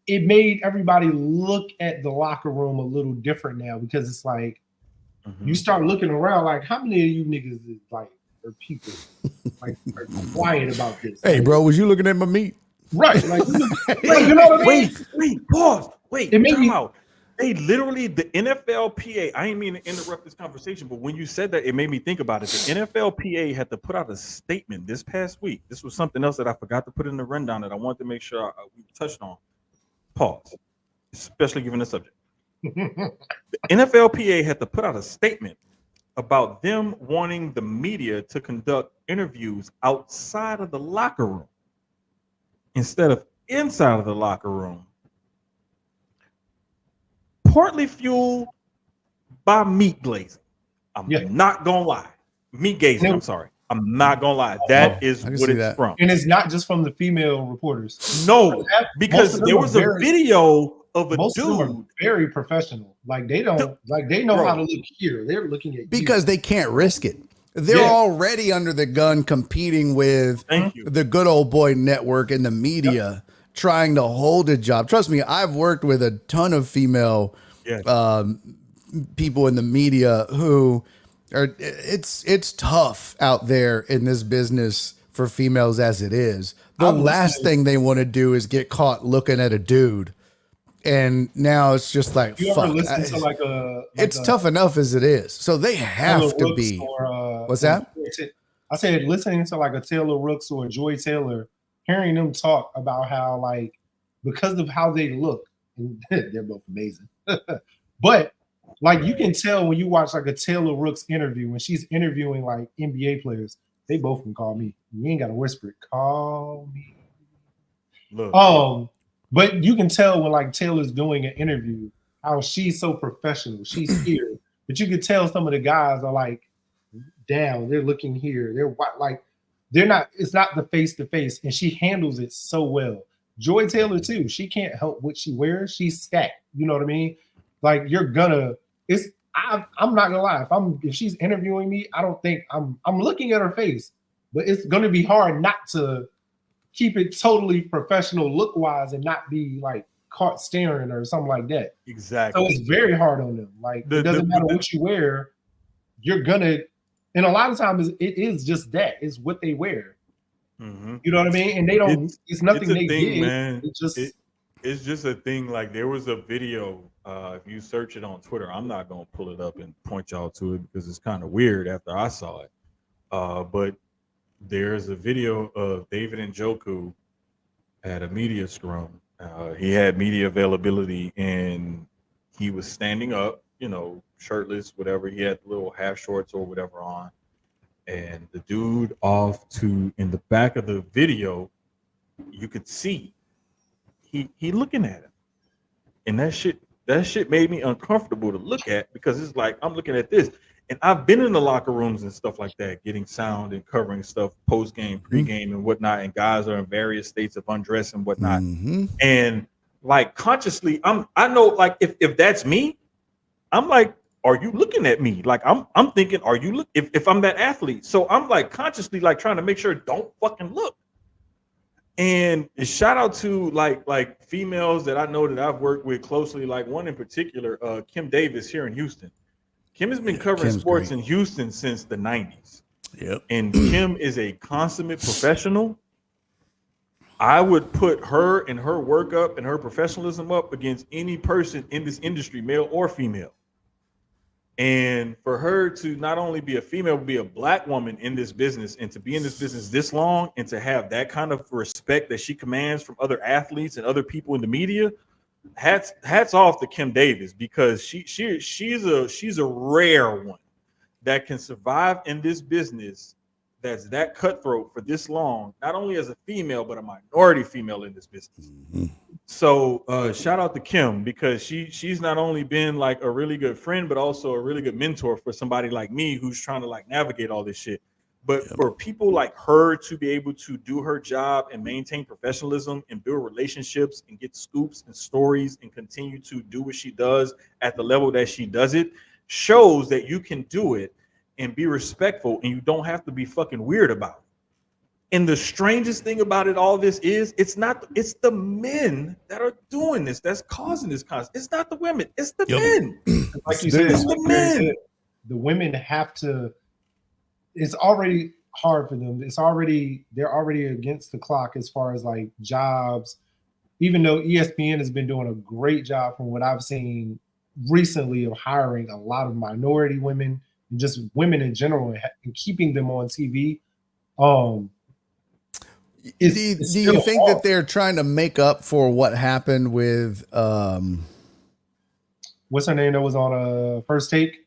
It made everybody look at the locker room a little different now, because it's like you start looking around, like, how many of you niggas is like, or people like are quiet about this? Hey, bro, was you looking at my meat? Right. Like, you know what I mean? Wait, pause. Wait, it made me out. They literally, the NFLPA, I didn't mean to interrupt this conversation, but when you said that, it made me think about it. The NFLPA had to put out a statement this past week. This was something else that I forgot to put in the rundown that I wanted to make sure we touched on. Pause. Especially given the subject. The NFLPA had to put out a statement about them wanting the media to conduct interviews outside of the locker room instead of inside of the locker room. Partly fueled by meat glazing. I'm not gonna lie. Meat glazing, I'm sorry. I'm not gonna lie. That is what it's from. And it's not just from the female reporters. No, because there was a video of a dude. Very professional. Like they don't they know how to look here. They're looking at because they can't risk it. They're already under the gun competing with the good old boy network and the media trying to hold a job. Trust me, I've worked with a ton of female people in the media who are, it's tough out there in this business for females as it is. The last thing they want to do is get caught looking at a dude. And now it's just like, fuck. It's tough enough as it is. So they have to be. What's that? I said listening to like a Taylor Rooks or a Joy Taylor, hearing them talk about how, like, because of how they look, and they're both amazing. But like you can tell when you watch like a Taylor Rooks interview, when she's interviewing like NBA players, they both can call me. You ain't gotta whisper it. Call me. Look. But you can tell when like Taylor's doing an interview how she's so professional. She's here, but you can tell some of the guys are like down. They're looking here. They're like they're not. It's not the face to face, and she handles it so well. Joy Taylor too. She can't help what she wears. She's stacked. You know what I mean? Like you're gonna. I'm not gonna lie. If she's interviewing me, I don't think I'm looking at her face, but it's gonna be hard not to keep it totally professional look wise and not be like caught staring or something like that. Exactly. So it's very hard on them. Like it doesn't matter what you wear, you're gonna. And a lot of times it is just that. It's what they wear. Mm-hmm. You know what I mean? And they don't. It's nothing they did. Man. It's just a thing. Like there was a video. If you search it on Twitter, I'm not gonna pull it up and point y'all to it because it's kind of weird after I saw it. But there's a video of David Njoku at a media scrum. He had media availability and he was standing up, you know, shirtless, whatever. He had little half shorts or whatever on. And the dude in the back of the video, you could see he looking at him. And that shit made me uncomfortable to look at because it's like I'm looking at this. And I've been in the locker rooms and stuff like that, getting sound and covering stuff post-game, pre-game, and whatnot. And guys are in various states of undress and whatnot. Mm-hmm. And like consciously, I know like if that's me, I'm like, are you looking at me? Like I'm thinking, are you look if I'm that athlete? So I'm like consciously like trying to make sure don't fucking look. And shout out to like females that I know that I've worked with closely, like one in particular, Kim Davis here in Houston. Kim has been covering sports in Houston since the 90s. Yep. And Kim is a consummate professional. I would put her and her work up and her professionalism up against any person in this industry, male or female. And for her to not only be a female, but be a black woman in this business, and to be in this business this long, and to have that kind of respect that she commands from other athletes and other people in the media, hats off to Kim Davis, because she's a rare one that can survive in this business that's that cutthroat for this long, not only as a female, but a minority female in this business. Mm-hmm. So shout out to Kim, because she's not only been like a really good friend, but also a really good mentor for somebody like me who's trying to like navigate all this shit. But for people like her to be able to do her job and maintain professionalism and build relationships and get scoops and stories and continue to do what she does at the level that she does it, shows that you can do it and be respectful, and you don't have to be fucking weird about it. And the strangest thing about it all this is it's the men that are doing this, that's causing this concept. It's not the women, it's the men. Like you said, it's the men. The women have to, it's already hard for them. They're already against the clock as far as like jobs, even though ESPN has been doing a great job from what I've seen recently of hiring a lot of minority women and just women in general and keeping them on TV. Do you think that they're trying to make up for what happened with what's her name that was on First Take?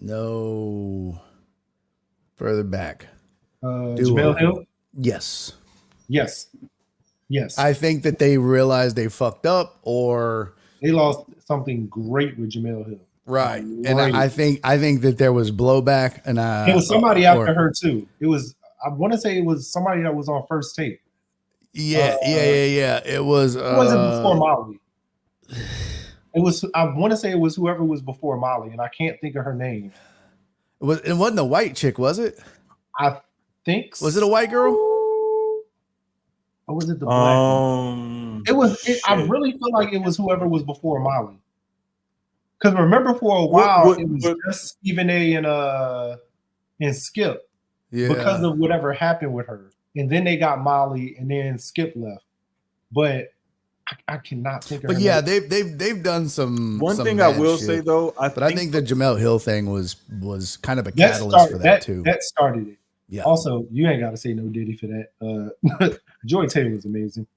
No, further back. Jamel Hill? Yes. I think that they realized they fucked up, or they lost something great with Jamel Hill. Right. And I think that there was blowback, and it was somebody after her too. I want to say it was somebody that was on First Take. Yeah. It was. It wasn't before Molly. It was. I want to say it was whoever was before Molly, and I can't think of her name. It wasn't a white chick, was it? I think. Was it a white girl? Or was it the black one? It was. I really feel like it was whoever was before Molly. Because remember, for a while it was just Stephen A. and Skip. Yeah. Because of whatever happened with her. And then they got Molly, and then Skip left. But I cannot think of her name. They've done some. One thing I will say though, I think the Jamel Hill thing was kind of a catalyst for that too. That started it. Yeah. Also, you ain't got to say no Diddy for that. Joy Taylor was amazing.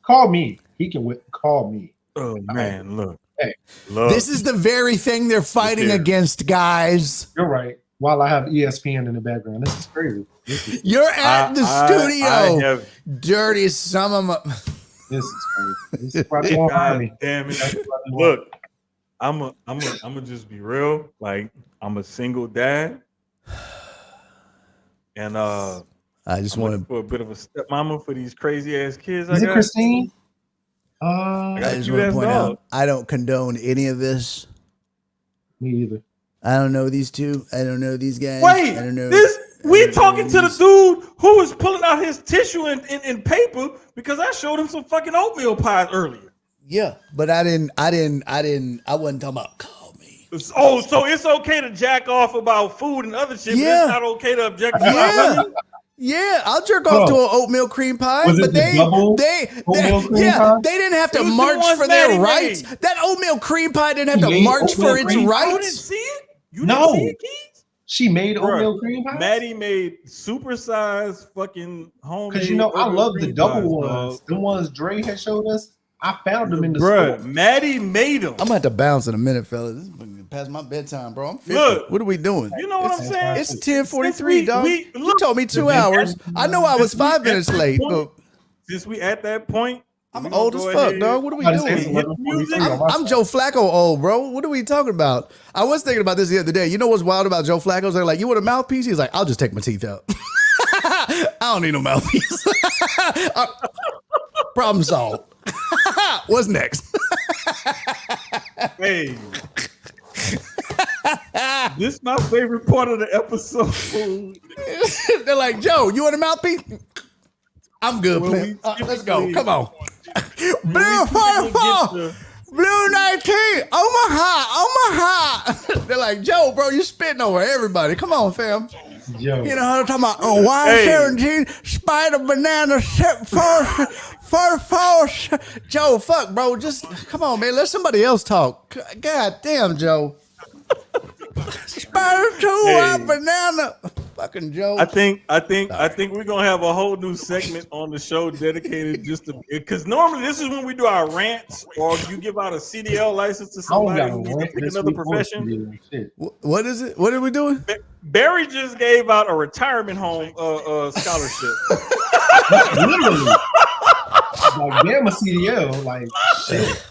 Call me. He can call me. Oh man, look. Hey, this is the very thing they're fighting against, guys. You're right. While I have ESPN in the background, this is crazy. You're at the studio. Dirty son of a. This is crazy. This is probably God damn it. Look, I'm gonna just be real. Like, I'm a single dad, and I just want to put a bit of a stepmama for these crazy ass kids. Is it Christine? I just want to point out, I don't condone any of this. Me either. I don't know these two. I don't know these guys. Wait, I don't know. We talking to the dude who was pulling out his tissue in paper because I showed him some fucking oatmeal pies earlier. Yeah, but I wasn't talking about call me. Oh, so it's okay to jack off about food and other shit, but it's not okay to objectify women? Yeah, I'll jerk off to an oatmeal cream pie, but they didn't have to march for their rights. That oatmeal cream pie didn't have to march for its rights. You didn't see it? You didn't see it, Keyz? She made oatmeal cream pies? Maddie made supersized fucking homemade. Because I love the double ones. The ones Dre had showed us. I found them in the store. Maddie made them. I'm gonna have to bounce in a minute, fellas. This is past my bedtime, bro. I'm 50. Look, what are we doing? You know what I'm saying? It's 10:43, dog. You told me 2 hours. I know I was 5 minutes late. Since we at that point, I'm old as fuck, dog. What are we doing? I'm Joe Flacco old, bro. What are we talking about? I was thinking about this the other day. You know what's wild about Joe Flacco? They're like, you want a mouthpiece? He's like, I'll just take my teeth out. I don't need no mouthpiece. Problem solved. What's next? Hey. This is my favorite part of the episode. They're like, Joe, you want a mouthpiece? I'm good, man. Let's go. Come on. Blue 44, Blue 19, Omaha. They're like, Joe, bro, you spitting over everybody. Come on, fam. Yo. You know how they're talking about Y17, Spider Banana, Force. Joe, fuck, bro. Just come on, man. Let somebody else talk. God damn, Joe. Spiritual banana. Fucking joke. I think we're gonna have a whole new segment on the show dedicated just to, because normally this is when we do our rants or you give out a CDL license to somebody who needs to pick another profession. What is it? What are we doing? Barry just gave out a retirement home scholarship. Literally, like damn a CDL, like shit.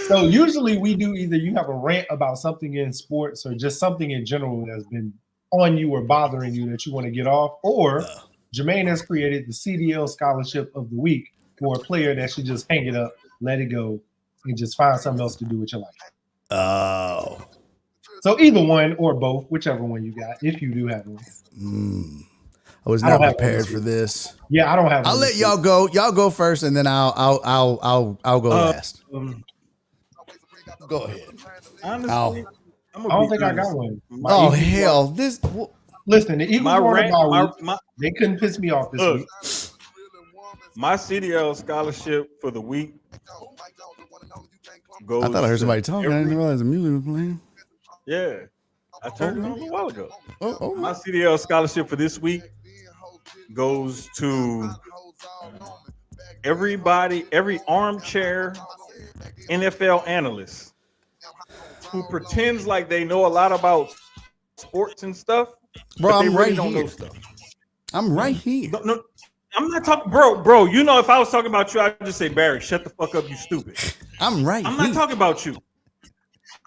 So usually we do either you have a rant about something in sports or just something in general that's been on you or bothering you that you want to get off, or Jermaine has created the CDL scholarship of the week for a player that should just hang it up, let it go, and just find something else to do with your life. Oh. So either one or both, whichever one you got, if you do have one. I was not prepared for this. Yeah, I don't have one. I'll let y'all go. Y'all go first, and then I'll go last. Go ahead. Honestly, I don't think I got one. Hell, this. Listen, the Eagles won about week. my They couldn't piss me off this week. My CDL scholarship for the week goes. I thought I heard somebody talking. I didn't realize the music was playing. Yeah, I turned it on a while ago. Oh. My CDL scholarship for this week goes to every armchair NFL analyst who pretends like they know a lot about sports and stuff, bro. but they I'm really right don't here. know stuff. I'm right here. No, I'm not talking, bro. You know, if I was talking about you, I'd just say, Barry, shut the fuck up, you stupid. I'm right. I'm not talking about you.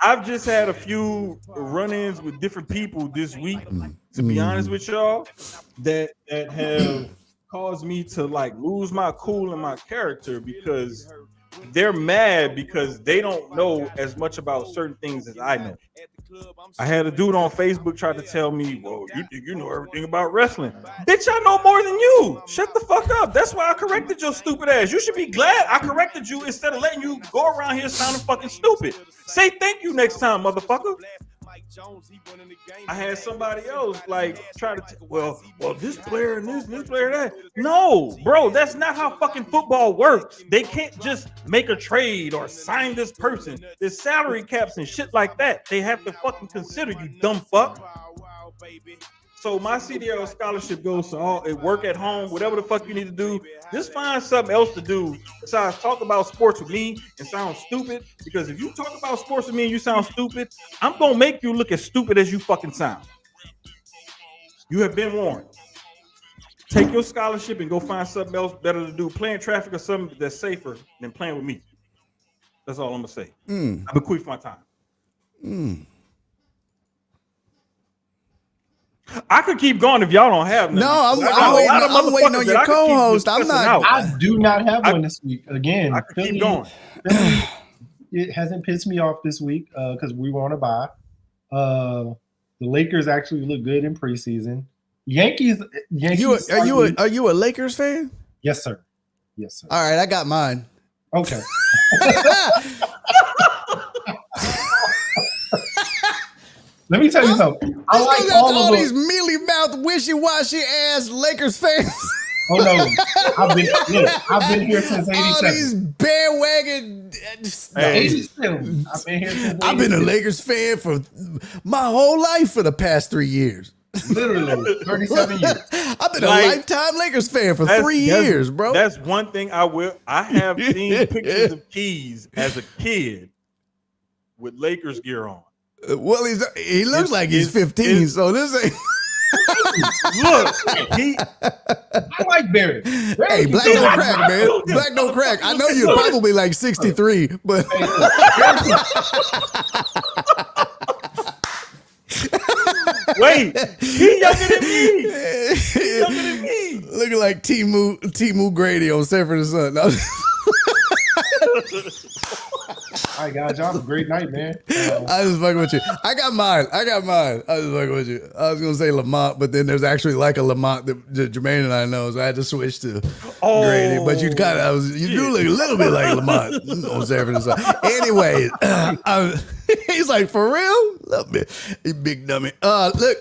I've just had a few run-ins with different people this week, to be honest with y'all, that have caused me to like lose my cool and my character because they're mad because they don't know as much about certain things as I know. I had a dude on Facebook try to tell me, well, you know everything about wrestling. Bitch, I know more than you. Shut the fuck up. That's why I corrected your stupid ass. You should be glad I corrected you instead of letting you go around here sounding fucking stupid. Say thank you next time, motherfucker. I had somebody else like try to well, this player and this player that. No, bro, that's not how fucking football works. They can't just make a trade or sign this person. There's salary caps and shit like that. They have to fucking consider, you dumb fuck. So my CDL scholarship goes to all work at home, whatever the fuck you need to do. Just find something else to do besides talk about sports with me and sound stupid. Because if you talk about sports with me and you sound stupid, I'm gonna make you look as stupid as you fucking sound. You have been warned. Take your scholarship and go find something else better to do. Playing traffic or something that's safer than playing with me. That's all I'm gonna say. I bequeath my time. I could keep going if y'all don't have none. No, I'm waiting on your co-host. I'm not. I do not have one this week. Again, I could keep going. It hasn't pissed me off this week because we want to buy. The Lakers actually look good in preseason. Yankees. Are you a Lakers fan? Yes, sir. Yes, sir. All right, I got mine. Okay. Let me tell you something. I like all these mealy-mouthed, wishy-washy ass Lakers fans. Oh no, I've been here since '87. All these bandwagon. 87. I've been here since 87. I've been a Lakers fan for my whole life for the past 3 years. Literally 37 years. I've been a lifetime Lakers fan for 3 years, bro. That's one thing I have seen pictures of Keyz as a kid with Lakers gear on. Well, he looks like he's 15, so this ain't. Look, I like Barry. Hey, black don't crack, man. Black don't crack. I know you're probably like 63, but. Wait, he younger than me. He younger than me. Looking like Timu Grady on Sanford and Son. No. All right, guys, y'all have a great night, man. I was fucking with you. I got mine. I was fucking with you. I was gonna say Lamont, but then there's actually like a Lamont that Jermaine and I know, so I had to switch to Grady. But you do look a little bit like Lamont on Sanford and Son. Anyway, he's like, for real? A little bit. You big dummy. Look,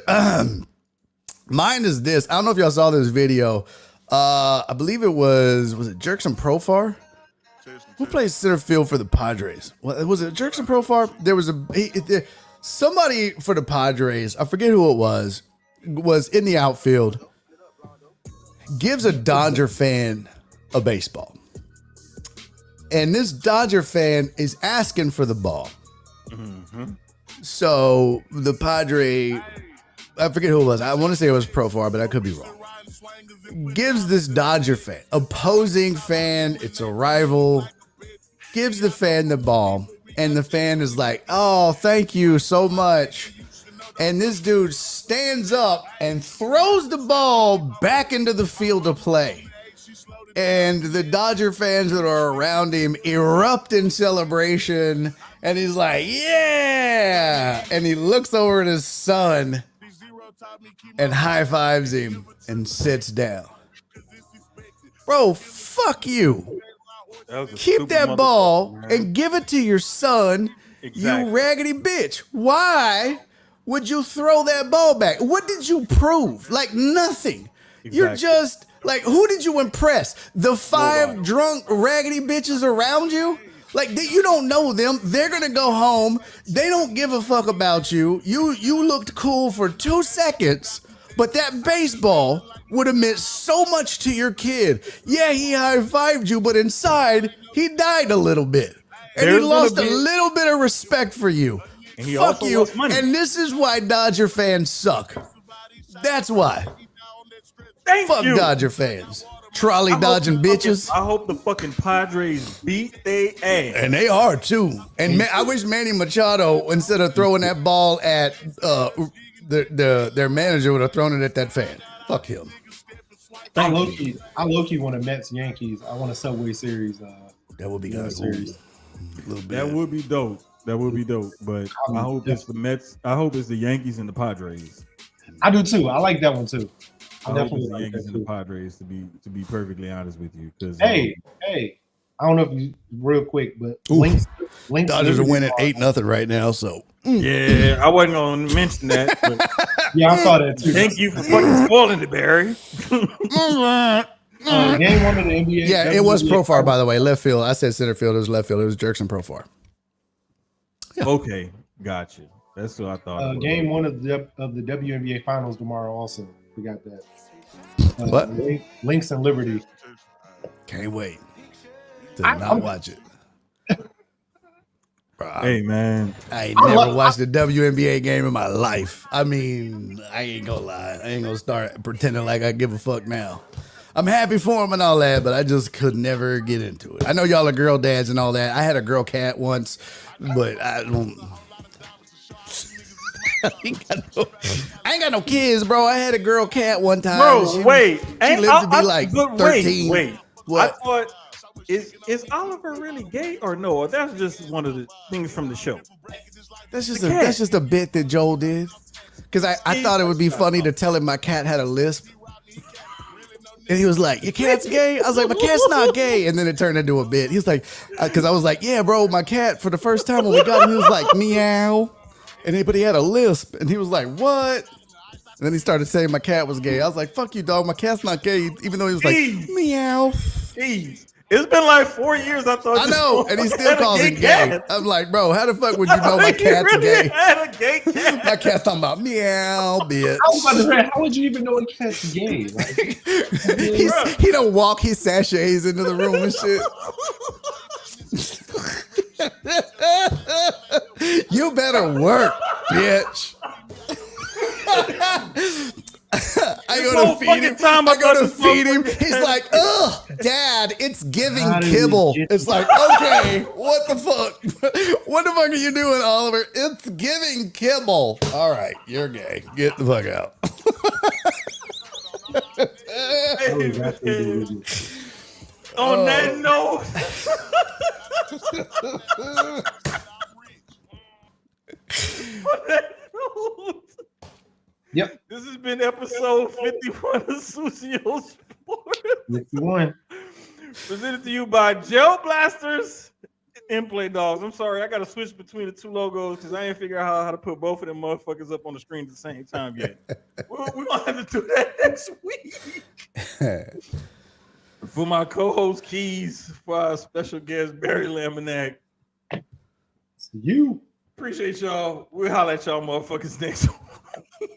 mine is this. I don't know if y'all saw this video. I believe it was it Jerkson Profar? Who plays center field for the Padres? Was it Jerkson Profar? There was somebody for the Padres, I forget who it was in the outfield, gives a Dodger fan a baseball. And this Dodger fan is asking for the ball. Mm-hmm. So the Padre, I forget who it was. I want to say it was Profar, but I could be wrong. Gives this Dodger fan, opposing fan, it's a rival, gives the fan the ball. And the fan is like, oh, thank you so much. And this dude stands up and throws the ball back into the field of play. And the Dodger fans that are around him erupt in celebration. And he's like, yeah. And he looks over at his son and high fives him and sits down. Bro, fuck you. Keep that ball and give it to your son, you raggedy bitch. Why would you throw that ball back? What did you prove? Like nothing. Exactly. You're just like, who did you impress? The 5 drunk raggedy bitches around you? Like you don't know them. They're gonna go home. They don't give a fuck about you. You looked cool for 2 seconds, but that baseball would have meant so much to your kid. Yeah, he high-fived you, but inside he died a little bit, and he lost a little bit of respect for you. And fuck you. And this is why Dodger fans suck. That's why. Fuck you. Dodger fans. Trolley dodging bitches. I hope the fucking Padres beat they ass. And they are too. And I wish Manny Machado, instead of throwing that ball at their manager, would have thrown it at that fan. Fuck him. I low-key want a Mets Yankees. I want a Subway Series. That would be series. That would be dope. That would be dope. But I hope it's the Mets. I hope it's the Yankees and the Padres. I do too. I like that one too. I definitely like the Yankees and the Padres, to be perfectly honest with you. Because hey, I don't know if you real quick, but Lynx Dodgers are winning 8-0 right now. So yeah, I wasn't gonna mention that. But yeah, I saw that too. Thank you for fucking spoiling it, Barry. Game 1 of the NBA. Yeah, it was Profar, by the way. Left field. I said center field. It was left field. It was Jerkson Profar. Yeah. Okay, gotcha. That's what I thought. Game 1 of the WNBA Finals tomorrow. Also, we got that. What? Lynx and Liberty. Can't wait to not watch it. Bro, hey man, I ain't never watched a WNBA game in my life. I mean, I ain't gonna lie. I ain't gonna start pretending like I give a fuck now. I'm happy for him and all that, but I just could never get into it. I know y'all are girl dads and all that. I had a girl cat once, but I don't. I ain't got no kids, bro. I had a girl cat one time. Bro, she lived to be like 13. Wait. What? I thought, is Oliver really gay or no? Or that's just one of the things from the show. That's just a bit that Joel did. Because I thought it would be funny to tell him my cat had a lisp. And he was like, your cat's gay? I was like, my cat's not gay. And then it turned into a bit. He was like, because I was like, yeah, bro, my cat, for the first time when we got him, he was like, meow. But he had a lisp. And he was like, what? And then he started saying my cat was gay. I was like, fuck you, dog. My cat's not gay. Even though he was like, meow. Jeez. It's been like 4 years. I thought. I know, and he still calls it gay. I'm like, bro, how the fuck would you know my cat's gay? Had a gay cat. My cat's talking about meow, bitch. I was about to say, how would you even know a cat's gay? Like, he don't walk, he sachets into the room and shit. You better work, bitch. I go to feed him. I go to feed him. He's like, ugh, Dad, it's giving kibble. It's like, okay, what the fuck? What the fuck are you doing, Oliver? It's giving kibble. All right, you're gay. Get the fuck out. On that note. Yep. This has been episode 51 of Sucio Sports. 51. Presented to you by Gel Blasters, Inplay Dogs. I'm sorry, I got to switch between the two logos because I ain't figure out how to put both of them motherfuckers up on the screen at the same time yet. We're going to have to do that next week. For my co-host Keyz, for our special guest Barry Laminack. It's you. Appreciate y'all. We'll holler at y'all motherfuckers next week.